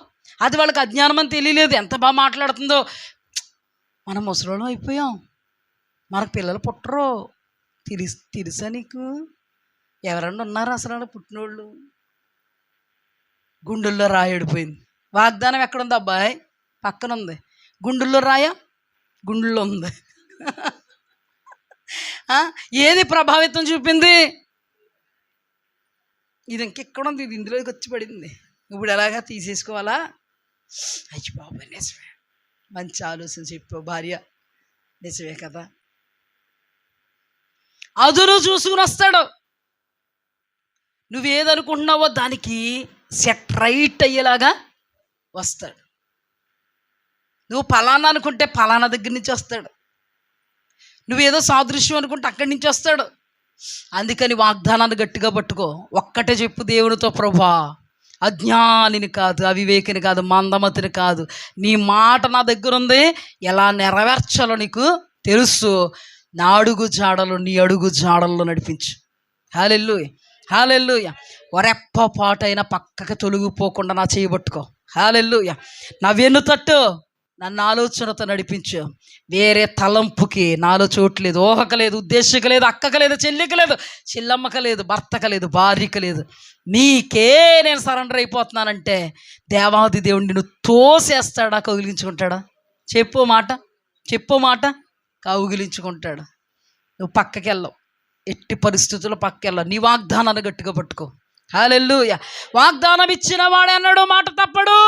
అది వాళ్ళకి అజ్ఞానం అని తెలియలేదు. ఎంత బాగా మాట్లాడుతుందో. మనం ముసలోళ్ళం అయిపోయాం, మనకు పిల్లలు పుట్టరు. తెలుసా నీకు? ఎవరన్నా ఉన్నారా అసలు పుట్టినోళ్ళు? గుండెల్లో రాయడిపోయింది. వాగ్దానం ఎక్కడుంది అబ్బాయి? పక్కన ఉంది. గుండెల్లో రాయ? గుండెల్లో ఉంది. ఏది ప్రభావితం చూపింది? ఇది ఇంకెక్కడ ఉంది, ఇది ఇందులోకి వచ్చి పడింది. ఇప్పుడు ఎలాగా తీసేసుకోవాలా? అయ్యి బాబాయ్, నిజమే, మంచి ఆలోచన చెప్పావు భార్య, నిజమే కదా. అదును చూసుకుని వస్తాడు. నువ్వేదనుకుంటున్నావో దానికి సెట్ రైట్ అయ్యేలాగా వస్తాడు. నువ్వు ఫలానా అనుకుంటే ఫలానా దగ్గర నుంచి వస్తాడు. నువ్వేదో సాదృశ్యం అనుకుంటే అక్కడి నుంచి వస్తాడు. అందుకని వాగ్దానాన్ని గట్టిగా పట్టుకో. ఒక్కటే చెప్పు దేవునితో, ప్రభువా, అజ్ఞానిని కాదు, అవివేకిని కాదు, మందమతిని కాదు, నీ మాట నా దగ్గర ఉంది, ఎలా నెరవేర్చాలో నీకు తెలుసు. నా అడుగు జాడలు నీ అడుగు జాడల్లో నడిపించు. హల్లెలూయా, హల్లెలూయా. వరెప్ప పాటైనా పక్కకి తొలగిపోకుండా నా చేయబట్టుకో. హల్లెలూయా. నా వెన్ను తట్టు, నన్ను ఆలోచనతో నడిపించు. వేరే తలంపుకి నాలో చోటు లేదు, ఊహక లేదు, ఉద్దేశక లేదు, అక్కక లేదు, చెల్లిక లేదు, చెల్లమ్మక లేదు, భర్తక లేదు, భార్యక లేదు. నీకే నేను సరెండర్ అయిపోతున్నానంటే దేవాది దేవుడు నిన్ను తోసేస్తాడా, కౌగిలించుకుంటాడా? చెప్పు మాట, చెప్పు మాట. కౌగిలించుకుంటాడు. నువ్వు పక్కకి వెళ్ళవు, ఎట్టి పరిస్థితుల్లో పక్కకి వెళ్ళవు. నీ వాగ్దానాన్ని గట్టిగా పట్టుకో. హల్లెలూయా. వాగ్దానం ఇచ్చిన వాడే అన్నాడు, మాట తప్పడు.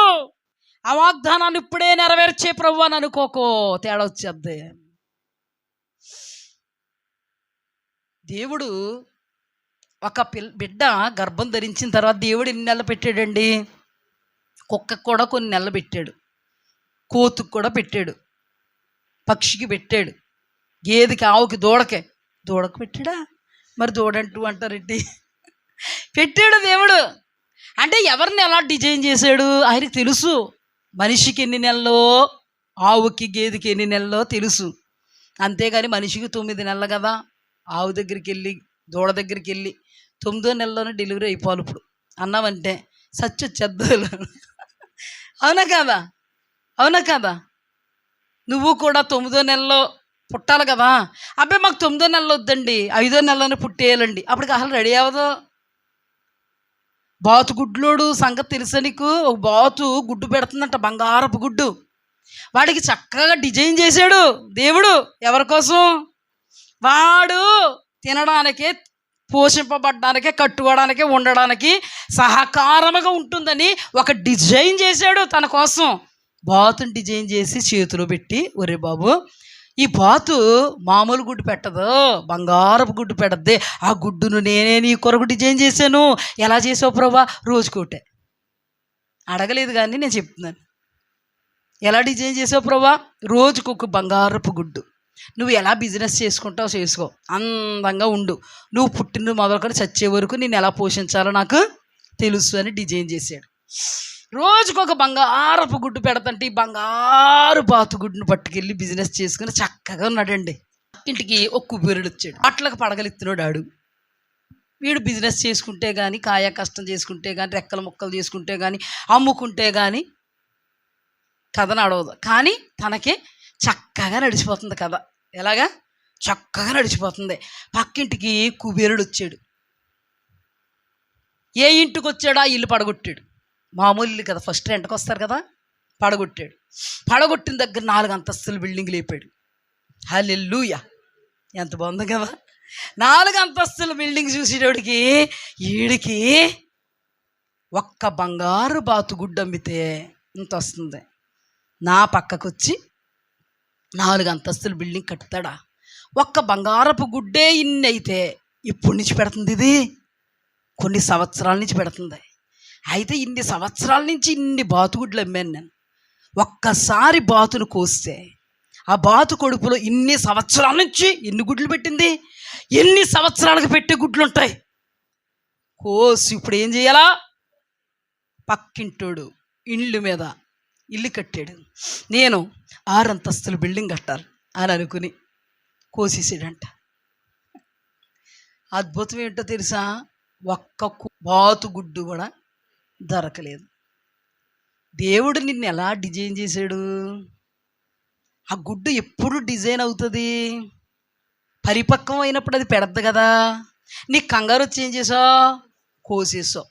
ఆ వాగ్దానాన్ని ఇప్పుడే నెరవేర్చే ప్రభు అని అనుకోకో, తేడా వచ్చేద్ది. దేవుడు ఒక బిడ్డ గర్భం ధరించిన తర్వాత దేవుడు ఎన్ని నెలలు పెట్టాడండి? కుక్కకు కూడా కొన్ని నెలలు పెట్టాడు, కోతుకు కూడా పెట్టాడు, పక్షికి పెట్టాడు, గేదెకి, ఆవుకి, దూడకు పెట్టాడా? మరి దూడంటూ అంటారేంటి? పెట్టాడు దేవుడు. అంటే ఎవరిని ఎలా డిజైన్ చేశాడు ఆయనకి తెలుసు. మనిషికి ఎన్ని నెలలో, ఆవుకి గేదెకి ఎన్ని నెలలో తెలుసు. అంతేగాని మనిషికి 9 నెలలు కదా, ఆవు దగ్గరికి వెళ్ళి దూడ దగ్గరికి వెళ్ళి 9వ నెలలోనే డెలివరీ అయిపోవాలి ఇప్పుడు అన్నామంటే సచ్చు చెద్దలు. అవునా కదా? అవునా కదా? నువ్వు కూడా 9వ నెలలో పుట్టాలి కదా. అబ్బాయి మాకు 9వ నెలలో వద్దండి, 5వ నెలలోనే పుట్టేయాలండి. అప్పటికి అసలు రెడీ అవ్వదు. బాతు గుడ్లోడు సంగతి తెలుసా నీకు? ఒక బాతు గుడ్డు పెడుతుందంట, బంగారపు గుడ్డు. వాడికి చక్కగా డిజైన్ చేశాడు దేవుడు. ఎవరి కోసం? వాడు తినడానికే, పోషింపబడ్డానికే, కట్టుకోవడానికి, ఉండడానికి సహకారముగా ఉంటుందని ఒక డిజైన్ చేశాడు తన కోసం. బాతుని డిజైన్ చేసి చేతిలో పెట్టి, ఒరే బాబు, ఈ బాతు మామూలు గుడ్డు పెట్టదు, బంగారపు గుడ్డు పెడద్దే. ఆ గుడ్డును నేనే నీ కొరకు డిజైన్ చేశాను. ఎలా చేసావు ప్రభా? రోజుకోటే. అడగలేదు కానీ నేను చెప్తున్నాను. ఎలా డిజైన్ చేసావు ప్రభా? రోజుకొక బంగారపు గుడ్డు. నువ్వు ఎలా బిజినెస్ చేసుకుంటావు చేసుకో, అందంగా ఉండు, నువ్వు పుట్టిన మొదలుకొని చచ్చే వరకు నేను ఎలా పోషించాలో నాకు తెలుసు అని డిజైన్ చేశాడు. రోజుకొక బంగారపు గుడ్డు పెడతంటే ఈ బంగారు బాతు గుడ్డును పట్టుకెళ్ళి బిజినెస్ చేసుకుని చక్కగా ఉన్నాడండి. ఇంటికి ఒక కుబేరుడు వచ్చాడు. అట్లకు పడగలెత్తినాడు ఆడు. వీడు బిజినెస్ చేసుకుంటే కానీ, కాయ కష్టం చేసుకుంటే కానీ, రెక్కల ముక్కలు చేసుకుంటే కానీ, అమ్ముకుంటే కానీ కథ నడవదు. కానీ తనకి చక్కగా నడిచిపోతుంది కథ. ఎలాగా? చక్కగా నడిచిపోతుంది. పక్కింటికి కుబేరుడు వచ్చాడు. ఏ ఇంటికి వచ్చాడో ఆ ఇల్లు పడగొట్టాడు. మామూలు ఇల్లు కదా, ఫస్ట్ రెంట్కి వస్తారు కదా. పడగొట్టాడు. పడగొట్టిన దగ్గర 4 అంతస్తుల బిల్డింగ్ లేపాడు. హల్లెలూయా! ఎంత బాగుంది కదా. 4 అంతస్తుల బిల్డింగ్ చూసేటోడికి ఈడికి ఒక్క బంగారు బాతు గుడ్డు అమ్మితే ఇంత వస్తుంది. నా పక్కకు వచ్చి 4 అంతస్తుల బిల్డింగ్ కట్టుతాడా? ఒక్క బంగారపు గుడ్డే ఇన్ని అయితే ఎప్పటి నుంచి పెడుతుంది ఇది? కొన్ని సంవత్సరాల నుంచి పెడుతుంది. అయితే ఇన్ని సంవత్సరాల నుంచి ఇన్ని బాతుగుడ్లు అమ్మాను నేను. ఒక్కసారి బాతును కోస్తే ఆ బాతు కొడుపులో ఇన్ని సంవత్సరాల నుంచి ఎన్ని గుడ్లు పెట్టింది? ఎన్ని సంవత్సరాలకు పెట్టే గుడ్లు ఉంటాయి. కోసి ఇప్పుడు ఏం చేయాలా? పక్కింటోడు ఇళ్ళు మీద ఇల్లు కట్టాడు, నేను 6 అంతస్తుల బిల్డింగ్ కట్టాలి అని అనుకుని కోసేసాడంట. అద్భుతం ఏంటో తెలుసా? ఒక్క బాతు గుడ్డు కూడా దొరకలేదు. దేవుడు నిన్ను ఎలా డిజైన్ చేశాడు? ఆ గుడ్డు ఎప్పుడు డిజైన్ అవుతుంది? పరిపక్వం అయినప్పుడు అది పెడద్దు కదా. నీకు కంగారు వచ్చి ఏం చేసావు? కోసేసావు.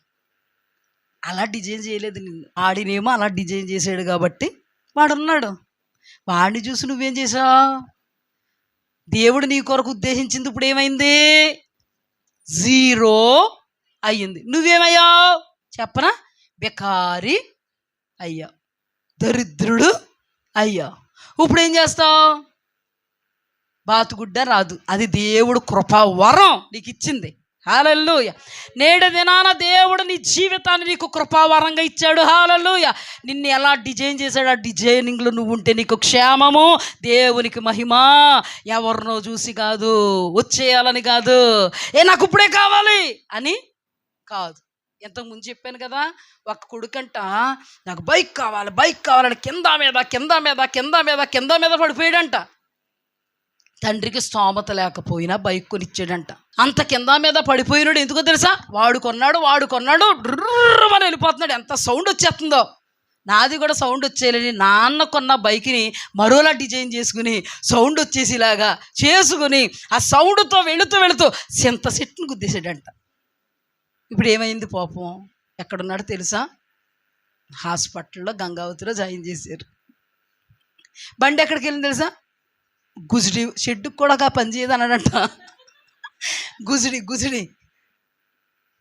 అలా డిజైన్ చేయలేదు నిన్ను. ఆడినేమో అలా డిజైన్ చేశాడు కాబట్టి వాడున్నాడు. వాడిని చూసి నువ్వేం చేసావు? దేవుడు నీ కొరకు ఉద్దేశించింది ఇప్పుడు ఏమైంది? 0 అయ్యింది. నువ్వేమయ్యావు చెప్పనా? బెకారి అయ్యా, దరిద్రుడు అయ్యా. ఇప్పుడు ఏం చేస్తావు? బాతుగుడ్డ రాదు, అది దేవుడు కృపా వరం నీకు ఇచ్చింది. హల్లెలూయా! నేడు దినాన దేవుడు నీ జీవితాన్ని నీకు కృపావరంగా ఇచ్చాడు. హల్లెలూయా! నిన్ను ఎలా డిజైన్ చేశాడు? ఆ డిజైనింగ్లో నువ్వు ఉంటే నీకు క్షేమము, దేవునికి మహిమ. ఎవరినో చూసి కాదు, వచ్చేయాలని కాదు, నాకు ఇప్పుడే కావాలి అని కాదు. ఇంతకుముందు చెప్పాను కదా, ఒక కొడుకంట నాకు బైక్ కావాలి, బైక్ కావాలని కింద మీద కింద మీద కింద మీద కింద మీద పడిపోయాడంట. తండ్రికి స్తోమత లేకపోయినా బైక్ కొనిచ్చాడంట. అంత కింద మీద పడిపోయినాడు. ఎందుకో తెలుసా? వాడు కొన్నాడు డ్రమని వెళ్ళిపోతున్నాడు. ఎంత సౌండ్ వచ్చేస్తుందో. నాది కూడా సౌండ్ వచ్చేయాలని నాన్న కొన్న బైక్ని మరోలా డిజైన్ చేసుకుని సౌండ్ వచ్చేసేలాగా చేసుకుని ఆ సౌండ్తో వెళుతూ సింత సెట్ని గుద్దేశాడంట. ఇప్పుడు ఏమైంది పాపం? ఎక్కడున్నాడో తెలుసా? హాస్పిటల్లో గంగావతిలో జాయిన్ చేశారు. బండి ఎక్కడికి వెళ్ళింది తెలుసా? గుజిడి షెడ్డుకు కూడా పనిచేయదు అన్నాడంట. గుజిడి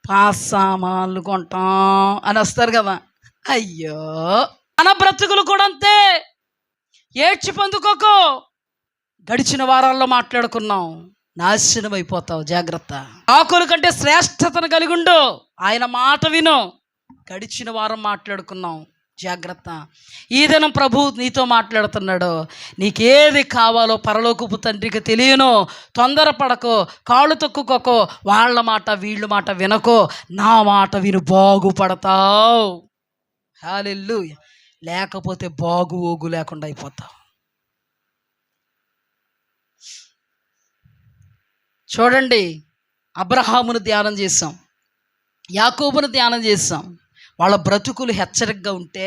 పాస్ సామాన్లు కొంటాం అని వస్తారు కదా. అయ్యో, మన బ్రతుకులు కూడా అంతే. ఏడ్చి పొందుకోకు. గడిచిన వారాల్లో మాట్లాడుకున్నాం, నాశనం అయిపోతావు, జాగ్రత్త. ఆకుల కంటే శ్రేష్టతను కలిగి ఉండు, ఆయన మాట విను. గడిచిన వారం మాట్లాడుకున్నాం, జాగ్రత్త. ఈ దినం ప్రభు నీతో మాట్లాడుతున్నాడు. నీకేది కావాలో పరలోకపు తండ్రికి తెలియను. తొందరపడకో, కాళ్ళు తొక్కుకోకో, వాళ్ళ మాట వీళ్ళ మాట వినకో, నా మాట విను, బాగుపడతావు. హల్లెలూయా! లేకపోతే బాగు లేకుండా అయిపోతావు. చూడండి, అబ్రహామును ధ్యానం చేసాం, యాకోబును ధ్యానం చేసాం. వాళ్ళ బ్రతుకులు హెచ్చరికగా ఉంటే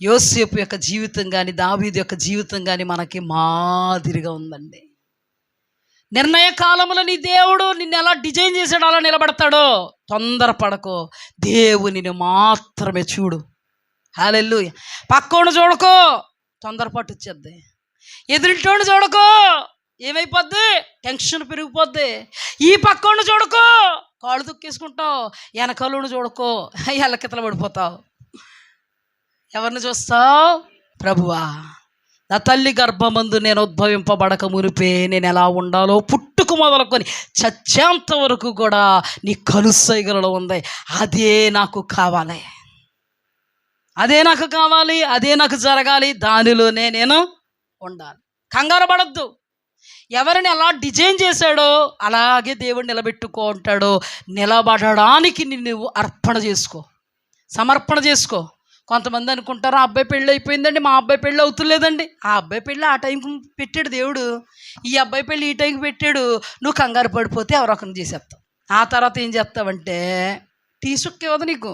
యోసేపు యొక్క జీవితం కానీ దావీదు యొక్క జీవితం కానీ మనకి మాదిరిగా ఉందండి. నిర్ణయ కాలంలో నీ దేవుడు నిన్ను ఎలా డిజైన్ చేశాడో అలా నిలబడతాడో. తొందరపడకో, దేవునిని మాత్రమే చూడు. హల్లెలూయా. పక్కోడు చూడకో, తొందరపాటు వచ్చేద్ది. ఎదురింటోడు చూడకో, ఏమైపోద్ది, టెన్షన్ పెరిగిపోద్ది. ఈ పక్కోడు చూడకో, కాళ్ళు తొక్కేసుకుంటావు. వెనకాలను చూడకో, ఎల్లకితల పడిపోతావు. ఎవరిని చూస్తావు? ప్రభువా, నా తల్లి గర్భమందు నేను ఉద్భవింపబడక మునిపే నేను ఎలా ఉండాలో పుట్టుకు మొదలుకొని చచ్చేంత వరకు కూడా నీ కనుసైగలలో ఉంది. అదే నాకు కావాలి, అదే నాకు కావాలి, అదే నాకు జరగాలి. దానిలోనే నేను ఉండాలి. కంగారు పడద్దు. ఎవరిని ఎలా డిజైన్ చేశాడో అలాగే దేవుడు నిలబెట్టుకో అంటాడో. నిలబడడానికి నువ్వు అర్పణ చేసుకో, సమర్పణ చేసుకో. కొంతమంది అనుకుంటారు, ఆ అబ్బాయి పెళ్ళి అయిపోయిందండి, మా అబ్బాయి పెళ్ళి అవుతులేదండి. ఆ అబ్బాయి పెళ్ళి ఆ టైంకి పెట్టాడు దేవుడు, ఈ అబ్బాయి పెళ్ళి ఈ టైంకి పెట్టాడు. నువ్వు కంగారు పడిపోతే ఎవరొకరిని చేసేస్తావు. ఆ తర్వాత ఏం చేస్తావంటే టీ సుక్క ఇవ్వదు నీకు.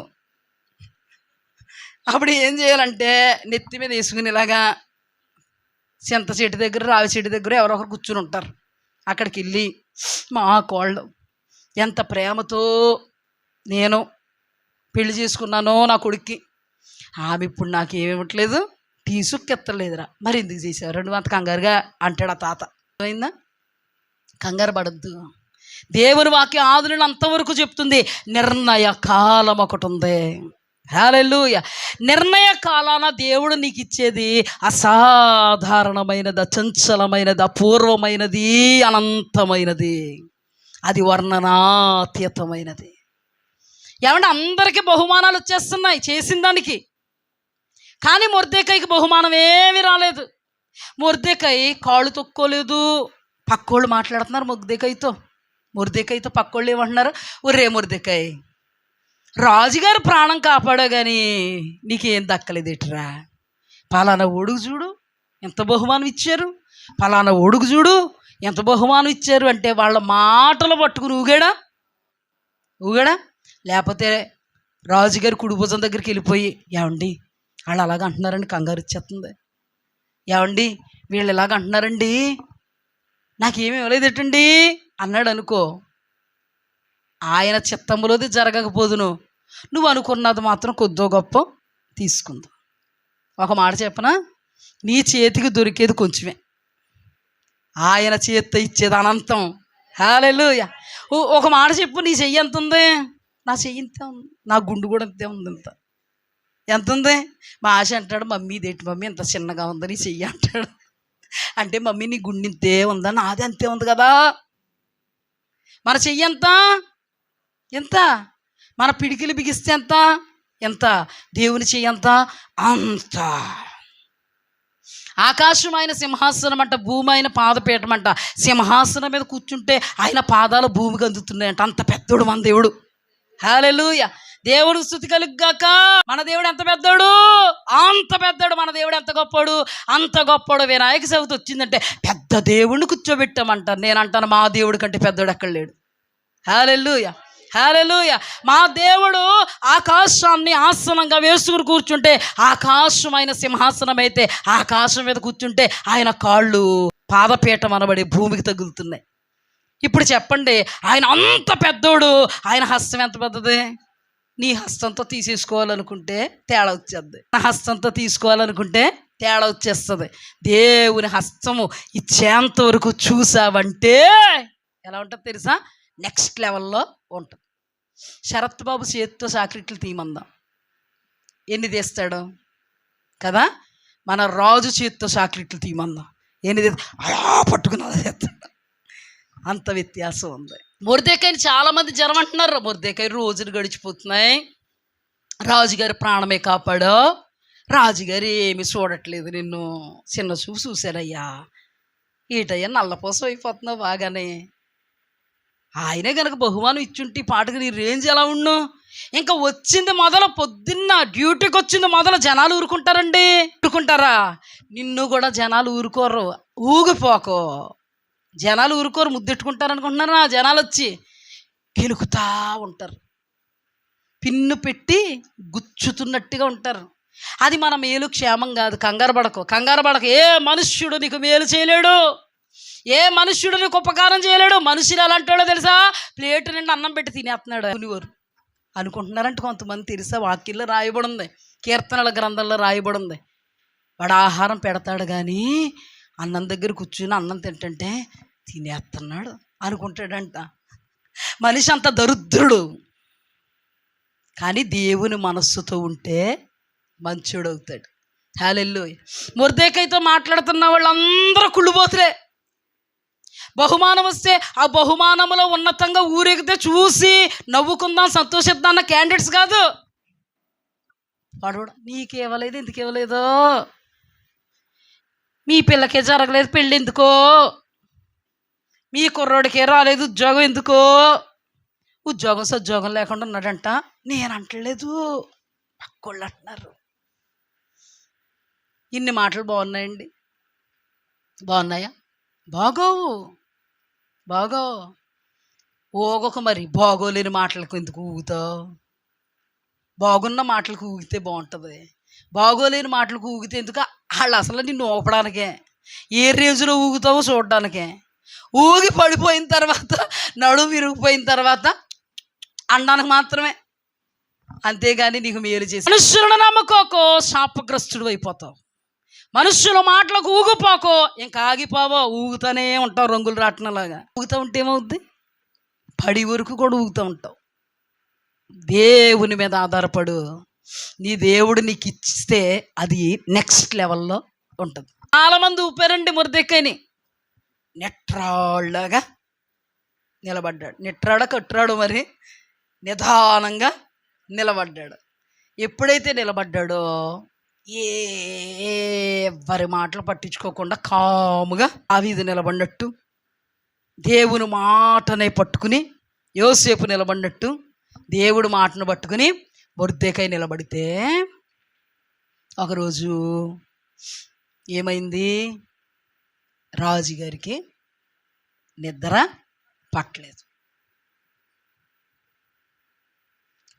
అప్పుడు ఏం చేయాలంటే నెత్తి మీద వేసుకుని ఇలాగా చింత చెట్టు దగ్గర, రావి చెట్టు దగ్గర ఎవరో ఒకరు కూర్చుని ఉంటారు. అక్కడికి వెళ్ళి, మా కోళ్ళు ఎంత ప్రేమతో నేను పెళ్లి చేసుకున్నానో నా కొడుక్కి, ఆమె ఇప్పుడు నాకు ఏమివ్వట్లేదు, తీసుకెత్తలేదురా, మరి ఎందుకు చేశారు నువ్వు అంత కంగారుగా అంటాడు ఆ తాత. అయిందా? కంగారు పడద్దు. దేవుని వాక్యం ఆదులను అంతవరకు చెప్తుంది. నిర్ణయ కాలం ఒకటి ఉంది. హల్లెలూయా. నిర్ణయ కాలాన దేవుడు నీకు ఇచ్చేది అసాధారణమైనది, చంచలమైనది, అపూర్వమైనది, అనంతమైనది, అది వర్ణనాతీతమైనది. ఏమంటే అందరికీ బహుమానాలు వచ్చేస్తున్నాయి చేసిన దానికి. కానీ మొర్దెకైకి బహుమానం ఏమీ రాలేదు. మొర్దెకై కాళ్ళు తొక్కోలేదు. పక్కోళ్ళు మాట్లాడుతున్నారు మొర్దెకైతో పక్కోళ్ళు ఏమంటున్నారు, ఒరే మొర్దెకై, రాజుగారు ప్రాణం కాపాడా కానీ నీకేం దక్కలేదేట్రా, పలానా ఒడుగు చూడు ఎంత బహుమానం ఇచ్చారు, పలానా ఒడుగు చూడు ఎంత బహుమానం ఇచ్చారు అంటే వాళ్ళ మాటలు పట్టుకుని ఊగాడా. లేకపోతే రాజుగారి కుడి భుజం దగ్గరికి వెళ్ళిపోయి, ఏమండి వాళ్ళు అలాగ అంటున్నారండి, కంగారు ఇచ్చేస్తుంది, ఏమండి వీళ్ళు ఇలాగ అంటున్నారండి, నాకేమీ ఇవ్వలేదేటండి అన్నాడు అనుకో, ఆయన చిత్తంలోది జరగకపోదును, నువ్వు అనుకున్నది మాత్రం కొద్దో గొప్ప తీసుకుంది. ఒక మాట చెప్పనా, నీ చేతికి దొరికేది కొంచెమే, ఆయన చేత్తో ఇచ్చేది అనంతం. హల్లెలూయా. ఒక మాట చెప్పు, నీ చెయ్యి ఎంత ఉంది? నా చెయ్యి ఇంతే ఉంది, నా గుండు కూడా అంతే ఉంది. ఎంత ఉంది? మా ఆశ అంటాడు, మమ్మీ ఇదేంటి మమ్మీ ఎంత చిన్నగా ఉంది నీ చెయ్యి అంటాడు. అంటే మమ్మీ నీ గుండె ఇంతే ఉందా, నాది అంతే ఉంది కదా. మన చెయ్యి ఎంత, మన పిడికిలు బిగిస్తే ఎంత, దేవుని చెయ్యి అంత. ఆకాశం ఆయన సింహాసనం అంట, భూమి ఆయన పాదపీఠం అంట. సింహాసనం మీద కూర్చుంటే ఆయన పాదాలు భూమికి అందుతున్నాయంట. అంత పెద్దోడు మన దేవుడు. హల్లెలూయా. దేవుడు స్తుతి కలుగుగాక. మన దేవుడు ఎంత పెద్దోడు, అంత పెద్దోడు. మన దేవుడు ఎంత గొప్పడు, అంత గొప్పడు. వినాయక చవితి వచ్చిందంటే పెద్ద దేవుడిని కూర్చోబెట్టామంటారు. నేను అంటాను, మా దేవుడి కంటే పెద్దోడు ఎక్కడ లేడు. హల్లెలూయా, హల్లెలూయా. మా దేవుడు ఆకాశాన్ని ఆసనంగా వేసుకుని కూర్చుంటే, ఆకాశమైన సింహాసనం అయితే ఆకాశం మీద కూర్చుంటే ఆయన కాళ్ళు పాదపీఠం అనబడి భూమికి తగులుతున్నాయి. ఇప్పుడు చెప్పండి, ఆయన అంత పెద్దోడు, ఆయన హస్తం ఎంత పెద్దది? నీ హస్తంతో తీసేసుకోవాలనుకుంటే తేడా వచ్చేద్ది, నా హస్తంతో తీసుకోవాలనుకుంటే తేడా వచ్చేస్తుంది. దేవుని హస్తము ఇచ్చేంత వరకు చూసావంటే ఎలా ఉంటుంది తెలుసా? నెక్స్ట్ లెవెల్లో ఉంటుంది. శరత్ బాబు చేతితో చాక్లెట్లు తీయమందాం, ఎన్ని తీస్తాడు కదా. మన రాజు చేతితో చాక్లెట్లు తీయమందాం, ఎన్ని అలా పట్టుకుని అలా చేస్తాడు. అంత వ్యత్యాసం ఉంది. మొర్దెకైని చాలామంది జనం అంటున్నారు, మొర్దెకై రోజులు గడిచిపోతున్నాయి, రాజుగారి ప్రాణమే కాపాడో, రాజుగారు ఏమి చూడట్లేదు, నిన్ను చిన్న చూపు చూశారయ్యా, ఏటయ్యా నల్లపోసం అయిపోతున్నావు బాగానే, ఆయనే కనుక బహుమానం ఇచ్చుంటే ఈ పాటకు నీ రేంజ్ ఎలా ఉన్ను. ఇంకా వచ్చింది మొదలు, పొద్దున్న డ్యూటీకి వచ్చింది మొదలు జనాలు ఊరుకుంటారా? నిన్ను కూడా జనాలు ఊరుకోరు, ఊగిపోకో. జనాలు ఊరుకోరు, ముద్దెట్టుకుంటారు అనుకుంటున్నారా? జనాలు వచ్చి కెలుకుతా ఉంటారు, పిన్ను పెట్టి గుచ్చుతున్నట్టుగా ఉంటారు. అది మన మేలు క్షేమం కాదు. కంగారు పడకు. ఏ మనుష్యుడు నీకు మేలు చేయలేడు, ఏ మనుష్యుడు నీకు ఉపకారం చేయలేడు. మనుషులు ఎలాంటి వాడో తెలుసా? ప్లేటు నిండా అన్నం పెట్టి తినేస్తున్నాడు అనేవారు అనుకుంటున్నారంటే కొంతమంది. తెలుసా? వాక్యంలో రాయబడి ఉంది, కీర్తనల గ్రంథంలో రాయబడి ఉంది. వాడు ఆహారం పెడతాడు కానీ అన్నం దగ్గర కూర్చుని అన్నం తింటుంటే తినేస్తున్నాడు అనుకుంటాడంట. మనిషి అంత దరిద్రుడు. కానీ దేవుని మనస్సుతో ఉంటే మంచోడు అవుతాడు. హల్లెలూయా. మొర్దెకైతో మాట్లాడుతున్న వాళ్ళందరూ కుళ్ళిపోతులే. బహుమానం వస్తే ఆ బహుమానంలో ఉన్నతంగా ఊరేగితే చూసి నవ్వుకుందాం, సంతోషిద్దాం అన్న క్యాండిడేట్స్ కాదు. వాడు నీకేవలేదు, ఎందుకు ఇవ్వలేదో, మీ పిల్లకే జరగలేదు పెళ్ళి ఎందుకో, మీ కుర్రోడికే రాలేదు ఉద్యోగం ఎందుకో, ఉద్యోగం సద్యోగం లేకుండా ఉన్నాడంట. నేను అంటలేదు, పక్కోళ్ళు అంటున్నారు. ఇన్ని మాటలు బాగున్నాయండి? బాగున్నాయా? బాగోవు. ఓగొక మరి బాగోలేని మాటలకు ఎందుకు ఊగుతావు? బాగున్న మాటలకు ఊగితే బాగుంటుంది. బాగోలేని మాటలకు ఊగితే ఎందుకు? వాళ్ళు అసలు నిన్ను ఊపడానికే, ఏ రేంజ్లో ఊగుతావో చూడడానికే. ఊగి పడిపోయిన తర్వాత, నడుము విరిగిపోయిన తర్వాత అనడానికి మాత్రమే. అంతేగాని నీకు మేలు చేసి మనుషులను నమ్ముకోకో, శాపగ్రస్తుడు అయిపోతావు. మనుషుల మాటలకు ఊగిపోకో, ఇంకా ఆగిపోవో, ఊగుతూనే ఉంటావు రంగులు రాట్నలాగా. ఊగుతూ ఉంటే ఏమవుద్ది? పడి వరకు కూడా ఊగుతూ ఉంటావు. దేవుని మీద ఆధారపడు. నీ దేవుడు నీకు ఇస్తే అది నెక్స్ట్ లెవెల్లో ఉంటుంది. చాలామంది ఊపారండి మొర్దెకైని. నెట్రాళ్ళగా నిలబడ్డాడు. నెట్రాడ కట్రాడు మరి నిదానంగా నిలబడ్డాడు. ఎప్పుడైతే నిలబడ్డాడో ఎవరి మాటలు పట్టించుకోకుండా కాముగా దావీదు నిలబడినట్టు, దేవుని మాటనే పట్టుకుని యోసేపు నిలబడినట్టు దేవుడు మాటను పట్టుకుని మొర్దెకై నిలబడితే ఒకరోజు ఏమైంది? రాజుగారికి నిద్ర పట్టలేదు.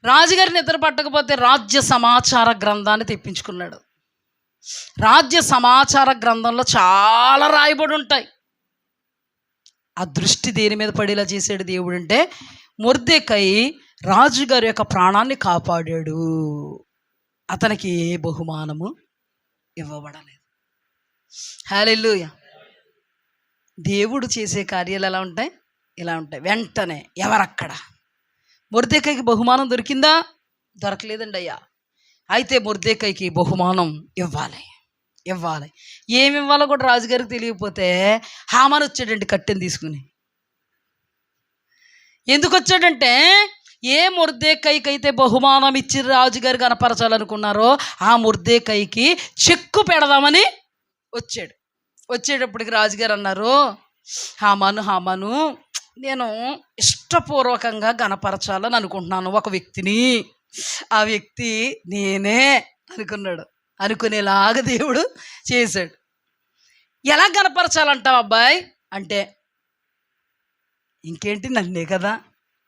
రాజుగారి నిద్ర పట్టకపోతే రాజ్య సమాచార గ్రంథాన్ని తెప్పించుకున్నాడు. రాజ్య సమాచార గ్రంథంలో చాలా రాయబడి ఉంటాయి. ఆ దృష్టి దేని మీద పడేలా చేశాడు దేవుడు అంటే, మొర్దెకై రాజుగారి యొక్క ప్రాణాన్ని కాపాడాడు. అతనికి ఏ బహుమానము ఇవ్వబడలేదు. హల్లెలూయా. దేవుడు చేసే కార్యాలు ఎలా ఉంటాయి? ఇలా ఉంటాయి. వెంటనే ఎవరక్కడ? మొర్దెకైకి బహుమానం దొరికిందా? దొరకలేదండి అయ్యా. అయితే మొర్దెకైకి బహుమానం ఇవ్వాలి. ఏమి ఇవ్వాలో కూడా రాజుగారికి తెలియకపోతే హామాను వచ్చాడండి కట్టెని తీసుకుని. ఎందుకు వచ్చాడంటే, ఏ మొర్దెకైకి అయితే బహుమానం ఇచ్చి రాజుగారు కనపరచాలనుకున్నారో ఆ మొర్దెకైకి చెక్కు పెడదామని వచ్చాడు. వచ్చేటప్పటికి రాజుగారు అన్నారు, హామాను, నేను ఇష్టపూర్వకంగా గణపరచాలని అనుకుంటున్నాను ఒక వ్యక్తిని. ఆ వ్యక్తి నేనే అనుకున్నాడు. అనుకునేలాగా దేవుడు చేశాడు. ఎలా గణపరచాలంటావు అబ్బాయి అంటే, ఇంకేంటి నన్నే కదా,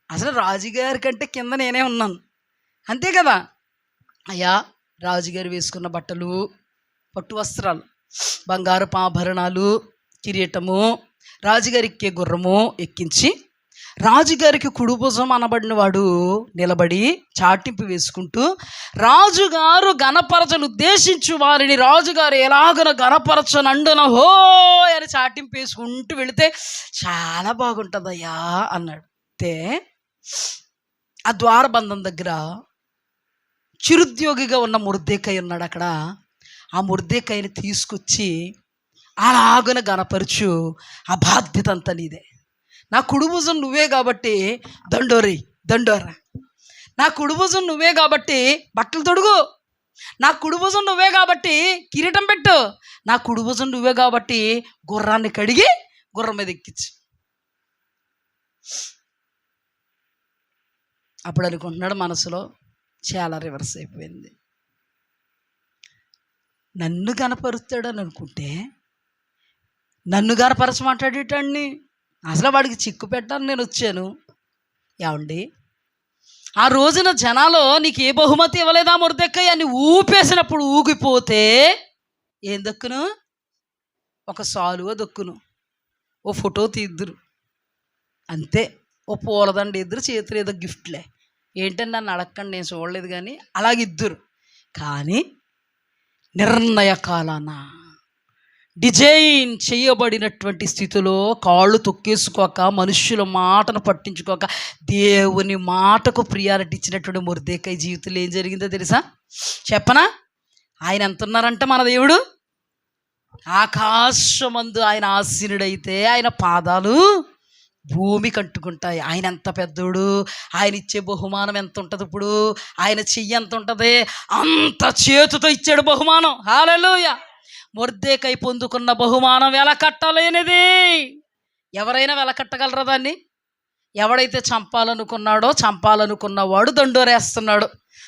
అసలు రాజుగారి కంటే కింద నేనే ఉన్నాను అంతే కదా. అయ్యా, రాజుగారు వేసుకున్న బట్టలు, పట్టు వస్త్రాలు, బంగారపు ఆభరణాలు, కిరీటము, రాజుగారికి గుర్రము ఎక్కించి రాజుగారికి కుడిభుజం అనబడిన వాడు నిలబడి చాటింపు వేసుకుంటూ, రాజుగారు గణపరచను ఉద్దేశించు వారిని రాజుగారు ఎలాగన గణపరచనండున హో అని చాటింపు వేసుకుంటూ వెళితే చాలా బాగుంటుందయ్యా అన్నాడు. అయితే ఆ ద్వారబంధం దగ్గర చిరుద్యోగిగా ఉన్న మొర్దెకై ఉన్నాడు. అక్కడ ఆ మొర్దెకైని తీసుకొచ్చి అలాగన గణపరచు, ఆ బాధ్యత అంతా నీదే. నా కుడిభుజం నువ్వే కాబట్టి దండోరా, నా కుడిభుజం నువ్వే కాబట్టి బట్టలు తొడుగు, నా కుడిభుజం నువ్వే కాబట్టి కిరీటం పెట్టు, నా కుడిభుజం నువ్వే కాబట్టి గుర్రాన్ని కడిగి గుర్రం మీద ఎక్కించు. అప్పుడు అనుకుంటున్నాడు మనసులో, చాలా రివర్స్ అయిపోయింది. నన్ను కనపరుస్తాడని అనుకుంటే నన్ను కనపరచమంటాడేటండి. అసలు వాడికి చిక్కు పెట్టాను నేను వచ్చాను. ఏమండి, ఆ రోజున జనాలు నీకు ఏ బహుమతి ఇవ్వలేదా మొర్దెక్కై అని ఊపేసినప్పుడు ఊగిపోతే ఏం దక్కును? ఒక సాలువ దక్కును, ఓ ఫోటో తీద్దురు అంతే, ఓ పూలదండ ఇద్దరు చేతులు ఏదో గిఫ్ట్లే. ఏంటని నన్ను అడగండి, నేను చూడలేదు, కానీ అలాగిద్దరు. కానీ నిర్ణయ కాలాన డిజైన్ చేయబడినటువంటి స్థితిలో కాళ్ళు తొక్కేసుకోక, మనుష్యుల మాటను పట్టించుకోక, దేవుని మాటకు ప్రియారిటీ ఇచ్చినటువంటి మొర్దెక్కై జీవితంలో ఏం జరిగిందో తెలుసా? చెప్పనా? ఆయన ఎంత ఉన్నారంటే మన దేవుడు ఆకాశమందు ఆయన ఆసీనుడైతే ఆయన పాదాలు భూమి కంటుకుంటాయి. ఆయన ఎంత పెద్దోడు, ఆయన ఇచ్చే బహుమానం ఎంత ఉంటుంది? ఇప్పుడు ఆయన చెయ్యి ఎంత ఉంటుంది? అంత చేతితో ఇచ్చాడు బహుమానం. హల్లెలూయా! మొర్దెక్కై పొందుకున్న బహుమానం వెలకట్టలేనిది. ఎవరైనా వెలకట్టగలరా దాన్ని? ఎవడైతే చంపాలనుకున్నవాడు దండోరేస్తున్నాడు,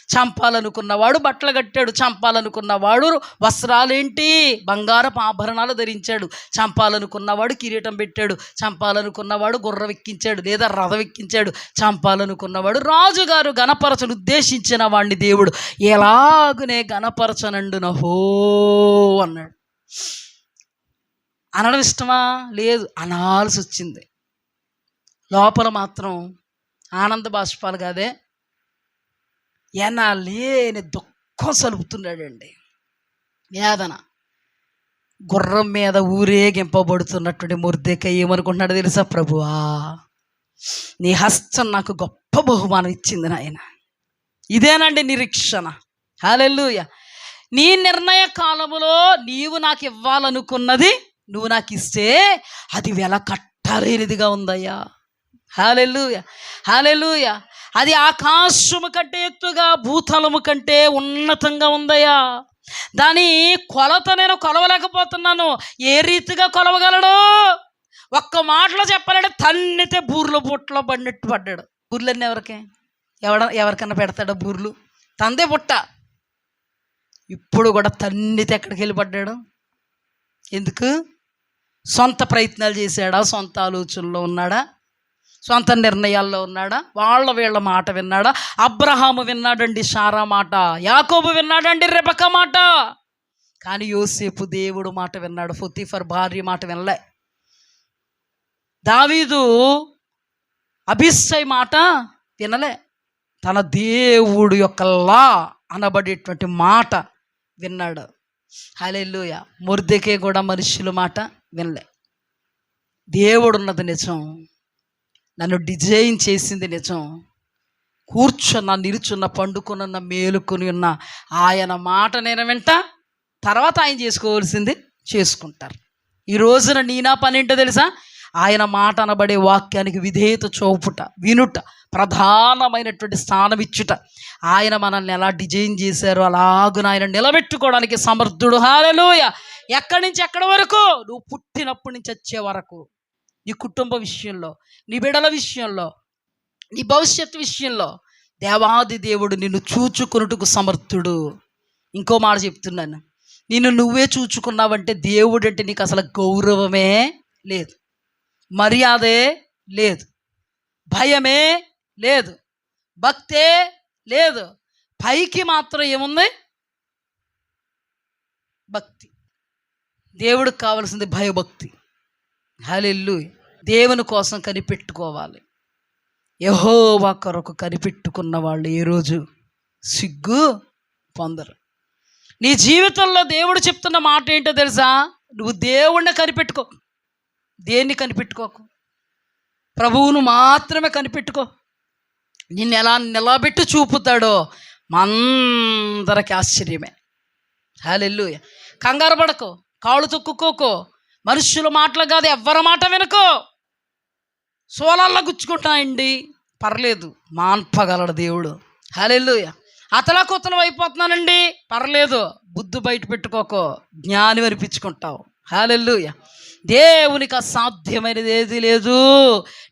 చంపాలనుకున్నవాడు బట్టలు కట్టాడు, చంపాలనుకున్నవాడు వస్త్రాలేంటి బంగారపు ఆభరణాలు ధరించాడు, చంపాలనుకున్నవాడు కిరీటం పెట్టాడు, చంపాలనుకున్నవాడు గుర్రం ఎక్కించాడు లేదా రథం ఎక్కించాడు, చంపాలనుకున్నవాడు రాజుగారు గణపరచను ఉద్దేశించిన వాడిని దేవుడు ఎలాగునే గణపరచనండునహో అన్నాడు. అనడం ఇష్టమా? లేదు, అనాల్సి వచ్చింది. లోపల మాత్రం ఆనంద బాష్పాలు కాదే, లేని దుఃఖం సలుపుతున్నాడండి. వేదన. గుర్రం మీద ఊరేగింపబడుతున్నటువంటి మొర్దెక్కై ఏమనుకుంటున్నాడు తెలుసా? ప్రభువా, నీ హస్తం నాకు గొప్ప బహుమానం ఇచ్చింది నాయన. ఇదేనండి నిరీక్షణ. హల్లెలూయా! నీ నిర్ణయ కాలములో నీవు నాకు ఇవ్వాలనుకున్నది నువ్వు నాకు ఇస్తే అది వెలకట్టలేనిదిగా ఉందయ్యా. హల్లెలూయా! హల్లెలూయా! అది ఆకాశము కంటే ఎత్తుగా, భూతలము కంటే ఉన్నతంగా ఉందయ్యా. దాని కొలత నేను కొలవలేకపోతున్నాను. ఏ రీతిగా కొలవగలడు? ఒక్క మాటలో చెప్పాలంటే తన్నితే బూర్ల బుట్టలో పడినట్టు పడ్డాడు. బూర్లన్నీ ఎవరికన్నా పెడతాడా? బూర్లు తందే బుట్ట. ఇప్పుడు కూడా తన్నితే ఎక్కడికి వెళ్ళి పడ్డాడు? ఎందుకు? సొంత ప్రయత్నాలు చేశాడా? సొంత ఆలోచనలో ఉన్నాడా? సొంత నిర్ణయాల్లో ఉన్నాడా? వీళ్ళ మాట విన్నాడా? అబ్రహాము విన్నాడండి శారా మాట, యాకోబు విన్నాడండి రెబెకా మాట, కానీ యోసేపు దేవుడు మాట విన్నాడు, పొతీఫర్ భార్య మాట వినలే. దావీదు అబీషై మాట వినలే, తన దేవుడు యొక్క లా అనబడేటువంటి మాట విన్నాడు. హల్లెలూయా! మొర్దెక్కై కూడా మనుషుల మాట వినలే. దేవుడున్నది నిజం, నన్ను డిజైన్ చేసింది నిజం, కూర్చున్న, నిలుచున్న, పండుకున్న, మేలుకొని ఉన్న ఆయన మాట నేను వింటా, తర్వాత ఆయన చేసుకోవాల్సింది చేసుకుంటారు. ఈ రోజున నీ నా పని ఏంటో తెలుసా? ఆయన మాట అనబడే వాక్యానికి విధేయత చూపుట, వినుట, ప్రధానమైనటువంటి స్థానం ఇచ్చుట. ఆయన మనల్ని ఎలా డిజైన్ చేశారో అలాగున ఆయన నిలబెట్టుకోవడానికి సమర్థుడు. హల్లెలూయా! ఎక్కడి నుంచి ఎక్కడి వరకు? నువ్వు పుట్టినప్పటి నుంచి వచ్చే వరకు, నీ కుటుంబ విషయంలో, నీ బిడ్డల విషయంలో, నీ భవిష్యత్తు విషయంలో దేవాది దేవుడు నిన్ను చూచుకొనుటకు సమర్థుడు. ఇంకో మాట చెప్తున్నాను, నిన్ను నువ్వే చూచుకున్నావంటే దేవుడు అంటే నీకు అసలు గౌరవమే లేదు, మర్యాదే లేదు, భయమే లేదు, భక్తే లేదు. పైకి మాత్రం ఏముంది? భక్తి. దేవుడికి కావాల్సింది భయభక్తి. హల్లెలూయా! దేవుని కోసం కనిపెట్టుకోవాలి. యెహోవా కొరకు కనిపెట్టుకున్న వాళ్ళు ఏ రోజు సిగ్గు పొందరు. నీ జీవితంలో దేవుడు చెప్తున్న మాట ఏంటో తెలుసా? నువ్వు దేవుణ్ణి కనిపెట్టుకో. దేన్ని కనిపెట్టుకోకు? ప్రభువును మాత్రమే కనిపెట్టుకో. నిన్ను ఎలా నిలబెట్టి చూపుతాడో మందరికి ఆశ్చర్యమే. హల్లెలూయా! కంగారు పడకో, కాళ్ళు తొక్కుకోకో, మనుషుల మాటలు కాదు, ఎవ్వరి మాట వినుకో. సోలాల్లో గుచ్చుకుంటాయండి, పర్లేదు, మాన్పగలడు దేవుడు. హల్లెలూయా! అతలాకుతలం అయిపోతున్నానండి, పర్లేదు, బుద్ధి బయట పెట్టుకోకో, జ్ఞానం అనిపించుకుంటావు. హల్లెలూయా! దేవునికి అసాధ్యమైనది ఏది లేదు.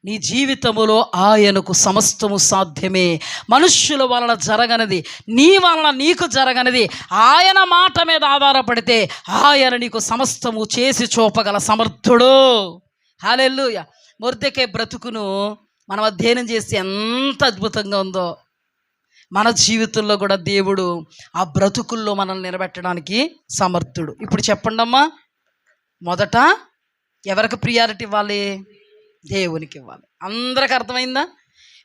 నీ జీవితములో ఆయనకు సమస్తము సాధ్యమే. మనుష్యుల వలన జరగనిది, నీ వలన నీకు జరగనిది ఆయన మాట మీద ఆధారపడితే ఆయన నీకు సమస్తము చేసి చూపగల సమర్థుడు. హల్లెలూయా! మొర్దెక్కై బ్రతుకును మనం అధ్యయనం చేస్తే ఎంత అద్భుతంగా ఉందో. మన జీవితంలో కూడా దేవుడు ఆ బ్రతుకుల్లో మనల్ని నిలబెట్టడానికి సమర్థుడు. ఇప్పుడు చెప్పండమ్మా, మొదట ఎవరికి ప్రియారిటీ ఇవ్వాలి? దేవునికి ఇవ్వాలి. అందరికి అర్థమైందా?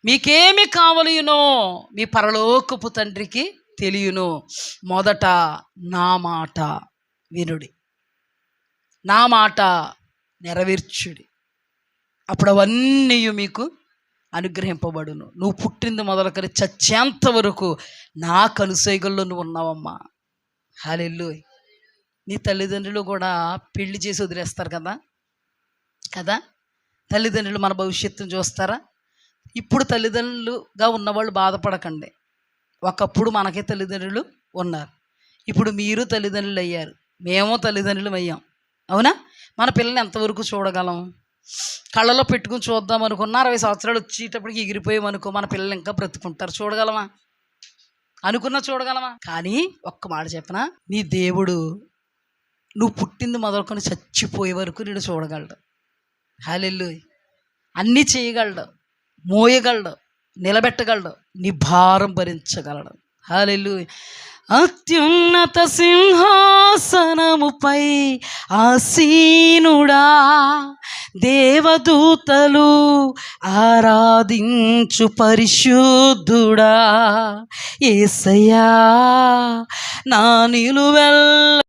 మీకేమి కావలియునో మీ పరలోకపు తండ్రికి తెలియను. మొదట నా మాట వినుడి, నా మాట నెరవేర్చుడి, అప్పుడు అవన్నీ మీకు అనుగ్రహింపబడును. నువ్వు పుట్టింది మొదలుకొని చచ్చేంత వరకు నా కనుసైగల్లో నువ్వు ఉన్నావమ్మా. హల్లెలూయా. నీ తల్లిదండ్రులు కూడా పెళ్లి చేసి వదిలేస్తారు కదా కదా తల్లిదండ్రులు మన భవిష్యత్తును చూస్తారా? ఇప్పుడు తల్లిదండ్రులుగా ఉన్నవాళ్ళు బాధపడకండి. ఒకప్పుడు మనకే తల్లిదండ్రులు ఉన్నారు, ఇప్పుడు మీరు తల్లిదండ్రులు అయ్యారు, మేము తల్లిదండ్రులు అయ్యాం. అవునా? మన పిల్లల్ని ఎంతవరకు చూడగలం? కళ్ళలో పెట్టుకుని చూద్దాం అనుకున్నా 60 సంవత్సరాలు వచ్చేటప్పటికి ఎగిరిపోయామనుకో, మన పిల్లలు ఇంకా బ్రతుకుంటారు. చూడగలమా? అనుకున్నా చూడగలమా? కానీ ఒక్క మాట చెప్పనా, నీ దేవుడు నువ్వు పుట్టింది మొదలుకొని చచ్చిపోయే వరకు నేను చూడగలడు. హల్లెలూయా. అన్నీ చేయగలడు, మోయగలడు, నిలబెట్టగలడు, నీ భారం భరించగలడు. హల్లెలూయా. అత్యున్నత సింహాసనముపై ఆసీనుడా, దేవదూతలు ఆరాధించు పరిశుద్ధుడా, యేసయ్యా నా నిలువెల్ల